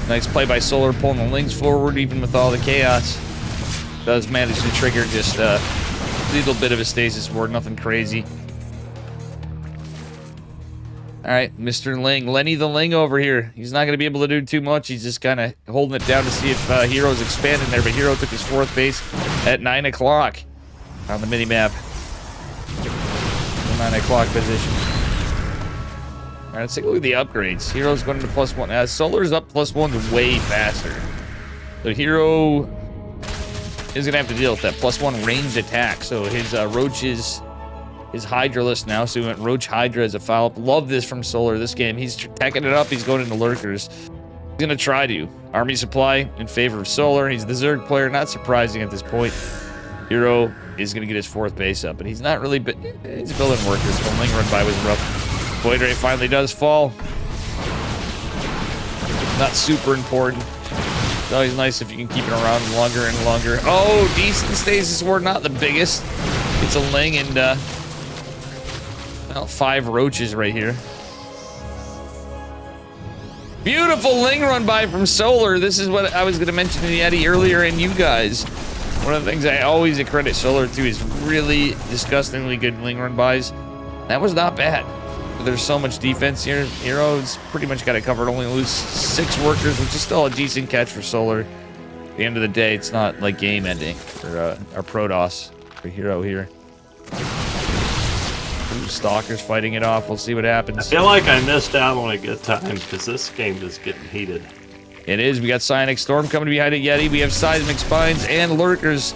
B: Nice play by Solar, pulling the links forward even with all the chaos. Does manage to trigger just a little bit of a stasis ward, nothing crazy. All right, Mr. Ling. Lenny the Ling over here. He's not going to be able to do too much. He's just kind of holding it down to see if Hero's expanding there. But Hero took his fourth base at 9 o'clock on the mini-map. 9 o'clock position. All right, let's take a look at the upgrades. Hero's going to +1. Solar's up +1 way faster. So Hero is going to have to deal with that +1 ranged attack. So his Roaches... is Hydraless now, so he went Roach Hydra as a follow-up. Love this from Solar this game. He's teching it up. He's going into Lurkers. He's going to try to. Army supply in favor of Solar. He's the Zerg player. Not surprising at this point. Hero is going to get his fourth base up, but he's not really... He's building workers. The Ling run by was rough. Void Ray finally does fall. Not super important. It's always nice if you can keep it around longer and longer. Oh, decent stasis ward. Not the biggest. It's a Ling and... well, 5 roaches right here. Beautiful ling run by from Solar. This is what I was going to mention to Yeti earlier and you guys. One of the things I always credit Solar to is really disgustingly good ling run buys. That was not bad. There's so much defense here. Heroes pretty much got it covered. Only lose 6 workers, which is still a decent catch for Solar. At the end of the day, it's not like game ending for our Protoss, for Hero here. Ooh, Stalker's fighting it off. We'll see what happens.
A: I feel like I missed out on a good time because this game is getting heated.
B: It is. We got Psionic Storm coming behind it, Yeti. We have Seismic Spines and Lurkers.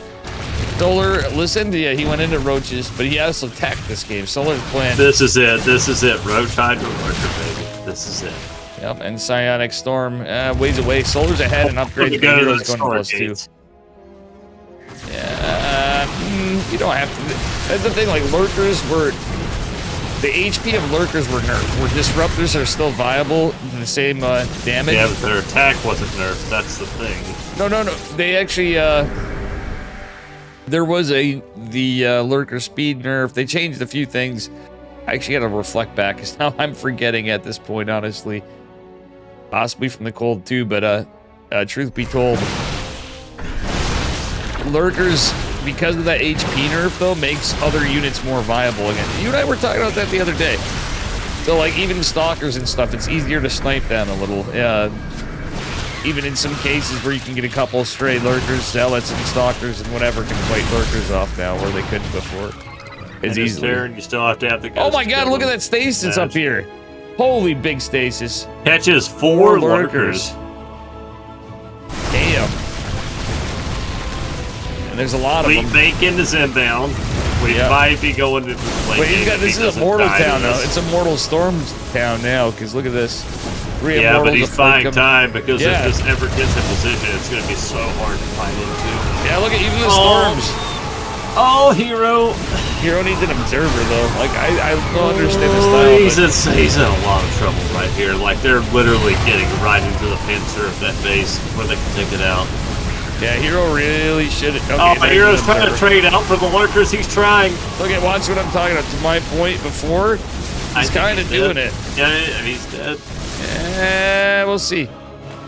B: Solar, listen to you. He went into Roaches, but he also attacked this game. Solar's plan.
A: This is it. This is it. Roach Hydra Lurker, baby. This is it.
B: Yep, and Psionic Storm ways away. Solar's ahead and upgrades. The heroes going to +2. Yeah, you don't have to. That's the thing. Like Lurkers were. The HP of Lurkers were nerfed, where Disruptors are still viable in the same damage.
A: Yeah, but their attack wasn't nerfed, that's the thing.
B: No. They actually, there was the Lurker speed nerf. They changed a few things. I actually got to reflect back, because now I'm forgetting at this point, honestly. Possibly from the cold, too, but truth be told, Lurkers, because of that HP nerf, though, makes other units more viable again. You and I were talking about that the other day. So, like, even Stalkers and stuff, it's easier to snipe them a little. Even in some cases where you can get a couple stray Lurkers, Zealots, and Stalkers, and whatever can fight Lurkers off now, where they couldn't before. It's easy.
A: You still have to have the
B: oh my god, look at that stasis up here. Holy big stasis.
A: Catches 4 Lurkers.
B: Damn. And there's a lot of them.
A: Bacon is inbound. We might be going to the late game.
B: This is a mortal town now. It's a mortal storm town now, because look at this.
A: But he's buying time, because if this ever gets in position, it's going to be so hard to find into.
B: Yeah, look at even the storms.
A: Oh, Hero.
B: Hero needs an observer, though. Like, I don't understand this style.
A: He's in a lot of trouble right here. Like, they're literally getting right into the pincer of that base where they can take it out.
B: Yeah, Hero really should. Okay,
A: oh, Hero's trying to trade out for the Lurkers. He's trying.
B: Look at, watch what I'm talking about. To my point before, he's kind of doing it.
A: Yeah, he's dead.
B: Yeah, we'll see.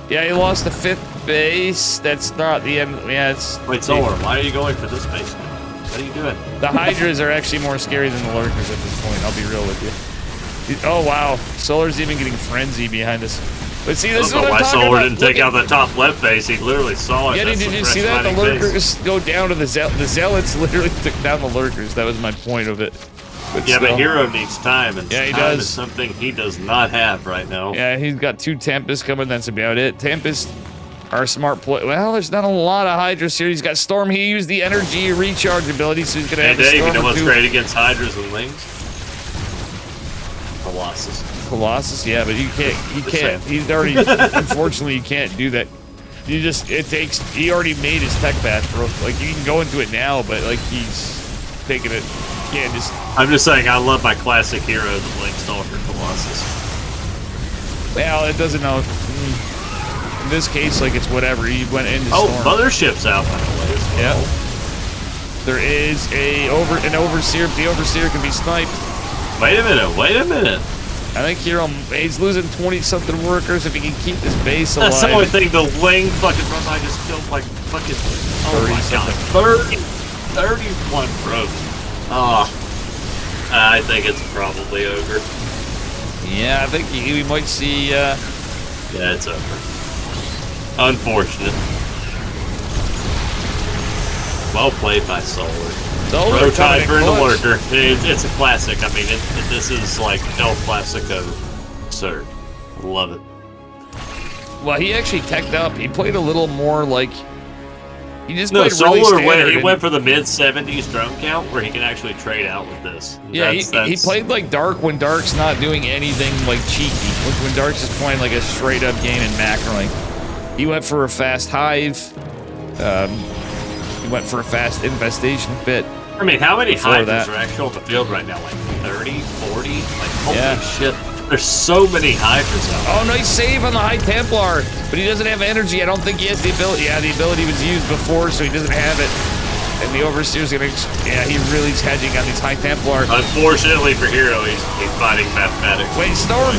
B: Yeah, he lost the 5th base. That's not the end. Yeah, it's.
A: Wait, Solar, why are you going for this base now? What are you doing?
B: The Hydras are actually more scary than the Lurkers at this point. I'll be real with you. Oh wow, Solar's even getting frenzy behind us. But see, this is what I'm talking about.
A: Solar didn't take out the top left base. He literally saw it.
B: Yeah, did you see that? The Lurkers go down to the Zealots. Literally took down the Lurkers. That was my point of it. But
A: Hero needs time, and
B: he
A: time
B: does.
A: is something he does not have right now.
B: Yeah, he's got 2 Tempests coming. That's about it. Tempests are smart play. Well, there's not a lot of Hydras here. He's got Storm. He used the energy recharge ability, so he's gonna have a Storm.
A: You know what's great against Hydras and Lings? Colossus,
B: yeah, but you can't. He's already. Unfortunately, you can't do that. He already made his tech patch, bro. Like, you can go into it now, but like he's taking it. You can't just.
A: I'm just saying, I love my classic hero, the Link Stalker Colossus.
B: Well, it doesn't know. In this case, like, it's whatever. He went into Storm.
A: Mothership's out by the way as well.
B: Yeah. There is an Overseer. The Overseer can be sniped.
A: Wait a minute.
B: I think Hero, he's losing 20-something workers if he can keep this base alive.
A: That's the only thing. The Ling fucking run by just killed like fucking 31 broke. I think it's probably over.
B: Yeah, I think we might see.
A: Yeah, it's over. Unfortunate. Well played by Solar. Roach Hydra and the Lurker. It's a classic. I mean, this is like El Clasico absurd. Love it.
B: Well, he actually teched up. He played a little more like. He just
A: played
B: really standard.
A: He went for the mid-70s drone count where he can actually trade out with this.
B: Yeah, he played like Dark when Dark's not doing anything like cheeky. When Dark's just playing like a straight-up game in macroing. He went for a fast hive. He went for a fast infestation bit.
A: I mean, how many Hydras are actually on the field right now? Like 30, 40? Like, holy shit. There's so many Hydras out there.
B: Oh, nice save on the High Templar. But he doesn't have energy. I don't think he has the ability. Yeah, the ability was used before, so he doesn't have it. and the Overseer's gonna. Yeah, he really's hedging on these High Templar.
A: Unfortunately for Hero, he's fighting mathematics.
B: Wait, storm!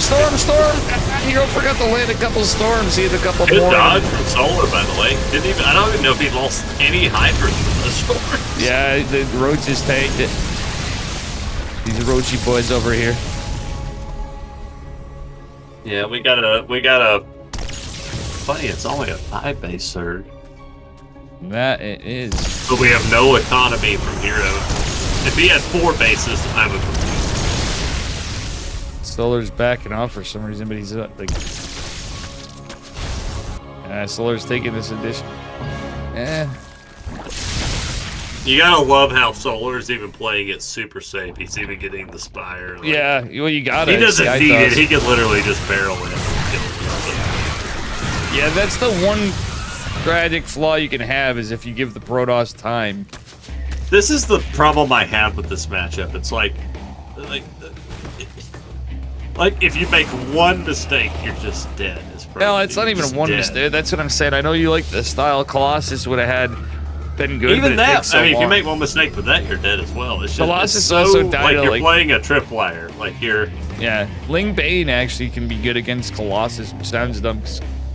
B: Hero forgot to land a couple storms. He had a couple
A: Good
B: more.
A: dodge from Solar, by the way. I don't even know if he lost any Hydras from the storms.
B: Yeah, the Roach just tanked it. These Roachy boys over here.
A: Yeah, we got a. Funny, it's only a 5-base surge.
B: That it is.
A: But we have no economy from Hero. If he had 4 bases, I would.
B: Solar's backing off for some reason, but he's like. Solar's taking this addition.
A: You gotta love how Solar's even playing it super safe. He's even getting the Spire. Like,
B: yeah, well, you gotta.
A: He doesn't need it. He can literally just barrel in.
B: Yeah, that's the one tragic flaw you can have is if you give the Protoss time.
A: This is the problem I have with this matchup. It's like if you make one mistake, you're just dead.
B: No, it's not even one mistake. That's what I'm saying. I know you like the style. Colossus would have been good.
A: Even that, I mean, if you make one mistake with that, you're dead as well. It's just
B: Colossus also died
A: like you're playing a tripwire. Like you're.
B: Yeah, Ling Bane actually can be good against Colossus, which sounds dumb.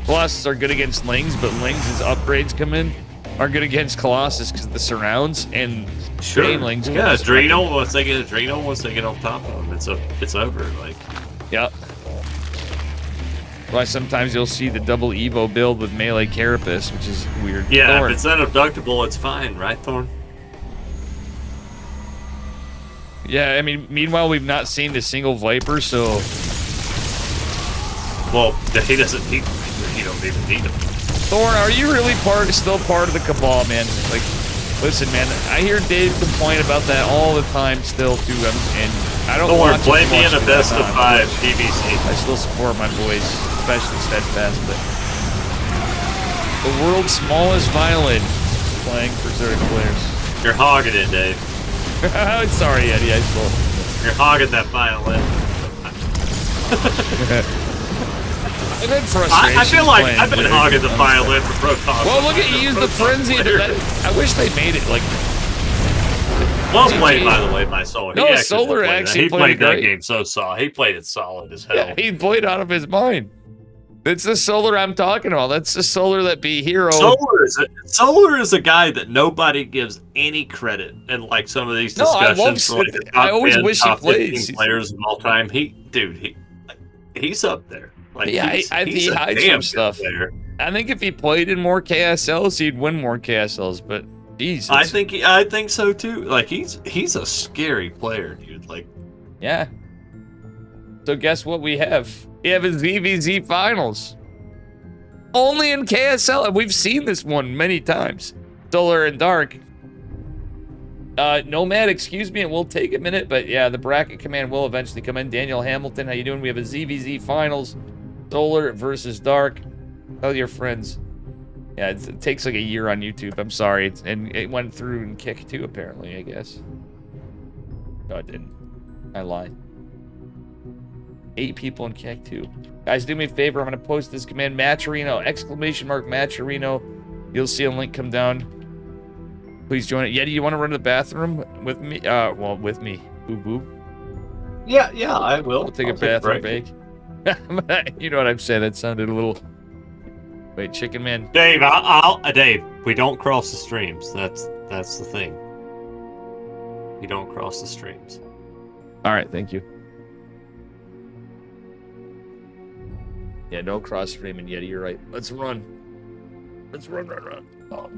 B: Colossus are good against Lings, but Lings, as upgrades come in, are good against Colossus because of the surrounds and Bane Lings.
A: Yeah, Adrenal. Once they get Adrenal, once they get on top of them, it's over. Like.
B: Yep. Why sometimes you'll see the double Evo build with melee Carapace, which is weird.
A: Yeah,
B: Thorn.
A: if it's not abductible, it's fine, right, Thorn?
B: Yeah, I mean, meanwhile, we've not seen a single Viper, so...
A: Well, he doesn't need them. You don't even need them.
B: Thorn, are you really still part of the Cabal, man? Like, listen, man, I hear Dave complain about that all the time still, too, and I don't
A: Thorn,
B: watch
A: play me in a
B: much
A: best of 5 PVC.
B: I still support my boys, especially Steadfast, but the world's smallest violin playing for Zerg players.
A: You're hogging it, Dave.
B: Sorry, Eddie, I stole.
A: You're hogging that violin.
B: I've been frustrated.
A: I feel like I've been hogging the violin for Protoss.
B: Well, look at you use the frenzy. I wish they made it like.
A: Well played, by the way, my Solar.
B: No, Solar actually
A: played that game so solid. He played it solid as hell.
B: Yeah, he played out of his mind. That's the Solar I'm talking about. That's the Solar that be Hero.
A: Solar is a guy that nobody gives any credit in, like some of these discussions.
B: I always wish he plays.
A: Players of all time. He's up there. Like,
B: yeah, I think he hides some stuff. Player. I think if he played in more KSLs, he'd win more KSLs. But geez,
A: I think so too. Like he's a scary player, dude. Like,
B: yeah. So guess what we have? We have a ZVZ finals. Only in KSL, and we've seen this one many times. Solar and Dark. Nomad, excuse me, it will take a minute, but yeah, the bracket command will eventually come in. Daniel Hamilton, how you doing? We have a ZVZ finals. Solar versus Dark. Tell your friends. Yeah, it takes like a year on YouTube. I'm sorry. And it went through and kicked too, apparently, I guess. No, it didn't. I lied. 8 people in kick too. Guys, do me a favor. I'm going to post this command, Matcherino, ! Matcherino. You'll see a link come down. Please join it. Yeti, you want to run to the bathroom with me? Well, with me. Boop, boop.
A: Yeah, I will.
B: I'll take a bathroom break. You know what I'm saying? That sounded a little. Wait, Chicken Man.
A: Dave, Dave. We don't cross the streams. That's the thing. We don't cross the streams.
B: All right, thank you. Yeah, no cross stream and Yeti. You're right. Let's run. Let's run. Oh.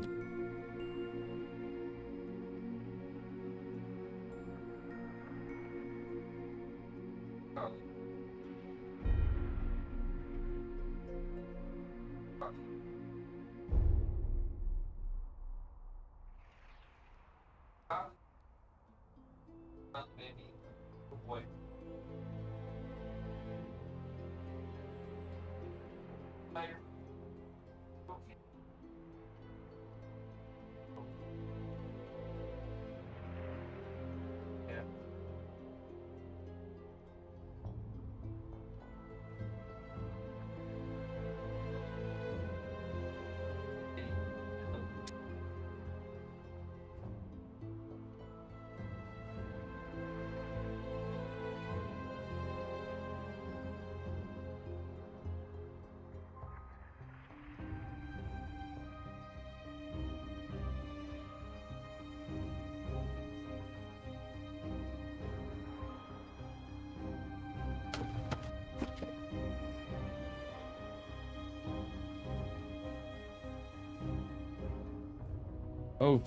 B: Oh.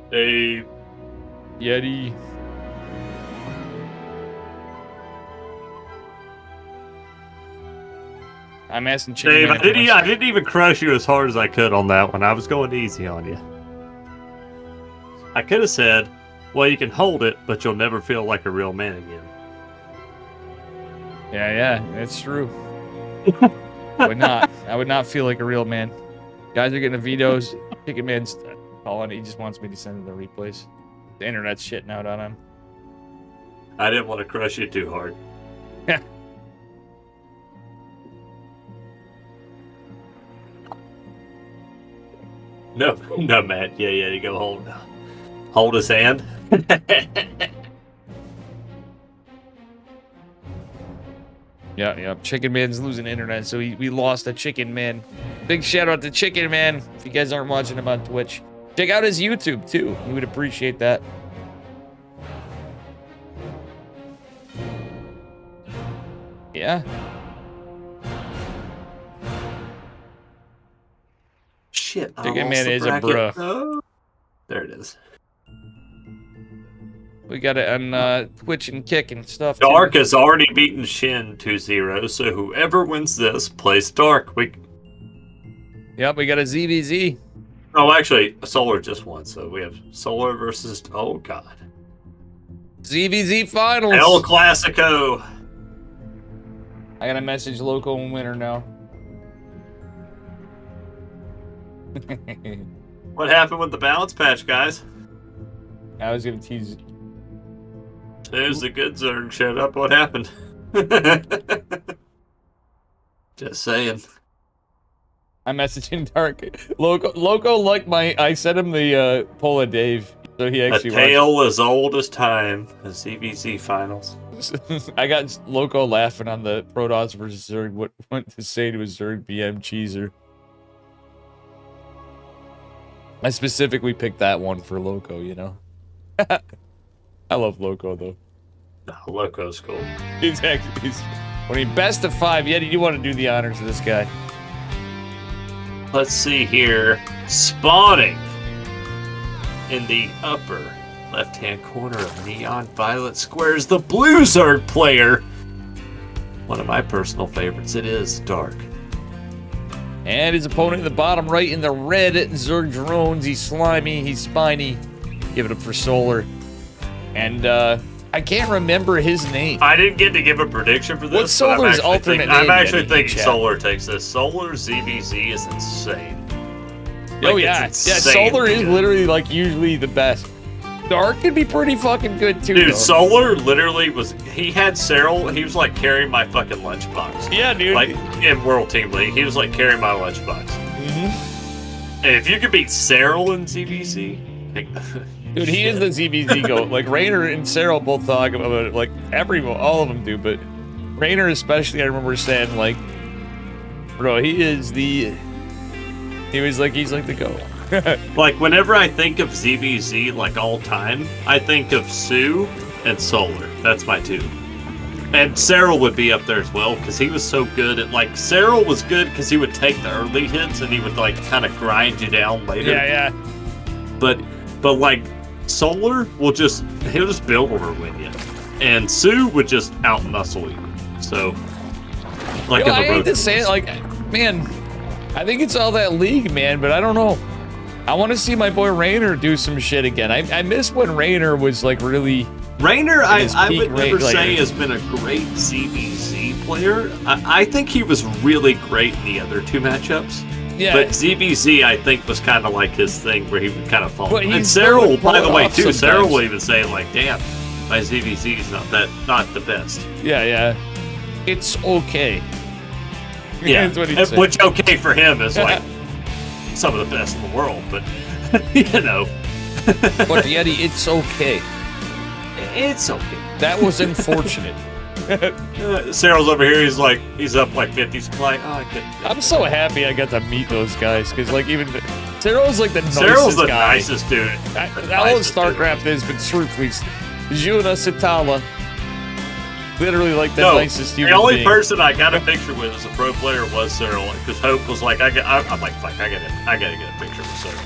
A: Hey.
B: Yeti. I'm asking Chicken
A: Dave,
B: Man
A: I didn't even crush you as hard as I could on that one. I was going easy on you. I could have said, well, you can hold it, but you'll never feel like a real man again.
B: Yeah, that's true. I would not feel like a real man. Guys are getting the vetoes. Chicken Man's calling. He just wants me to send him the replays. The internet's shitting out on him.
A: I didn't want to crush you too hard.
B: Yeah.
A: No, Matt. Yeah, you go hold his hand.
B: Yeah. Chicken Man's losing internet, so we lost a Chicken Man. Big shout out to Chicken Man. If you guys aren't watching him on Twitch, check out his YouTube too. He would appreciate that. Yeah.
A: Shit.
B: Chicken Man is a bruh.
A: Oh, there it is.
B: We got it on Twitch and Kick and stuff.
A: Dark has already beaten Shin 2-0, so whoever wins this plays Dark.
B: Yep, we got a ZVZ.
A: Oh, actually, Solar just won, so we have Solar versus... Oh, God.
B: ZVZ Finals.
A: El Clasico.
B: I got a message Loco and winner now.
A: What happened with the balance patch, guys?
B: I was going to tease...
A: There's the good Zerg showed up. What happened? Just saying.
B: I'm messaging Dark. Loco liked I sent him the poll of Dave, so he actually
A: A tale as old as time. The CVC finals.
B: I got Loco laughing on the Protoss versus Zerg. What to say to a Zerg BM cheeser? I specifically picked that one for Loco, you know. I love Loco though.
A: No, Loco's cool.
B: He's best of 5. Yeti, you want to do the honors of this guy?
A: Let's see here. Spawning in the upper left-hand corner of neon violet squares, the blue Zerg player. One of my personal favorites. It is Dark.
B: And his opponent in the bottom right in the red Zerg drones. He's slimy. He's spiny. Give it up for Solar. And I can't remember his name.
A: I didn't get to give a prediction for this.
B: What's Solar's alternate name?
A: I'm actually thinking Solar takes this. Solar ZVZ is insane.
B: Oh yeah, Solar is literally like usually the best. Dark could be pretty fucking good too.
A: Dude,
B: though.
A: Solar literally he had Cyril, he was like carrying my fucking lunchbox.
B: Yeah, dude.
A: Like in World Team League, he was like carrying my lunchbox.
B: Mm-hmm.
A: And if you could beat Cyril in ZVZ,
B: dude, he is the ZVZ goat. Like Rainer and Cyril both talk about it. Like all of them do, but Rainer especially, I remember saying like, bro, he's like the goat.
A: Like whenever I think of ZVZ like all time, I think of Sue and Solar. That's my two. And Cyril would be up there as well because he was so good at like Cyril was good because he would take the early hits and he would like kind of grind you down later.
B: Yeah.
A: But like Solar he'll just build or win you, and Sue would just out muscle you. So like
B: I hate to say it, like man, I think it's all that league, man. But I don't know. I want to see my boy Rainer do some shit again. I miss when Rainer was like really.
A: Rainer, I would never say has been a great ZVZ player. I think he was really great in the other two matchups. Yeah. But ZVZ, I think, was kind of like his thing where he would kind of fall. And Cyril, by the way, too, Cyril will even say like, "Damn, my ZVZ is not the best."
B: Yeah. It's okay.
A: Yeah, which okay for him is like some of the best in the world, but you know.
B: But Yeti, it's okay.
A: It's okay.
B: That was unfortunate.
A: Cyril's over here. He's up like 50 supply.
B: I'm so happy I got to meet those guys because like even Cyril's like the
A: nicest dude.
B: All of Starcraft is, but truthfully, Juna Sitala. literally like the nicest human
A: The only
B: being.
A: person I got a picture with as a pro player was Cyril, because Hope was like, I'm like, fuck, I gotta get a picture with Cyril.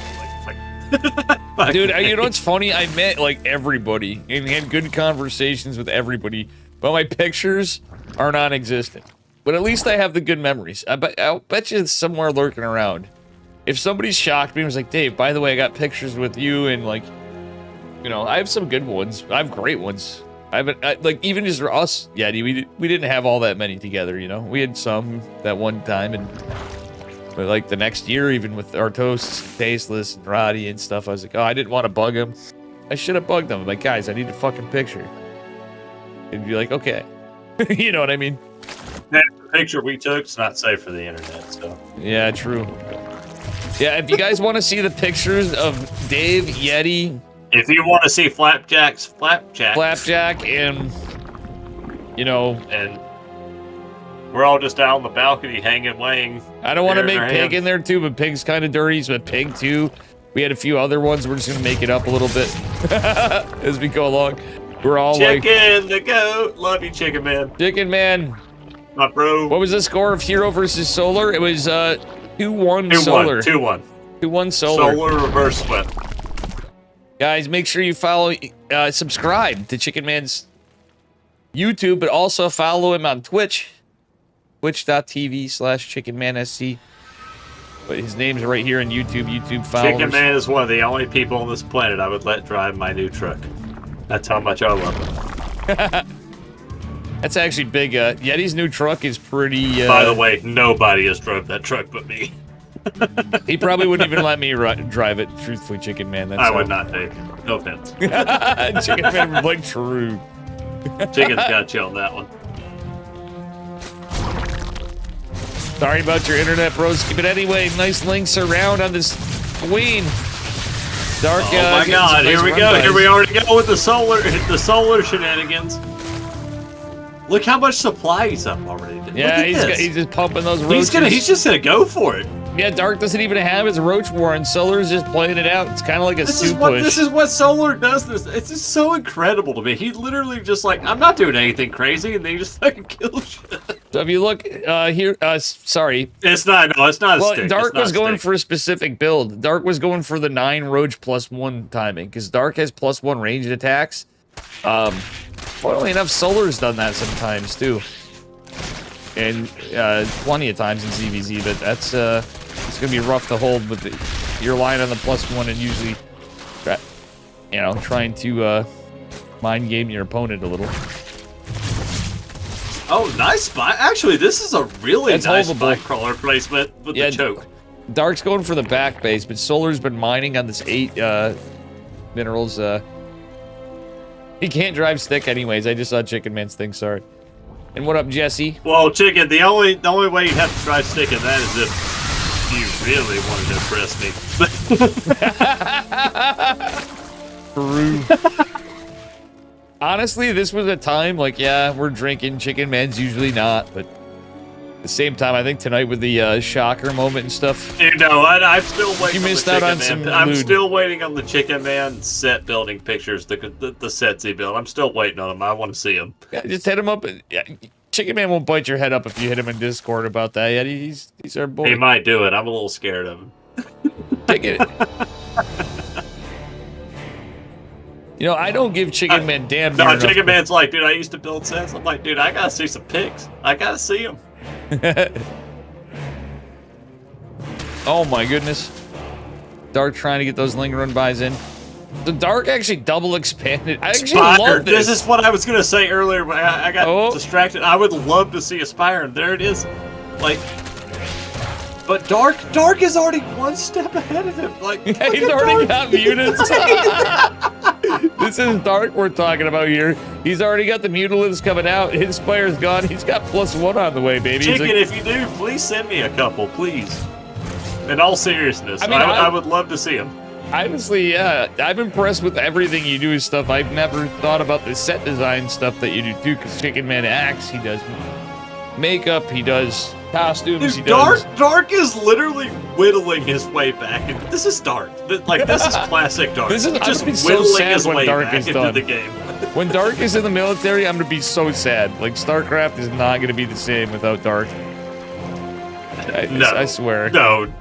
A: Like,
B: dude, you know what's funny? I met like everybody and had good conversations with everybody, but my pictures are non-existent. But at least I have the good memories. I'll bet you it's somewhere lurking around. If somebody shocked me and was like, Dave, by the way, I got pictures with you, and like, you know, I have some good ones. I have great ones. Like, even just us, Yeti, we didn't have all that many together, you know? We had some that one time, and but like the next year, even with our toasts, Tasteless, and Roddy and stuff, I was like, oh, I didn't want to bug him. I should have bugged him. I'm like, guys, I need a fucking picture. He'd be like, okay. You know what I mean?
A: That picture we took is not safe for the internet, so.
B: Yeah, true. Yeah, if you guys want to see the pictures of Dave, Yeti...
A: If you want to see Flapjack,
B: and, you know...
A: And we're all just out on the balcony hanging, laying.
B: I don't want to make Pig in there, too, but Pig's kind of dirty, so Pig, too. We had a few other ones. We're just going to make it up a little bit as we go along. We're all
A: Chicken the goat. Love you, Chicken Man.
B: Chicken Man.
A: My bro.
B: What was the score of Hero versus Solar? It was 2-1 Solar.
A: 2-1.
B: 2-1 Solar.
A: Solar reverse sweep.
B: Guys, make sure you follow, subscribe to Chicken Man's YouTube, but also follow him on Twitch. Twitch.tv/ChickenManSC. But his name's right here on YouTube. YouTube followers.
A: Chicken Man is one of the only people on this planet I would let drive my new truck. That's how much I love him.
B: That's actually big. Yeti's new truck is pretty...
A: By the way, nobody has drove that truck but me.
B: He probably wouldn't even let me drive it, truthfully, Chicken Man. That's
A: I would not, Dave. No offense.
B: Chicken Man would like true.
A: Chicken's got you on that one.
B: Sorry about your internet, broski, but anyway, nice links around on this queen. Dark.
A: Oh my God! Here we go. Here we already go with the solar shenanigans. Look how much supply he's up already.
B: Yeah, he's just pumping those roaches.
A: He's just gonna go for it.
B: Yeah, Dark doesn't even have his roach war, and Solar's just playing it out. It's kind of like a soup push.
A: This is what Solar does. It's just so incredible to me. He literally just like, I'm not doing anything crazy, and then he just fucking kills shit.
B: So if you look here, sorry.
A: It's not. No, it's not.
B: Well,
A: a stick.
B: Dark was going for a specific build. Dark was going for the 9 roach +1 timing, because Dark has +1 ranged attacks. Funnily enough, Solar's done that sometimes too, and plenty of times in ZVZ. But that's it's gonna be rough to hold with your line on the +1 and usually, you know, trying to mind game your opponent a little.
A: Oh, nice spot. Actually, this is a really nice
B: holdable
A: spike crawler placement with the choke.
B: Dark's going for the back base, but Solar's been mining on this 8 minerals. He can't drive stick anyways. I just saw Chicken Man's thing, sorry. And what up, Jesse?
A: Well, Chicken, the only way you'd have to drive stick in that is if you really wanted to impress me.
B: True. Honestly, this was a time, like, yeah, we're drinking. Chicken Man's usually not, but at the same time, I think tonight with the shocker moment and stuff.
A: You know, I'm still waiting.
B: You missed out on some
A: I'm still waiting on the Chicken Man set building pictures, the sets he built. I'm still waiting on them. I want to see them.
B: Yeah, just hit him up. Yeah, Chicken Man won't bite your head up if you hit him in Discord about that. Yeah, he's our boy.
A: He might do it. I'm a little scared of him.
B: Chicken. You know, I don't give Chicken Man damn near
A: No, Chicken Man's like, dude, I used to build sets. I'm like, dude, I gotta see some pics. I gotta see them.
B: Oh my goodness. Dark trying to get those linger run buys in. The Dark actually double expanded. I actually love this.
A: This is what I was gonna say earlier, but I got distracted. I would love to see a Spire, and there it is. Like, but Dark is already one step ahead of him. Like,
B: yeah, he's already got mutants. This is Dark we're talking about here. He's already got the mutalisks coming out. His Spire's gone. He's got +1 on the way, baby.
A: Chicken, if you do, please send me a couple, please. In all seriousness, I would love to see them.
B: Honestly, yeah, I'm impressed with everything you do and stuff. I've never thought about the set design stuff that you do too, because Chicken Man acts, he does makeup, he does costumes,
A: Dude, Dark is literally whittling his way back. And this is Dark. Like, this is classic Dark.
B: This is
A: just
B: whittling
A: so
B: his way back into
A: the game.
B: When Dark is in the military, I'm gonna be so sad. Like, StarCraft is not gonna be the same without Dark. I swear.
A: No.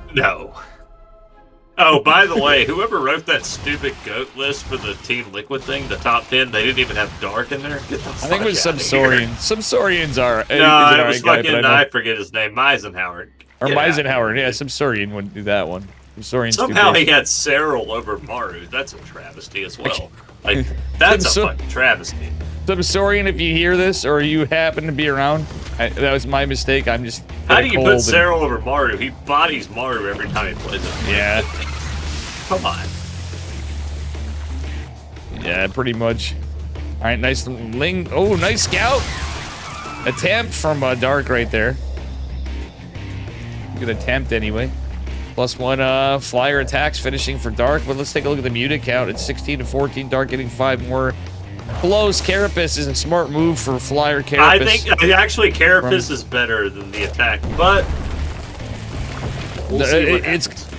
A: Oh, by the way, whoever wrote that stupid GOAT list for the Team Liquid thing, the top 10, they didn't even have Dark in there. Get the fuck
B: I think it was
A: Subsorian.
B: Subsorian's are.
A: No, it was fucking, I forget his name, Eisenhower.
B: Or Eisenhower, yeah, Subsorian wouldn't do that one.
A: Somehow he had Cyril over Maru. That's a travesty as well. Like, that's a fucking travesty.
B: Subsorian, if you hear this or you happen to be around, that was my mistake. I'm just.
A: How do you put Cyril over Maru? He bodies Maru every time he plays it.
B: Yeah.
A: Come on.
B: Yeah, pretty much. All right, nice Ling. Oh, nice scout. Attempt from Dark right there. Good attempt anyway. +1 flyer attacks finishing for Dark, but let's take a look at the muta count. It's 16 to 14. Dark getting 5 more blows. Carapace is a smart move for flyer Carapace.
A: I think actually Carapace is better than the attack, but it's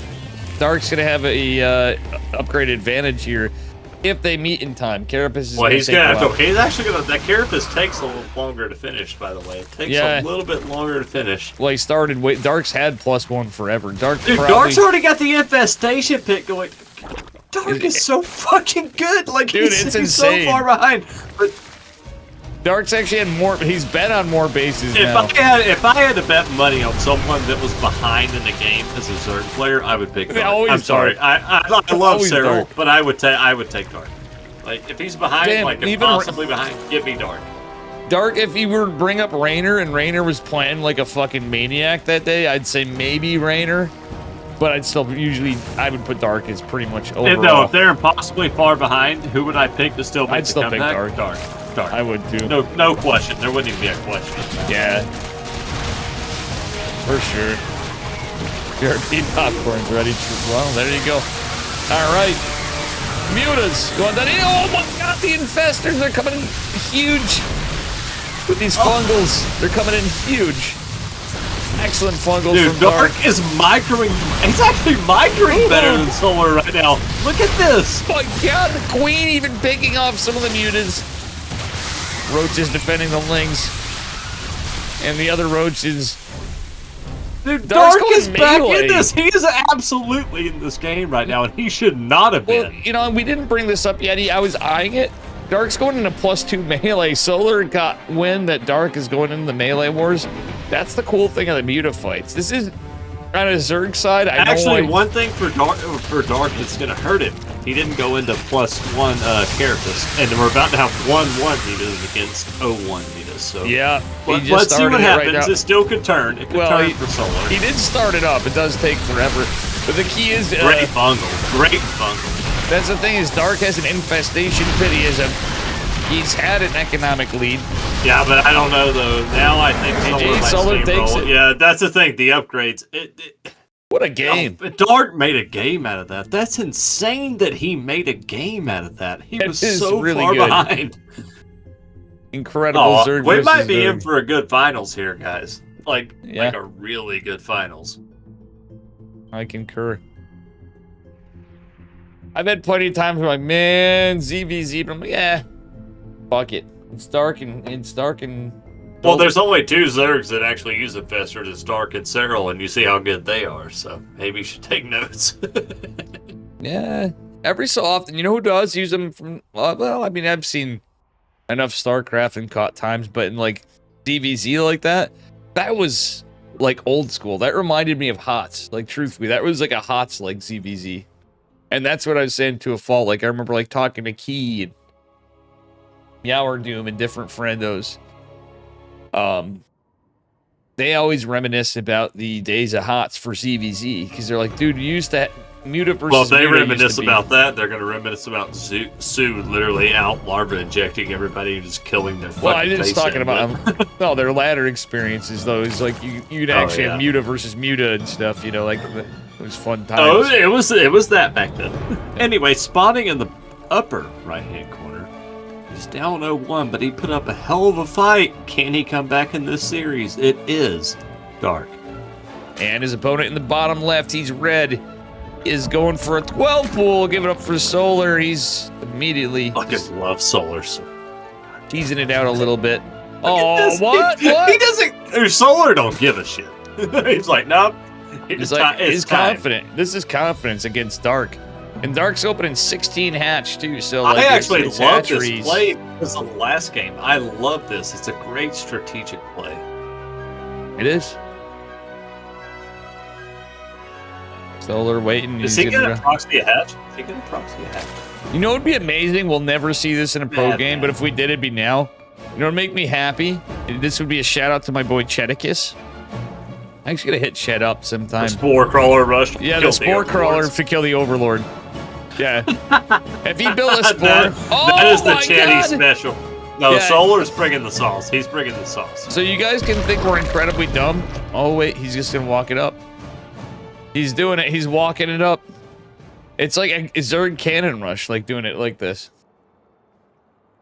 B: Dark's gonna have a upgrade advantage here if they meet in time. Carapace is
A: he's actually gonna. That Carapace takes a little longer to finish. By the way, it takes a little bit longer to finish.
B: Well, he started. Dark's had +1 forever.
A: Dark's already got the infestation pit going. Dark is so fucking good. Like, dude, he's so far behind. But
B: Dark's actually had more. He's bet on more bases now.
A: If I had to bet money on someone that was behind in the game as a Zerg player, I would pick Dark. I'm sorry. I love Cyril, but I would take Dark. Like, if he's behind, possibly behind, give me Dark.
B: Dark, if you were to bring up Raynor and Raynor was playing like a fucking maniac that day, I'd say maybe Raynor. But I would put Dark as pretty much overall.
A: No, if they're impossibly far behind, who would I pick to still make
B: I'd still pick Dark.
A: Dark.
B: I would too.
A: No question. There wouldn't even be a question.
B: Yeah. For sure. BRP popcorn's ready. Well, there you go. All right. Mutas going down. Oh my god, the infestors are coming in huge. With these fungals, they're coming in huge. Excellent fungals.
A: Dude,
B: from Dark
A: is microing. He's actually microing better than Solar right now. Look at this.
B: Oh my god, the Queen even picking off some of the mutas. Roach is defending the Lings. And the other Roach is...
A: Dude, Dark is back in this. He is absolutely in this game right now, and he should not have been.
B: Well, you know, we didn't bring this up yet. I was eyeing it. Dark's going into +2 melee. Solar got wind that Dark is going into the melee wars. That's the cool thing of the muta fights. This is on a Zerg side.
A: One thing for Dark that's going to hurt him. He didn't go into +1 Carapace, and we're about to have 1-1 mutas against 0-1 mutas. So
B: yeah,
A: let's see what happens. Right, it still could turn. It could turn for Solar.
B: He did start it up. It does take forever, but the key is
A: great fungal.
B: That's the thing is Dark has an infestation pit. He's had an economic lead.
A: Yeah, but I don't know though. Now I think
B: Solar takes it.
A: Yeah, that's the thing. The upgrades.
B: What a game!
A: Dark made a game out of that. That's insane that he made a game out of that. He was so
B: really
A: far
B: good.
A: behind.
B: Incredible Zerg.
A: We might be in for a good finals here, guys. Like a really good finals.
B: I concur. I've had plenty of times where I'm like, man, ZVZ, but I'm like, yeah, fuck it. It's Dark and
A: well, there's only 2 Zergs that actually use Infestors. It's Dark and Cyril, and you see how good they are, so maybe you should take notes.
B: Yeah, every so often. You know who does use them from, well, I mean, I've seen enough StarCraft and caught times, but in like DVZ like that was like old school. That reminded me of HOTS. Like, truthfully, that was like a HOTS like ZVZ. And that's what I was saying to a fault. Like, I remember like talking to Key and Meower Doom and different friendos. They always reminisce about the days of HOTS for ZVZ because they're like, dude, you used to muta versus.
A: Well, they reminisce about that. They're going to reminisce about Sue literally out larva injecting everybody and just killing their.
B: Well, I was talking about no, their latter experiences though. It's like you'd actually have muta versus muta and stuff. You know, like it was fun times.
A: Oh, it was that back then. Anyway, spawning in the upper right-hand corner. He's down 0-1, but he put up a hell of a fight. Can he come back in this series? It is Dark.
B: And his opponent in the bottom left, he's red. is going for a 12 pool. Give it up for Solar. He's immediately
A: fucking love Solar.
B: teasing it out a little bit.
A: Oh, what? He doesn't. Solar don't give a shit. He's like, nope.
B: He's confident. This is confidence against Dark. And Dark's opening 16 hatch too, so like,
A: I actually love this play because of the last game. I love this. It's a great strategic play.
B: It is. Solar waiting.
A: Is he gonna proxy a hatch?
B: You know, it'd be amazing. We'll never see this in a pro game, but if we did, it'd be now. You know, what'd make me happy? This would be a shout out to my boy Cheticus. I'm actually gonna hit Chet up sometime.
A: The Spore Crawler rush.
B: Yeah, the Spore Crawler to kill the Overlord. Yeah. If he built a Spore...
A: that is the Chetty special. No, yeah. Solar's bringing the sauce. He's bringing the sauce.
B: So you guys can think we're incredibly dumb. Oh, wait. He's just gonna walk it up. He's doing it. He's walking it up. It's like a Zerg cannon rush, like doing it like this.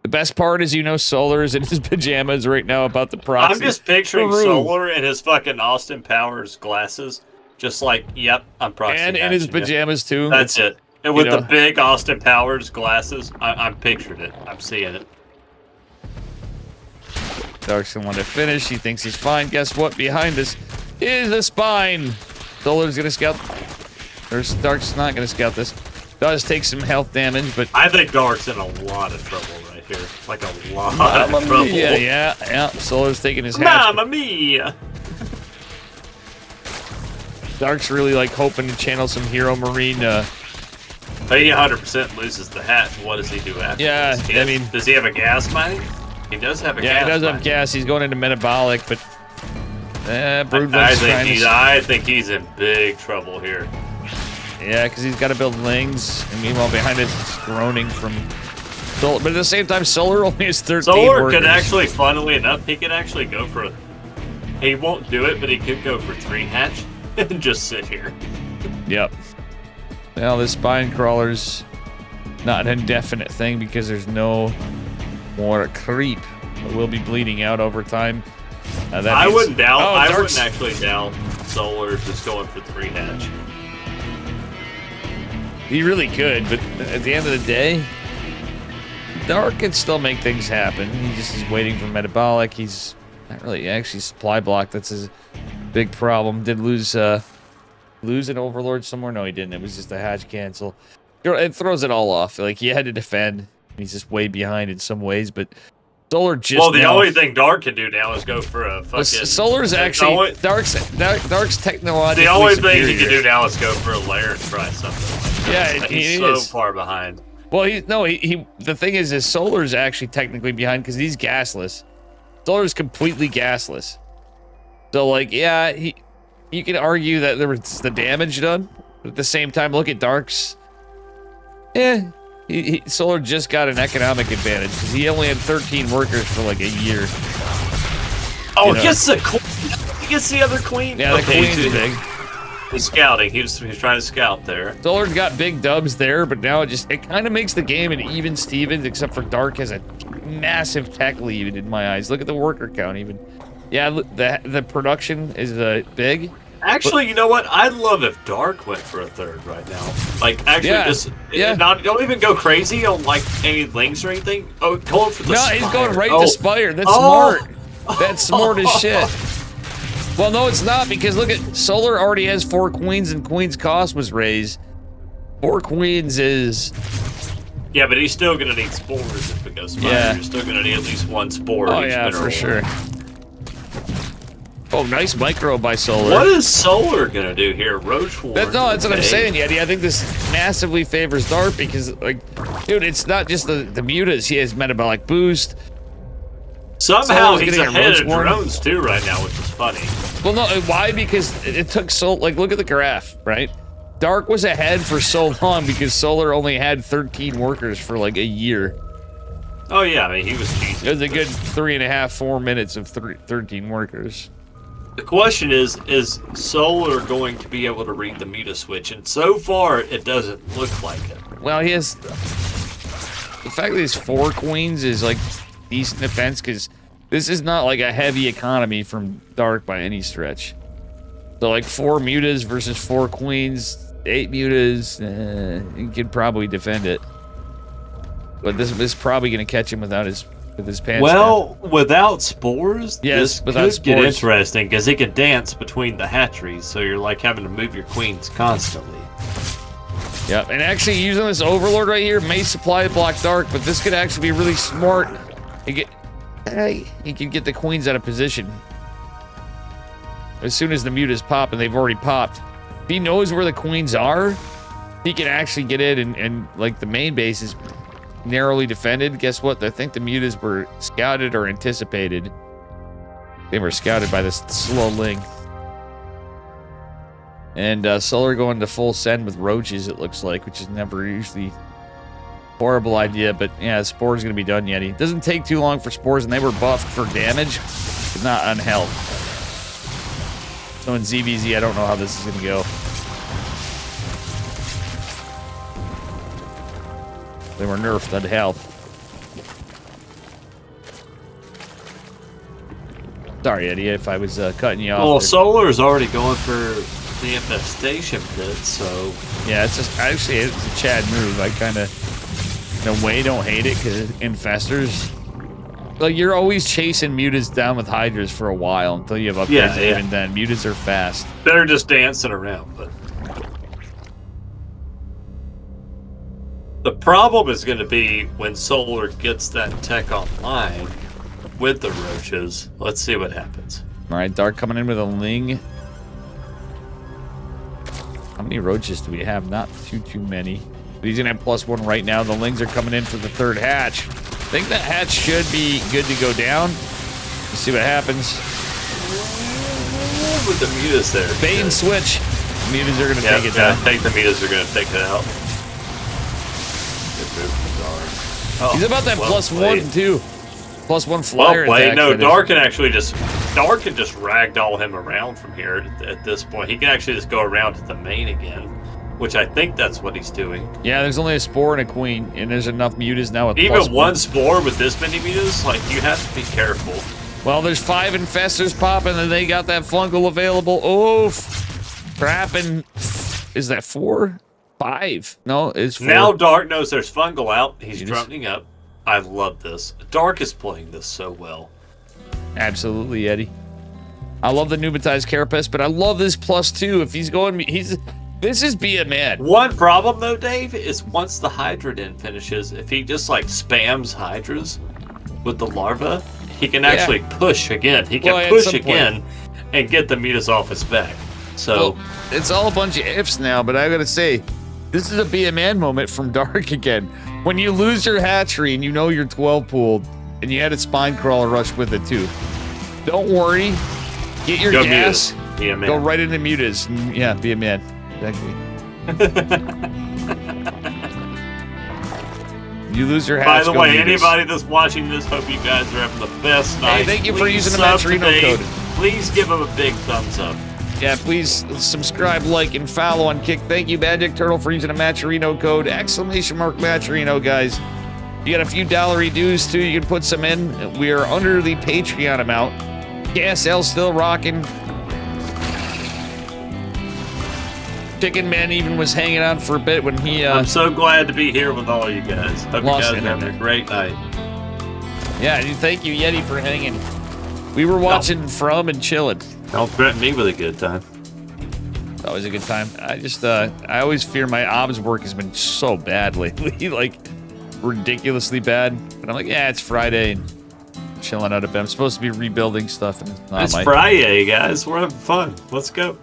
B: The best part is, you know, Solar is in his pajamas right now about the proxy.
A: I'm just picturing Solar in his fucking Austin Powers glasses. Just like, yep, I'm proxy.
B: And in his pajamas, too.
A: That's it. And with the big Austin Powers glasses, I'm picturing it. I'm seeing it.
B: Dark's gonna want to finish. He thinks he's fine. Guess what? Behind us is a spine. Solar's gonna scout. Dark's not gonna scout this. Does take some health damage, but
A: I think Dark's in a lot of trouble right here. Like a lot of trouble.
B: Yeah. Solar's taking his hatch.
A: Mamma mia!
B: Dark's really like hoping to channel some Hero Marine.
A: But he 100% loses the hatch. What does he do after this?
B: I mean,
A: does he have a gas mine? He does have a gas mine.
B: Yeah, he does have gas. He's going into metabolic, but
A: I think he's in big trouble here.
B: Yeah, because he's got to build lings, and meanwhile behind it, it's groaning from Solar. But at the same time, Solar only has 13
A: Solar
B: workers.
A: could actually, funnily enough, he could actually go for. He won't do it, but he could go for 3 hatch and just sit here.
B: Yep. Well, this spine crawler's not an indefinite thing because there's no more creep. It will be bleeding out over time.
A: I wouldn't doubt. I wouldn't actually doubt Solar just going for 3 hatch.
B: He really could, but at the end of the day, Dark can still make things happen. He just is waiting for metabolic. He's not really actually supply block. That's his big problem. Did lose an Overlord somewhere? No, he didn't. It was just a hatch cancel. It throws it all off. Like, he had to defend. He's just way behind in some ways, but Solar just.
A: Well, the only thing Dark can do now is go for a fucking.
B: Solar's actually Dark's technologically.
A: The only
B: superior.
A: thing he can do now is go for a lair and try something.
B: Yeah,
A: he's so far behind.
B: Well, the thing is Solar's actually technically behind because he's gasless. Solar's completely gasless. So, like, yeah, you can argue that there was the damage done, but at the same time, look at Dark's. Yeah, Solar just got an economic advantage because he only had 13 workers for like a year.
A: Oh, he gets the other queen.
B: Yeah, the queen's big.
A: He's scouting. He's trying to scout there.
B: Solar's got big dubs there, but now it kind of makes the game an even Stevens, except for Dark has a massive tech lead in my eyes. Look at the worker count even. Yeah, the production is big.
A: Actually, you know what? I'd love if Dark went for a 3rd right now. Like, actually, don't even go crazy on like any links or anything. Oh, going for the Spire.
B: He's going right to Spire. That's smart. That's smart as shit. Well, no, it's not, because look at Solar already has 4 queens and queen's cost was raised. 4 queens is.
A: Yeah, but he's still gonna need spores if it goes Spire. Yeah. You're still gonna need at least 1 spore.
B: Oh yeah, for sure. Oh, nice micro by Solar.
A: What is Solar gonna do here? Roach War.
B: That's what I'm saying, Yeti. I think this massively favors Dark because, like, dude, it's not just the mutas. He has metabolic boost.
A: Somehow he's ahead of drones too right now, which is funny.
B: Well, no, why? Because it took look at the graph, right? Dark was ahead for so long because Solar only had 13 workers for like a year.
A: Oh yeah, I mean, he was cheesy.
B: It was a good 3.5, 4 minutes of 13 workers.
A: The question is Solar going to be able to read the meta switch? And so far, it doesn't look like it.
B: Well, he has... The fact that he's 4 queens is, like, decent defense, because this is not, like, a heavy economy from Dark by any stretch. So, like, 4 mutas versus 4 queens, 8 mutas, he could probably defend it. But this is probably going to catch him with his pants
A: down. Without spores,
B: yes,
A: this could get interesting because he can dance between the hatcheries, so you're like having to move your queens constantly.
B: Yep, and actually using this Overlord right here may supply block dark, but this could actually be really smart. He can get the queens out of position. As soon as the mutas pop, and they've already popped. If he knows where the queens are, he can actually get in and like the main base is narrowly defended. Guess what? I think the mutas were scouted or anticipated. They were scouted by this slow Ling. And Solar going to full send with roaches, it looks like, which is never usually a horrible idea. But yeah, Spore's going to be done, Yeti. It doesn't take too long for Spores, and they were buffed for damage, but not on health. So in ZVZ, I don't know how this is going to go. They were nerfed on health. Sorry, Eddie, if I was cutting you off.
A: Well, Solar's already going for the infestation pit, so...
B: Yeah, it's just... Actually, it's a Chad move. I kind of, in a way, don't hate it, because infestors... Like, you're always chasing mutas down with hydras for a while until you have upgrades, and even then, mutas are fast.
A: They're just dancing around, but... The problem is going to be when Solar gets that tech online with the roaches. Let's see what happens.
B: All right, Dark coming in with a Ling. How many roaches do we have? Not too many. But he's going to have +1 right now. The Lings are coming in for the 3rd hatch. I think that hatch should be good to go down. Let's see what happens.
A: With the mutas there.
B: Bait and switch. The mutas are going to take it down.
A: I think the mutas are going to take it out. Good move from Dark. Oh,
B: he's about that +1 too. +1 flyer attack.
A: No, Dark can actually just ragdoll him around from here at this point. He can actually just go around to the main again, which I think that's what he's doing.
B: Yeah, there's only a Spore and a Queen, and there's enough mutas now with
A: even one Spore with this many mutas, like, you have to be careful.
B: Well, there's 5 infestors popping, and they got that fungal available. Oh, crapping. Is that 4? 5? No, it's 4.
A: Now Dark knows there's fungal out. He's droning up. I love this. Dark is playing this so well.
B: Absolutely, Eddie. I love the Nubatized Carapace, but I love this +2. If he's going, this is be a man.
A: One problem though, Dave, is once the Hydra Den finishes, if he just like spams Hydras with the larva, he can actually push again. He can push again and get the mutas off his back. So
B: it's all a bunch of ifs now, but I gotta say, this is a be a man moment from Dark again. When you lose your hatchery and you know you're 12 pooled, and you had a spine crawler rush with it too, don't worry. Get your gas.
A: Be a man.
B: Go right into mutas. Yeah, be a man. Exactly. You lose your hatch.
A: By the way, anybody that's watching this, hope you guys are having the best night.
B: Hey, thank you for using the Maturino code.
A: Please give them a big thumbs up.
B: Yeah, please subscribe, like, and follow on Kick. Thank you, Magic Turtle, for using a Maturino code. ! Maturino, guys. You got a few dollary dues, too. You can put some in. We are under the Patreon amount. KSL still rocking. Chicken Man even was hanging on for a bit when he...
A: I'm so glad to be here with all you guys. Hope you guys are having a great night.
B: Yeah, thank you, Yeti, for hanging. We were watching from and chilling.
A: Don't threaten me with a good time.
B: Always a good time. I always fear my obs work has been so bad lately, like ridiculously bad. But I'm like, yeah, it's Friday, and chilling out a bit. I'm supposed to be rebuilding stuff, and
A: it's Friday, guys. We're having fun. Let's go.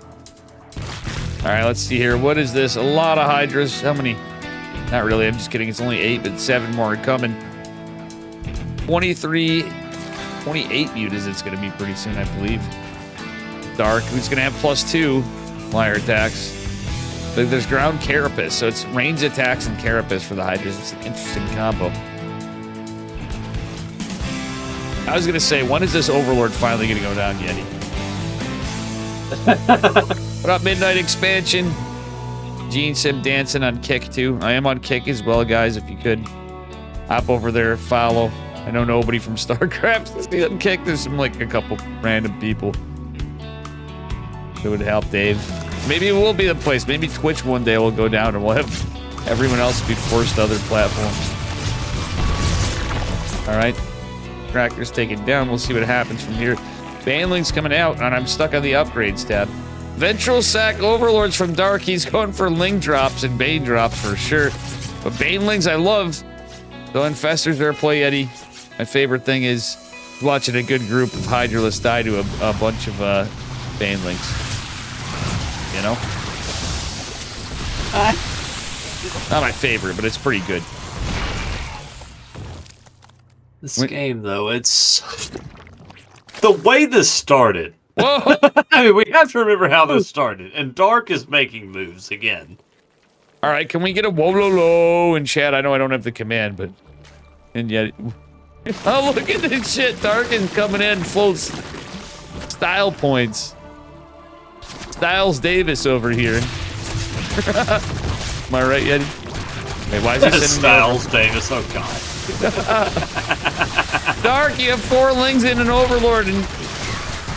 B: All right, let's see here. What is this? A lot of Hydras. How many? Not really. I'm just kidding. It's only 8, but 7 more are coming. 23, 28 mutas it's going to be pretty soon, I believe. Dark, who's going to have +2 flyer attacks. But there's ground carapace, so it's range attacks and carapace for the Hydras. It's an interesting combo. I was going to say, when is this Overlord finally going to go down, Yeti? What up, Midnight Expansion? Gene Sim dancing on Kick, too. I am on Kick as well, guys, if you could. Hop over there, follow. I know nobody from Starcraft is on Kick. There's some, like, a couple random people. It would help Dave. Maybe it will be the place. Maybe Twitch one day will go down and we'll have everyone else be forced to other platforms. All right. Tracker's taken down. We'll see what happens from here. Baneling's coming out, and I'm stuck on the upgrades tab. Ventral Sack Overlords from Dark. He's going for Ling drops and Bane drops for sure. But Banelings I love. The Infestors are a play, Yeti. My favorite thing is watching a good group of Hydralists die to a bunch of Banelings. You know? Not my favorite, but it's pretty good.
A: This game, though, it's... The way this started.
B: Whoa!
A: I mean, we have to remember how this started. And Dark is making moves again.
B: All right, can we get a whoa-lo-lo in chat? I know I don't have the command, but... And yet... Oh, look at this shit. Dark is coming in full style points. Styles Davis over here. Am I right, Yeti? Wait, why is he sending
A: Styles Davis? Oh, God.
B: Dark, you have 4 Lings in an Overlord, and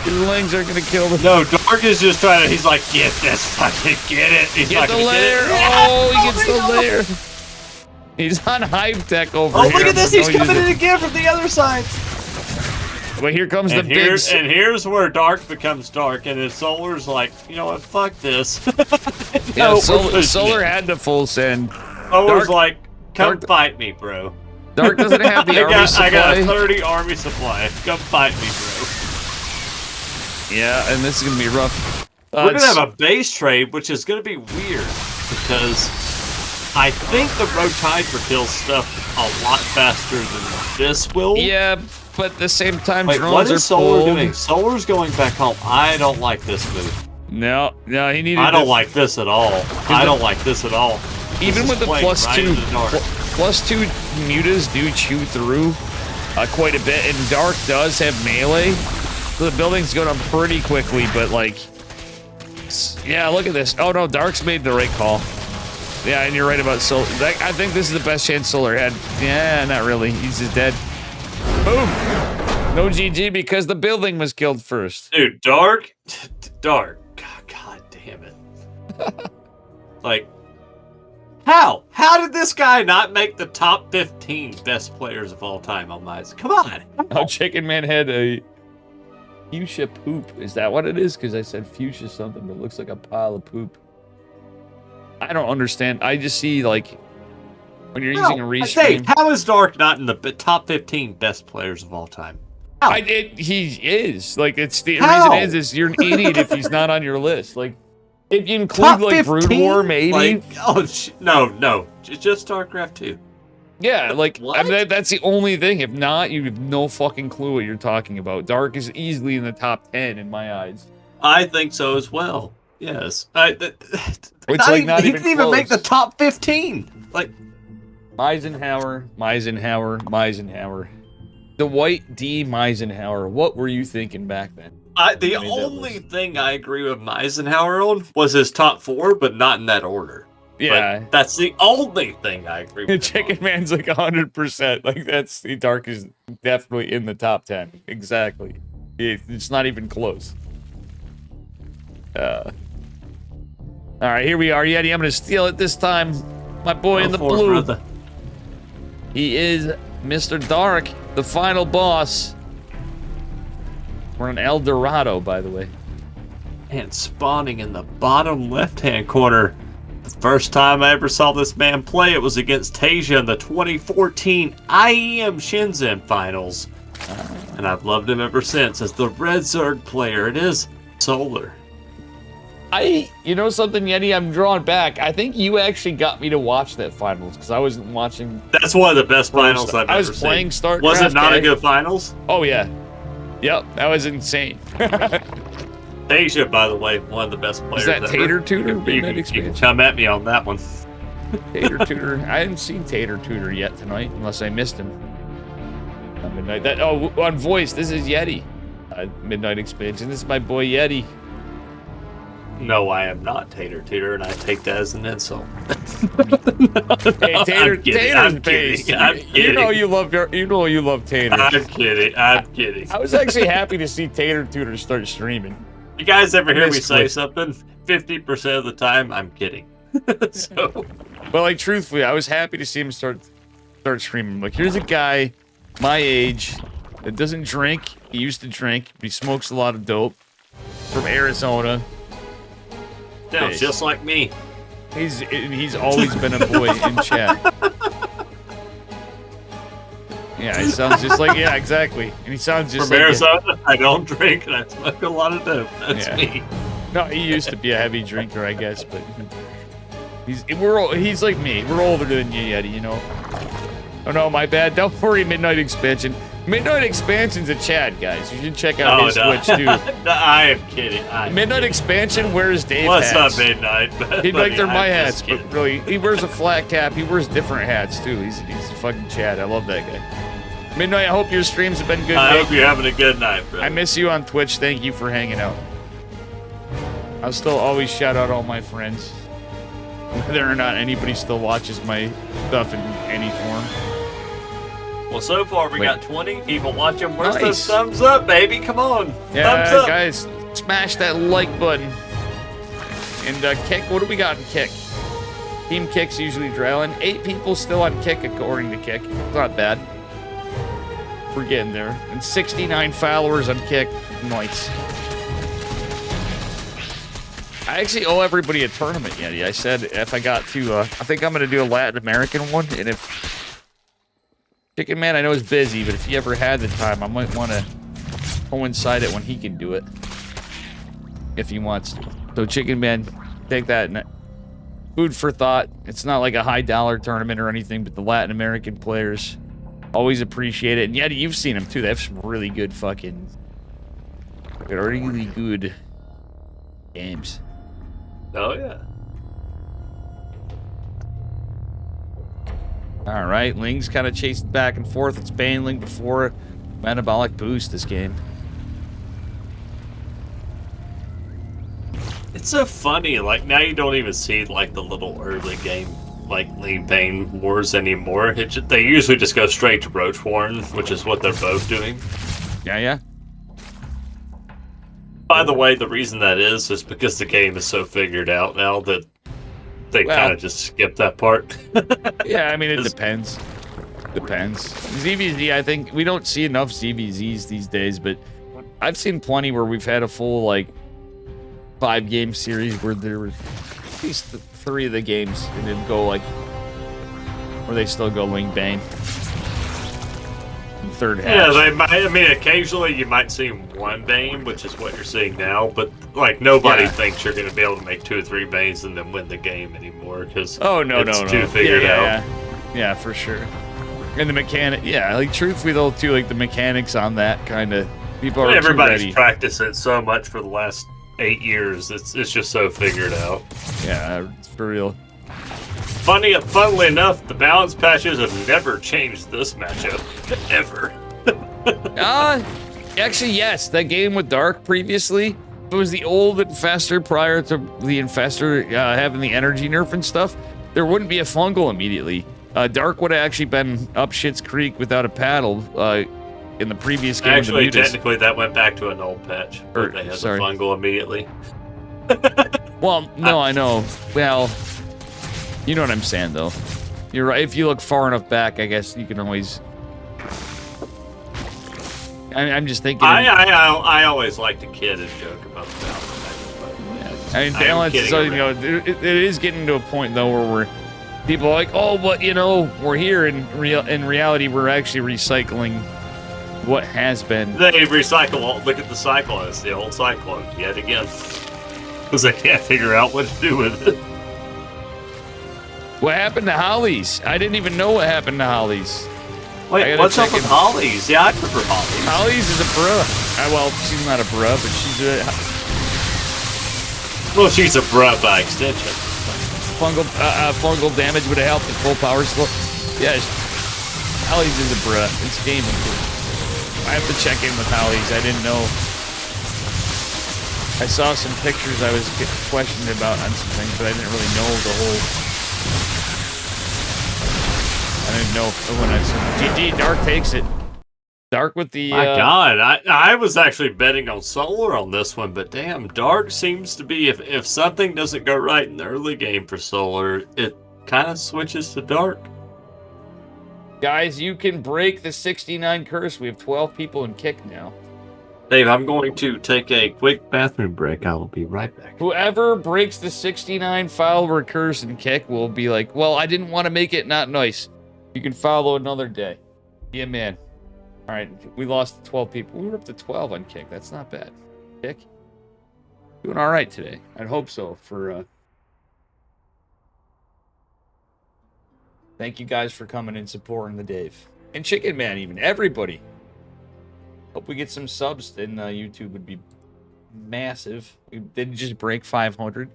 B: your Lings are gonna kill them.
A: No, Dark is just trying to... He's like, get this fucking... Get it. He's
B: get the lair. Oh, he gets the lair. He's on Hive Tech over here.
A: Oh, look at this. He's coming in again from the other side.
B: Well, here comes the big...
A: And here's where Dark becomes Dark, and his Solar's like, you know what, fuck this.
B: Yeah, Solar had the full send.
A: Solar's like, come fight me, bro.
B: Dark doesn't have the army supply.
A: I got a 30 army supply. Come fight me, bro.
B: Yeah, and this is going to be rough.
A: We're going to have a base trade, which is going to be weird, because I think the Road Tiger kills stuff a lot faster than this will.
B: Yeah, but at the same time,
A: Wait,
B: drones
A: what is
B: are
A: Solar
B: pulled.
A: doing? Solar's going back home. I don't like this move.
B: No, he needed.
A: I don't like this at all. I don't like this at all.
B: Even with the +2, +2 mutas do chew through quite a bit, and Dark does have melee, so the building's going up pretty quickly. But like, yeah, look at this. Oh no, Dark's made the right call. Yeah, and you're right about Solar. I think this is the best chance Solar had. Yeah, not really. He's just dead. Boom. No GG because the building was killed first.
A: Dude, Dark. God damn it. Like, how? How did this guy not make the top 15 best players of all time on my... Come on.
B: Oh, Chicken Man had a fuchsia poop. Is that what it is? Because I said fuchsia something that looks like a pile of poop. I don't understand. I just see, like, when you're using a restream...
A: How is Dark not in the top 15 best players of all time?
B: He is. Like, it's the reason is you're an idiot if he's not on your list. Like, if you include, top like, 15? Brood War, maybe.
A: Like, no. Just Starcraft 2.
B: Yeah, like, I mean, that's the only thing. If not, you have no fucking clue what you're talking about. Dark is easily in the top 10 in my eyes.
A: I think so as well. Yes.
B: He
A: didn't even make the top 15. Like,
B: Meisenhower. The White D. Meisenhower. What were you thinking back then?
A: The only thing I agree with Meisenhower on was his top 4, but not in that order.
B: Yeah.
A: But that's the only thing I agree with.
B: Chicken Man's like 100%. Like, that's the Dark is definitely in the top 10. Exactly. It's not even close. All right, here we are, Yeti. I'm going to steal it this time. My boy in the blue. Brother. He is Mr. Dark, the final boss. We're on El Dorado, by the way.
A: And spawning in the bottom left-hand corner. The first time I ever saw this man play, it was against TANGIA in the 2014 IEM Shenzhen Finals. And I've loved him ever since. As the Red Zerg player, it is Solar.
B: You know something, Yeti? I'm drawing back. I think you actually got me to watch that finals because I wasn't watching.
A: That's one of the best finals I've ever seen.
B: I was playing Starcraft.
A: Was it not a good finals?
B: Oh yeah. Yep, that was insane.
A: TANGIA, by the way, one of the best players.
B: Is that Tater Tutor?
A: You can come at me on that one.
B: Tater Tutor. I haven't seen Tater Tutor yet tonight, unless I missed him. On Midnight. On voice. This is Yeti. Midnight Expansion. This is my boy Yeti.
A: No, I am not Tater Tutor, and I take that as an insult.
B: Hey, Tater's base. You know you love Tater.
A: I'm kidding.
B: I was actually happy to see Tater Tutor start streaming.
A: You guys ever hear me say something? 50% of the time, I'm kidding. So,
B: well, like truthfully, I was happy to see him start streaming. Like, here's a guy my age that doesn't drink. He used to drink, but he smokes a lot of dope from Arizona.
A: Sounds just like me.
B: He's always been a boy in chat. Yeah, he sounds just like, yeah, exactly. And he sounds just
A: from
B: like
A: Arizona. I don't drink and I smoke a lot of dope. That's me.
B: No, he used to be a heavy drinker, I guess, but he's like me. We're older than you, Yeti, you know. Oh no, my bad. Don't worry, Midnight Expansion. Midnight Expansion's a Chad, guys. You should check out his Twitch too.
A: No, I am kidding.
B: Midnight Expansion wears Dave
A: hats.
B: What's
A: up, Midnight?
B: He'd like they're my hats, but really, he wears a flat cap. He wears different hats too. He's a fucking Chad. I love that guy. Midnight, I hope your streams have been good.
A: I hope you're having a good night, bro.
B: I miss you on Twitch. Thank you for hanging out. I'll still always shout out all my friends, whether or not anybody still watches my stuff in any form.
A: Well, so far we got 20 people watching. Where's those thumbs up, baby? Come on.
B: Yeah,
A: thumbs up.
B: Guys, smash that like button. And Kick, what do we got in Kick? Team Kick's usually drilling. 8 people still on Kick, according to Kick. It's not bad. We're getting there. And 69 followers on Kick. Nice. I actually owe everybody a tournament, Yeti. I said if I got to, I think I'm going to do a Latin American one. And if Chicken Man, I know is busy, but if he ever had the time, I might want to coincide it when he can do it. If he wants to. So Chicken Man, take that. Food for thought. It's not like a high dollar tournament or anything, but the Latin American players always appreciate it. And Yeti, you've seen them too. They have some really good fucking... really good games.
A: Oh, yeah.
B: All right, Ling's kind of chasing back and forth. It's Baneling before Metabolic Boost this game.
A: It's so funny, like, now you don't even see, like, the little early game, like, Lean Bane wars anymore. They usually just go straight to Roach Warren, which is what they're both doing.
B: Yeah.
A: By the way, the reason that is because the game is so figured out now that they kind of just skip that part.
B: Yeah, I mean, it depends. Depends. ZVZ, I think, we don't see enough ZVZs these days, but I've seen plenty where we've had a full, like, 5-game series where there were at least 3 of the games and then go, like, where they still go Ling Bane. Third hatch.
A: Yeah, they might. I mean, occasionally you might see one Bane, which is what you're seeing now. But like nobody thinks you're going to be able to make 2 or 3 Banes and then win the game anymore because it's too figured out.
B: Yeah, for sure. And the mechanic, like truthfully though, too, like the mechanics on that kind of people are
A: everybody's practiced it so much for the last 8 years. It's just so figured out.
B: Yeah, it's for real.
A: Funnily enough, the balance patches have never changed this matchup. Ever.
B: Actually, yes. That game with Dark previously, it was the old Infestor prior to the Infestor having the energy nerf and stuff. There wouldn't be a fungal immediately. Dark would have actually been up Shit's Creek without a paddle in the previous game.
A: Actually, technically, that went back to an old patch. They had the fungal immediately.
B: Well, no, I know. Well... You know what I'm saying, though. You're right. If you look far enough back, I guess you can always... I'm just thinking...
A: I always like to kid and joke about the balance.
B: I mean, balance is, you know, it is getting to a point, though, where people are like, oh, but, you know, we're here. In reality, we're actually recycling what has been.
A: They recycle. Look at the Cyclone. It's the old Cyclone yet again. Because they can't figure out what to do with it.
B: What happened to Hollies? I didn't even know what happened to Hollies.
A: Wait, what's up with Hollies? Yeah, I prefer Hollies.
B: Hollies is a bruh. Well, she's not a bruh, but she's a...
A: Well, she's a bruh by extension.
B: Fungal damage would have helped at full power slow. Yeah, Hollies is a bruh. It's gaming. I have to check in with Hollies. I didn't know. I saw some pictures I was questioned about on some things, but I didn't really know the whole... I didn't know when I said GG, Dark takes it. Dark with the...
A: My God, I was actually betting on Solar on this one, but damn, Dark seems to be, if something doesn't go right in the early game for Solar, it kind of switches to Dark.
B: Guys, you can break the 69 curse. We have 12 people in kick now.
A: Dave, I'm going to take a quick bathroom break. I will be right back.
B: Whoever breaks the 69 follower curse and kick will be like, well, I didn't want to make it not nice. You can follow another day. Yeah, man. All right, we lost 12 people. We were up to 12 on kick. That's not bad. Kick, doing all right today. I'd hope so. For thank you guys for coming and supporting the Dave and Chicken Man, even everybody. Hope we get some subs. Then YouTube would be massive. We didn't just break 500.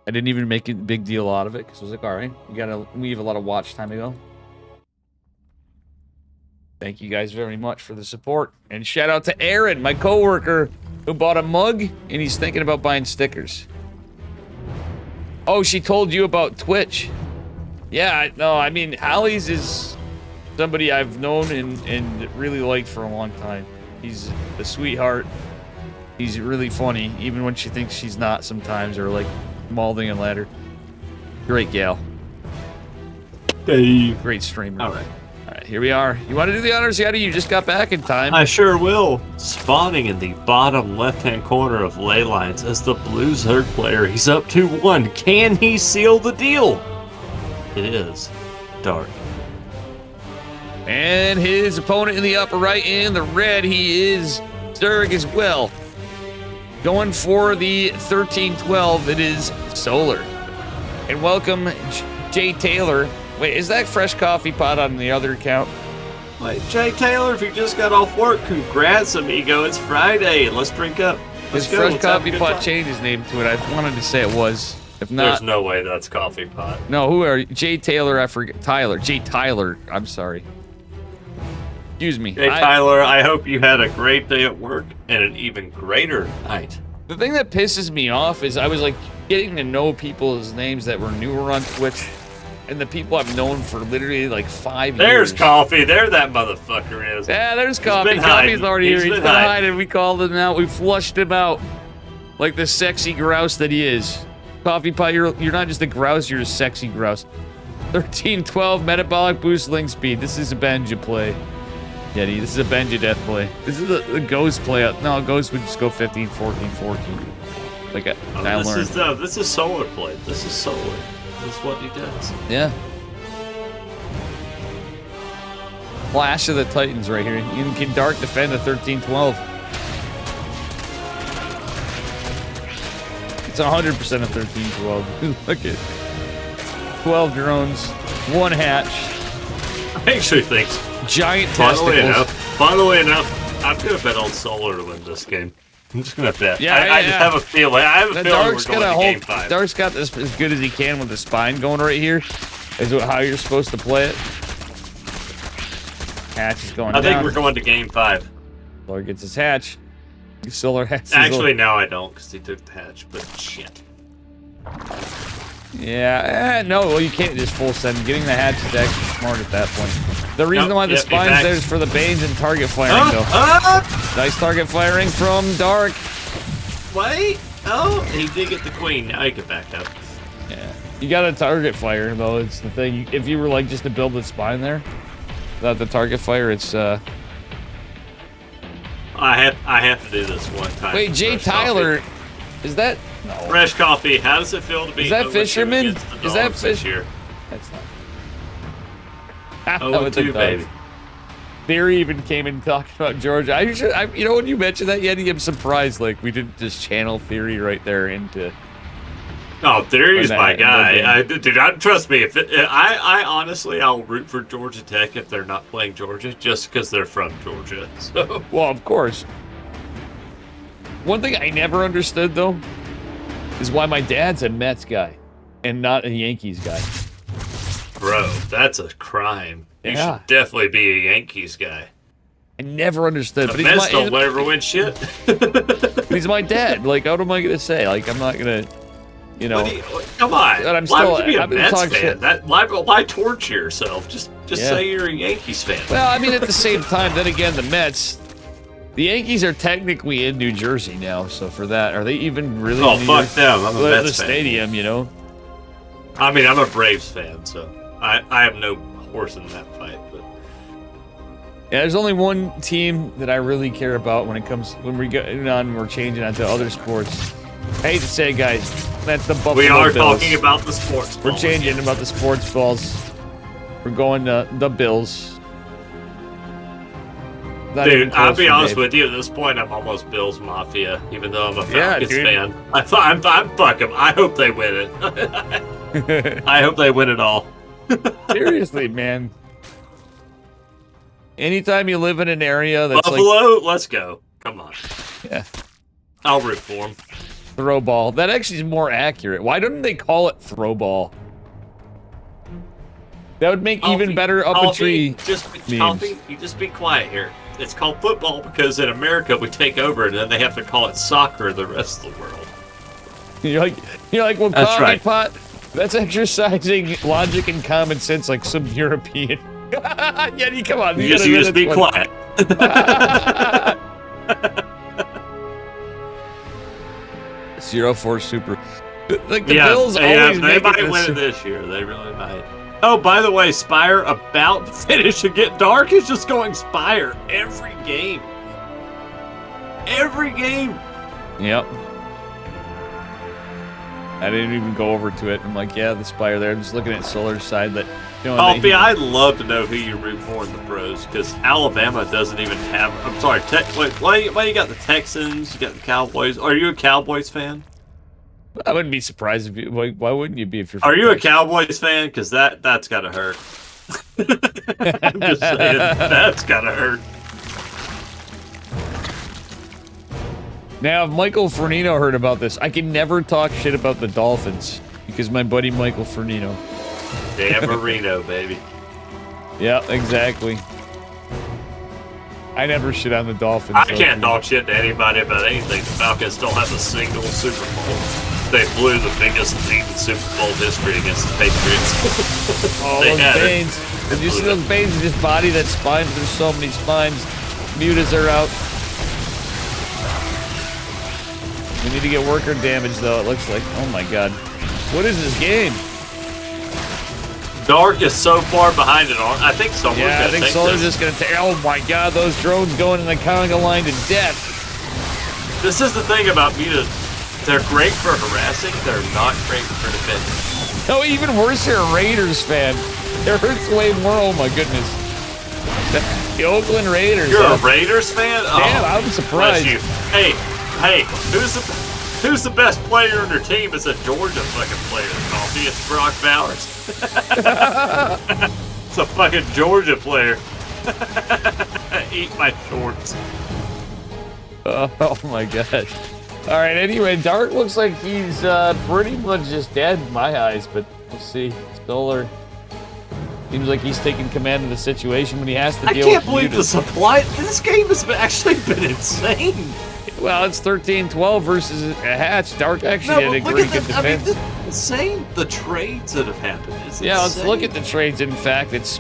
B: I didn't even make a big deal out of it because I was like, all right, we have a lot of watch time to go. Thank you guys very much for the support. And shout out to Aaron, my coworker, who bought a mug, and he's thinking about buying stickers. Oh, she told you about Twitch. Yeah, no, I mean, Hallie's is somebody I've known and really liked for a long time. He's a sweetheart. He's really funny, even when she thinks she's not sometimes, or like Malding and Ladder. Great gal.
A: Hey.
B: Great streamer.
A: All right.
B: All right, here we are. You want to do the honors, Yeti? You just got back in time.
A: I sure will. Spawning in the bottom left-hand corner of ley lines as the Blues third player. He's up 2-1. Can he seal the deal? It is Dark.
B: And his opponent in the upper right, in the red, he is Zerg as well. Going for the 13-12, it is Solar. And welcome, Jay Taylor. Wait, is that fresh coffee pot on the other account?
A: Wait, Jay Taylor, if you just got off work, congrats, amigo. It's Friday. Let's drink up.
B: His fresh coffee pot changed his name to it. I wanted to say it was. If not,
A: there's no way that's coffee pot.
B: No, who are you? Jay Taylor? I forget. Tyler. Jay Tyler. I'm sorry. Excuse me.
A: Jay Tyler, I hope you had a great day at work and an even greater night.
B: The thing that pisses me off is I was like getting to know people's names that were newer on Twitch. And the people I've known for literally like 5 years.
A: There's Coffee. There that motherfucker is.
B: Yeah, there's Coffee. Coffee's already here. He's been hiding. We called him out. We flushed him out. Like the sexy grouse that he is. Coffee Pot, you're not just a grouse, you're a sexy grouse. 13-12 metabolic boost link speed. This is a Benja play. Yeti, this is a Benja death play. This is a Ghost play. No, Ghost would just go 15, 14, 14. Like
A: this is Solar play. This is Solar. That's what he does.
B: Yeah. Flash of the Titans right here. You can Dark defend the 13-12. It's 100% of 13-12. Look at 12 drones, 1 hatch.
A: I actually think
B: giant testicles.
A: Funnily enough, I'm gonna bet on Solar to win this game. I'm just gonna bet.
B: Yeah,
A: I just have a feeling. I have a feeling
B: Dark's
A: we're going to game 5.
B: Dark's got this as good as he can with the spine going right here. Is how you're supposed to play it. Hatch is going down.
A: I think we're going to game 5.
B: Solar gets his hatch. Solar has
A: actually, no, I don't, because he took the hatch, but shit.
B: Yeah, no, well, you can't just full send. Getting the hatch is actually smart at that point. The reason why the spine's there is for the Banes and target firing, though. Nice target firing from Dark.
A: Wait. Oh, he did get the queen. Now he can back up.
B: Yeah. You got a target fire, though. It's the thing. If you were, like, just to build the spine there, without the target fire, it's,
A: I have to do this one time.
B: Wait, Jay Tyler, is that... No.
A: Fresh Coffee, how does it feel to be...
B: Is that Fisherman? Is that
A: Fisher?
B: That's not...
A: Oh, two, baby.
B: Theory even came in talking about Georgia. You know, when you mentioned that, Yeti, I'm surprised, like, we didn't just channel Theory right there into...
A: Oh, Theory's my guy. Trust me. I honestly, I'll root for Georgia Tech if they're not playing Georgia, just because they're from Georgia. So.
B: Well, of course. One thing I never understood, though, is why my dad's a Mets guy and not a Yankees guy.
A: Bro, that's a crime. You should definitely be a Yankees guy.
B: I never understood.
A: The Mets don't ever win shit.
B: He's my dad. Like, what am I gonna say? Like, I'm not gonna. You know,
A: come on.
B: But
A: why would you be a Mets fan? Why torture yourself? Just say you're a Yankees fan.
B: Well, I mean, at the same time, then again, the Mets, the Yankees are technically in New Jersey now. So for that, are they even really?
A: Oh, fuck them! I'm a Mets
B: the stadium, you know.
A: I mean, I'm a Braves fan, so I have no horse in that fight. But
B: yeah, there's only one team that I really care about when we're changing onto other sports. I hate to say it, guys, that's the Buffalo Bills.
A: We are talking about the sports balls.
B: We're changing about the sports balls. We're going to the Bills.
A: Dude, I'll be honest with you. At this point, I'm almost Bills Mafia, even though I'm a Falcons fan. I'm fuck them. I hope they win it. I hope they win it all.
B: Seriously, man. Anytime you live in an area that's
A: Buffalo, let's go. Come on.
B: Yeah.
A: I'll root for them.
B: Throw ball. That actually is more accurate. Why don't they call it throw ball? That would make even better up-a-tree memes.
A: You just be quiet here. It's called football because in America we take over and then they have to call it soccer the rest of the world.
B: You're like, well,
A: that's
B: coffee
A: right.
B: pot. That's exercising logic and common sense like some European. Yeti, come on.
A: You just be quiet.
B: 0-4 super. Like the Bills always
A: they might win it this year. They really might. Oh, by the way, Spire about to finish and get dark is just going Spire every game. Every game.
B: Yep. I didn't even go over to it. I'm like, yeah, the Spire there. I'm just looking at Solar's side. That, you know,
A: Alfie, I'd love to know who you root for in the pros because Alabama doesn't even have. I'm sorry. Why you got the Texans? You got the Cowboys. Are you a Cowboys fan?
B: I wouldn't be surprised if you. Why wouldn't you be if you're?
A: Are you a Cowboys fan? Because that's gotta hurt. I'm just saying that's gotta hurt.
B: Now, if Michael Fernino heard about this, I can never talk shit about the Dolphins because my buddy Michael Fernino.
A: Dan Marino, baby.
B: Yeah, exactly. I never shit on the Dolphins.
A: I can't talk shit to anybody about anything. The Falcons don't have a single Super Bowl. They blew the biggest lead in Super Bowl history against the Patriots.
B: Oh, those veins. Did you see those veins in his body? That spine? There's so many spines. Mutas are out. We need to get worker damage, though, it looks like. Oh, my God. What is this game?
A: Dark is so far behind it. I think Solar's going to take this. Yeah, I think
B: Solar's just going to take... Oh, my God, those drones going in the conga line to death.
A: This is the thing about mutas. They're great for harassing. They're not great for defending.
B: No, even worse, you're a Raiders fan. It hurts way more. Oh, my goodness. The Oakland Raiders.
A: You're a Raiders fan?
B: Damn, I'm surprised.
A: You. Hey, who's the best player in their team? It's a Georgia fucking player, Coffee. It's Brock Bowers. It's a fucking Georgia player. Eat my shorts.
B: Oh my gosh. Alright, anyway, Dark looks like he's pretty much just dead in my eyes, but we'll see. Solar seems like he's taking command of the situation when he has to deal with
A: I can't believe the supply. This game has actually been insane.
B: Well, it's 13-12 versus a Hatch. Dark actually had a great good defense. I mean,
A: this is insane. The trades that have happened. It's
B: yeah,
A: insane.
B: Let's look at the trades. In fact, it's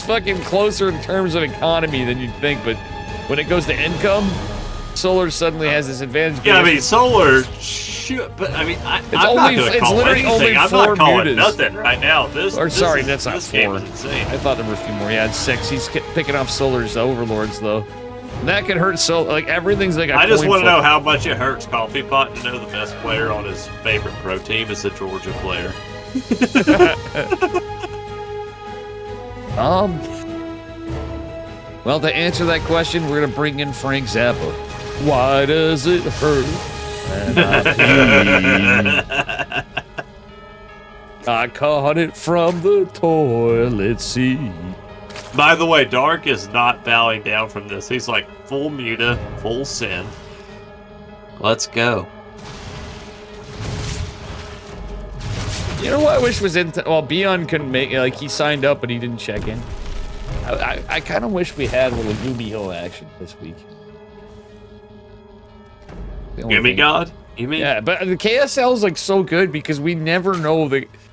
B: fucking closer in terms of economy than you'd think, but when it goes to income, Solar suddenly has this advantage.
A: Yeah, I mean, Solar should, but I mean, I'm not going to call anything. I'm not calling nothing right now.
B: Sorry, that's not
A: this
B: 4.
A: Game is insane.
B: I thought there were a few more. Yeah, it's 6. He's picking off Solar's overlords, though. And that could hurt Solar. Like, everything's like a
A: I just want to know how much it hurts Coffee Pot to know the best player on his favorite pro team is a Georgia player.
B: Well, to answer that question, we're going to bring in Frank Zappa. Why does it hurt? And I caught it from the toilet seat.
A: By the way, Dark is not bowing down from this. He's like full muta, full send. Let's go.
B: You know what I wish was in... Well, Beyond couldn't make... Like, he signed up, but he didn't check in. I kind of wish we had a little Yubi Hill action this week.
A: Gimme God? You mean?
B: Yeah, but the KSL is like so good because we never know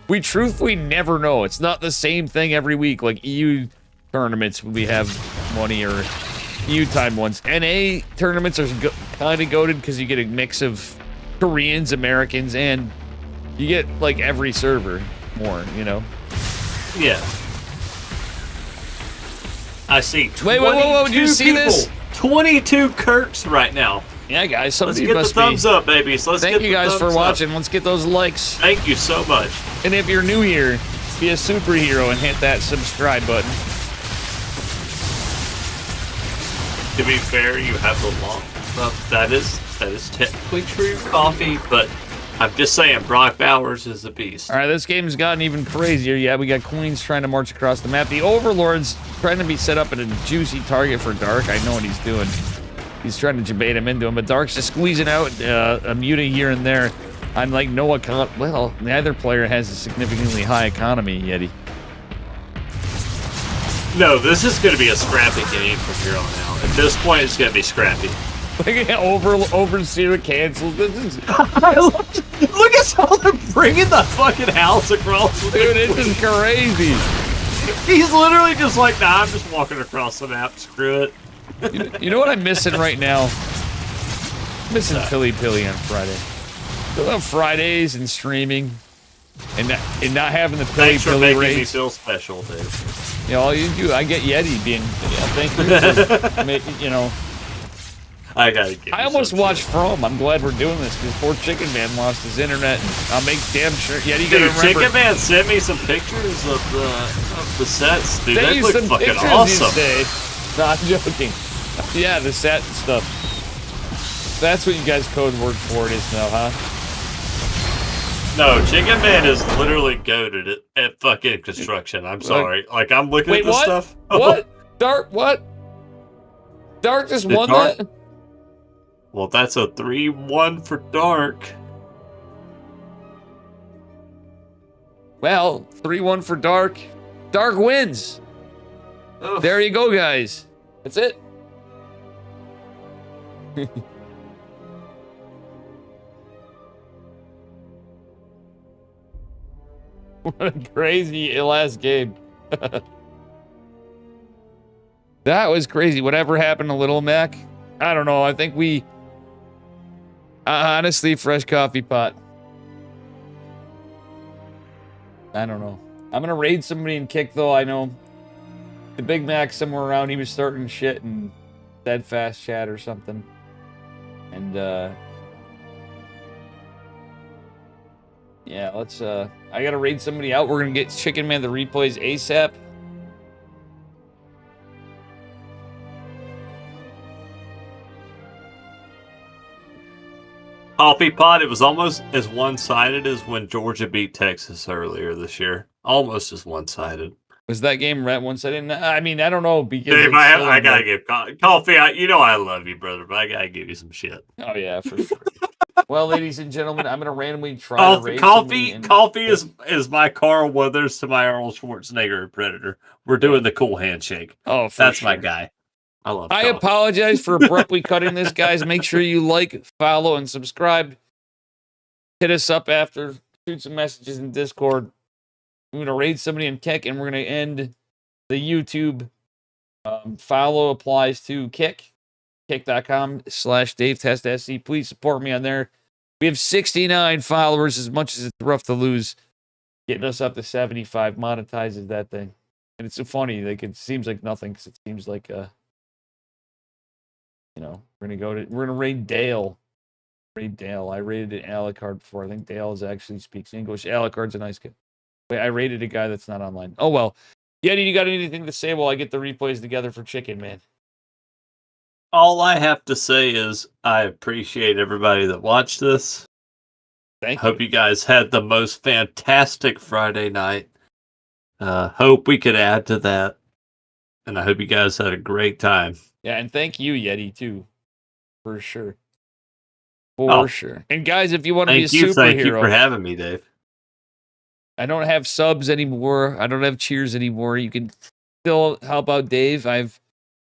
B: we truthfully never know. It's not the same thing every week. Like EU tournaments, we have money or EU time ones. NA tournaments are kind of goated because you get a mix of Koreans, Americans, and you get like every server more, you know?
A: Yeah. I see.
B: Wait, do you see this?
A: 22 Kirks right now.
B: Yeah, guys,
A: let's get the thumbs up, baby. So
B: thank you guys for watching. Let's get those likes.
A: Thank you so much.
B: And if you're new here, be a superhero and hit that subscribe button.
A: To be fair, you have the long. That is technically true, Coffee. But I'm just saying, Brock Bowers is a beast.
B: All right, this game's gotten even crazier. Yeah, we got Queens trying to march across the map. The Overlord's trying to be set up at a juicy target for Dark. I know what he's doing. He's trying to debate him into him, but Dark's just squeezing out a muta here and there. I'm like, well, neither player has a significantly high economy, Yeti.
A: No, this is going to be a scrappy game from here on out. At this point, it's going to be scrappy.
B: Look at Overseer canceled. This is
A: look at how they're bringing the fucking house across.
B: Dude, this is crazy.
A: He's literally just like, nah, I'm just walking across the map. Screw it.
B: You know what I'm missing right now? I'm missing Pilly Pilly on Friday. On Fridays and streaming, and not having the Pilly Pilly
A: making me feel special, dude.
B: You know, all you do, I get Yeti being. Yeah, thank you. For, you know.
A: I gotta give
B: I almost watched From. I'm glad we're doing this because poor Chicken Man lost his internet. And I'll make damn sure. Yeti, gotta remember.
A: Chicken Man sent me some pictures of the sets, dude. They look fucking awesome.
B: No, I'm joking. Yeah, the set and stuff. That's what you guys code word for it is now, huh?
A: No, Chicken Man is literally goated at fucking construction. I'm sorry. Like, I'm looking at this stuff.
B: What? Dark, what? Dark just won that?
A: Well, that's a 3-1 for Dark.
B: Well, 3-1 for Dark. Dark wins. Ugh. There you go, guys. That's it. What a crazy last game. That was crazy. Whatever happened to Little Mac? I don't know. I think we... honestly, fresh coffee pot. I don't know. I'm going to raid somebody and kick, though. I know the Big Mac somewhere around. He was starting shit and steadfast chat or something. And, yeah, let's, I gotta raid somebody out. We're gonna get Chicken Man the replays ASAP.
A: Coffee pot, it was almost as one-sided as when Georgia beat Texas earlier this year. Almost as one-sided.
B: Was that game one-sided? I mean, I don't know. Because
A: Dave, I gotta give Coffee. You know I love you, brother, but I gotta give you some shit.
B: Oh yeah, for sure. Well, ladies and gentlemen, I'm gonna randomly try to raid
A: Coffee is my Carl Weathers to my Arnold Schwarzenegger Predator. We're doing the cool handshake.
B: Oh,
A: that's
B: sure.
A: My guy. I love.
B: I apologize for abruptly cutting this, guys. Make sure you like, follow, and subscribe. Hit us up after. Shoot some messages in Discord. I'm going to raid somebody in Kick, and we're going to end the YouTube. Follow applies to Kick. Kick.com/DaveTestSC. Please support me on there. We have 69 followers, as much as it's rough to lose. Getting us up to 75 monetizes that thing. And it's so funny. Like, it seems like nothing, because it seems like, you know, we're going to raid Dale. Raid Dale. I raided an Alucard before. I think Dale actually speaks English. Alucard's a nice kid. Wait, I rated a guy that's not online. Oh, well. Yeti, you got anything to say while I get the replays together for Chicken Man?
A: All I have to say is I appreciate everybody that watched this.
B: Thank you.
A: Hope you guys had the most fantastic Friday night. Hope we could add to that. And I hope you guys had a great time.
B: Yeah, and thank you, Yeti, too. For sure. For sure. And guys, if you want to be a superhero...
A: Thank you for having me, Dave.
B: I don't have subs anymore. I don't have cheers anymore. You can still help out Dave. I've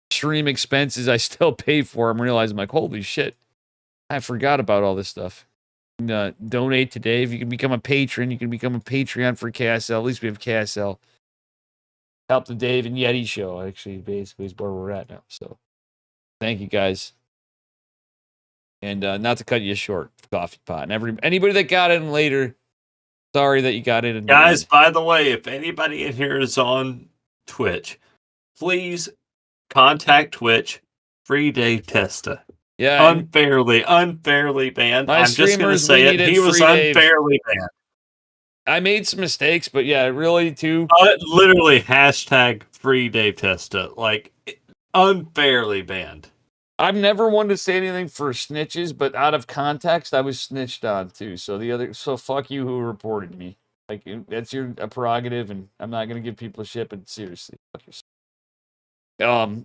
B: stream expenses I still pay for. I'm realizing, like, holy shit. I forgot about all this stuff. donate to Dave. You can become a patron. You can become a Patreon for KSL. At least we have KSL. Help the Dave and Yeti show, actually, basically, is where we're at now. So, thank you, guys. And not to cut you short, Coffee Pot. And anybody that got in later, sorry that you got in.
A: Guys, by the way, if anybody in here is on Twitch, please contact Twitch. Free Dave Testa.
B: Yeah.
A: Unfairly banned.
B: I'm just going to say it.
A: He was unfairly banned.
B: I made some mistakes, but yeah, really too.
A: Literally hashtag Free Dave Testa. Like, unfairly banned.
B: I've never wanted to say anything for snitches, but out of context, I was snitched on too. So fuck you who reported me. Like, that's your prerogative, and I'm not gonna give people shit, but seriously, fuck yourself.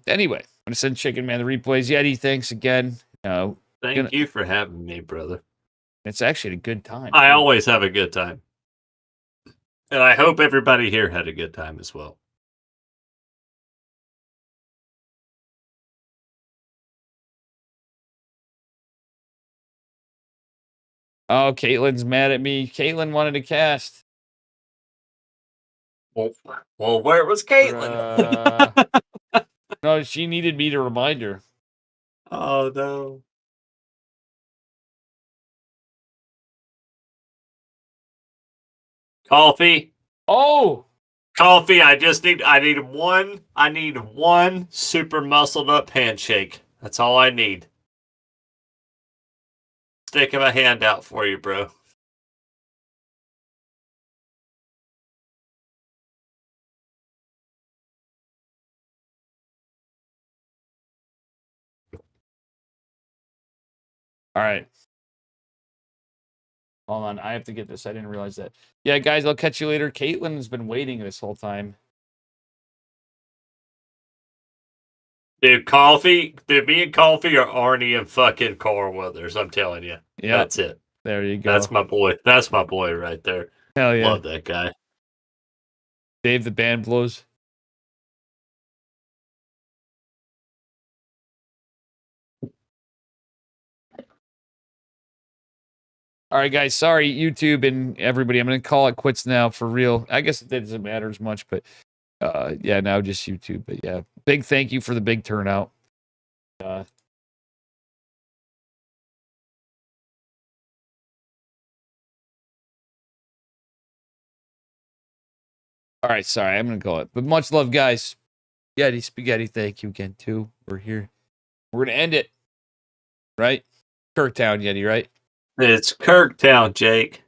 B: Anyway, I'm gonna send Chicken Man the replays. Yeti, thanks again.
A: Thank you for having me, brother.
B: It's actually a good time.
A: I always have a good time. And I hope everybody here had a good time as well.
B: Oh, Caitlin's mad at me. Caitlin wanted to cast.
A: Well, where was Caitlin?
B: No, she needed me to remind her.
A: Oh, no. Coffee.
B: Oh!
A: Coffee, I need one super muscled up handshake. That's all I need. Sticking my hand out for you, bro.
B: All right. Hold on, I have to get this. I didn't realize that. Yeah, guys, I'll catch you later. Caitlin has been waiting this whole time.
A: Dude, me and Coffee are Arnie and fucking Carl Weathers, I'm telling you. Yeah, that's it.
B: There you go.
A: That's my boy. That's my boy right there.
B: Hell yeah.
A: Love that guy.
B: Dave the band blows. All right, guys. Sorry, YouTube and everybody. I'm going to call it quits now for real. I guess it doesn't matter as much, but yeah, now just YouTube. But yeah, big thank you for the big turnout. All right, sorry, I'm going to call it. But much love, guys. Yeti Spaghetti, thank you again, too. We're here. We're going to end it. Right? Kirktown, Yeti, right?
A: It's Kirktown, Jake.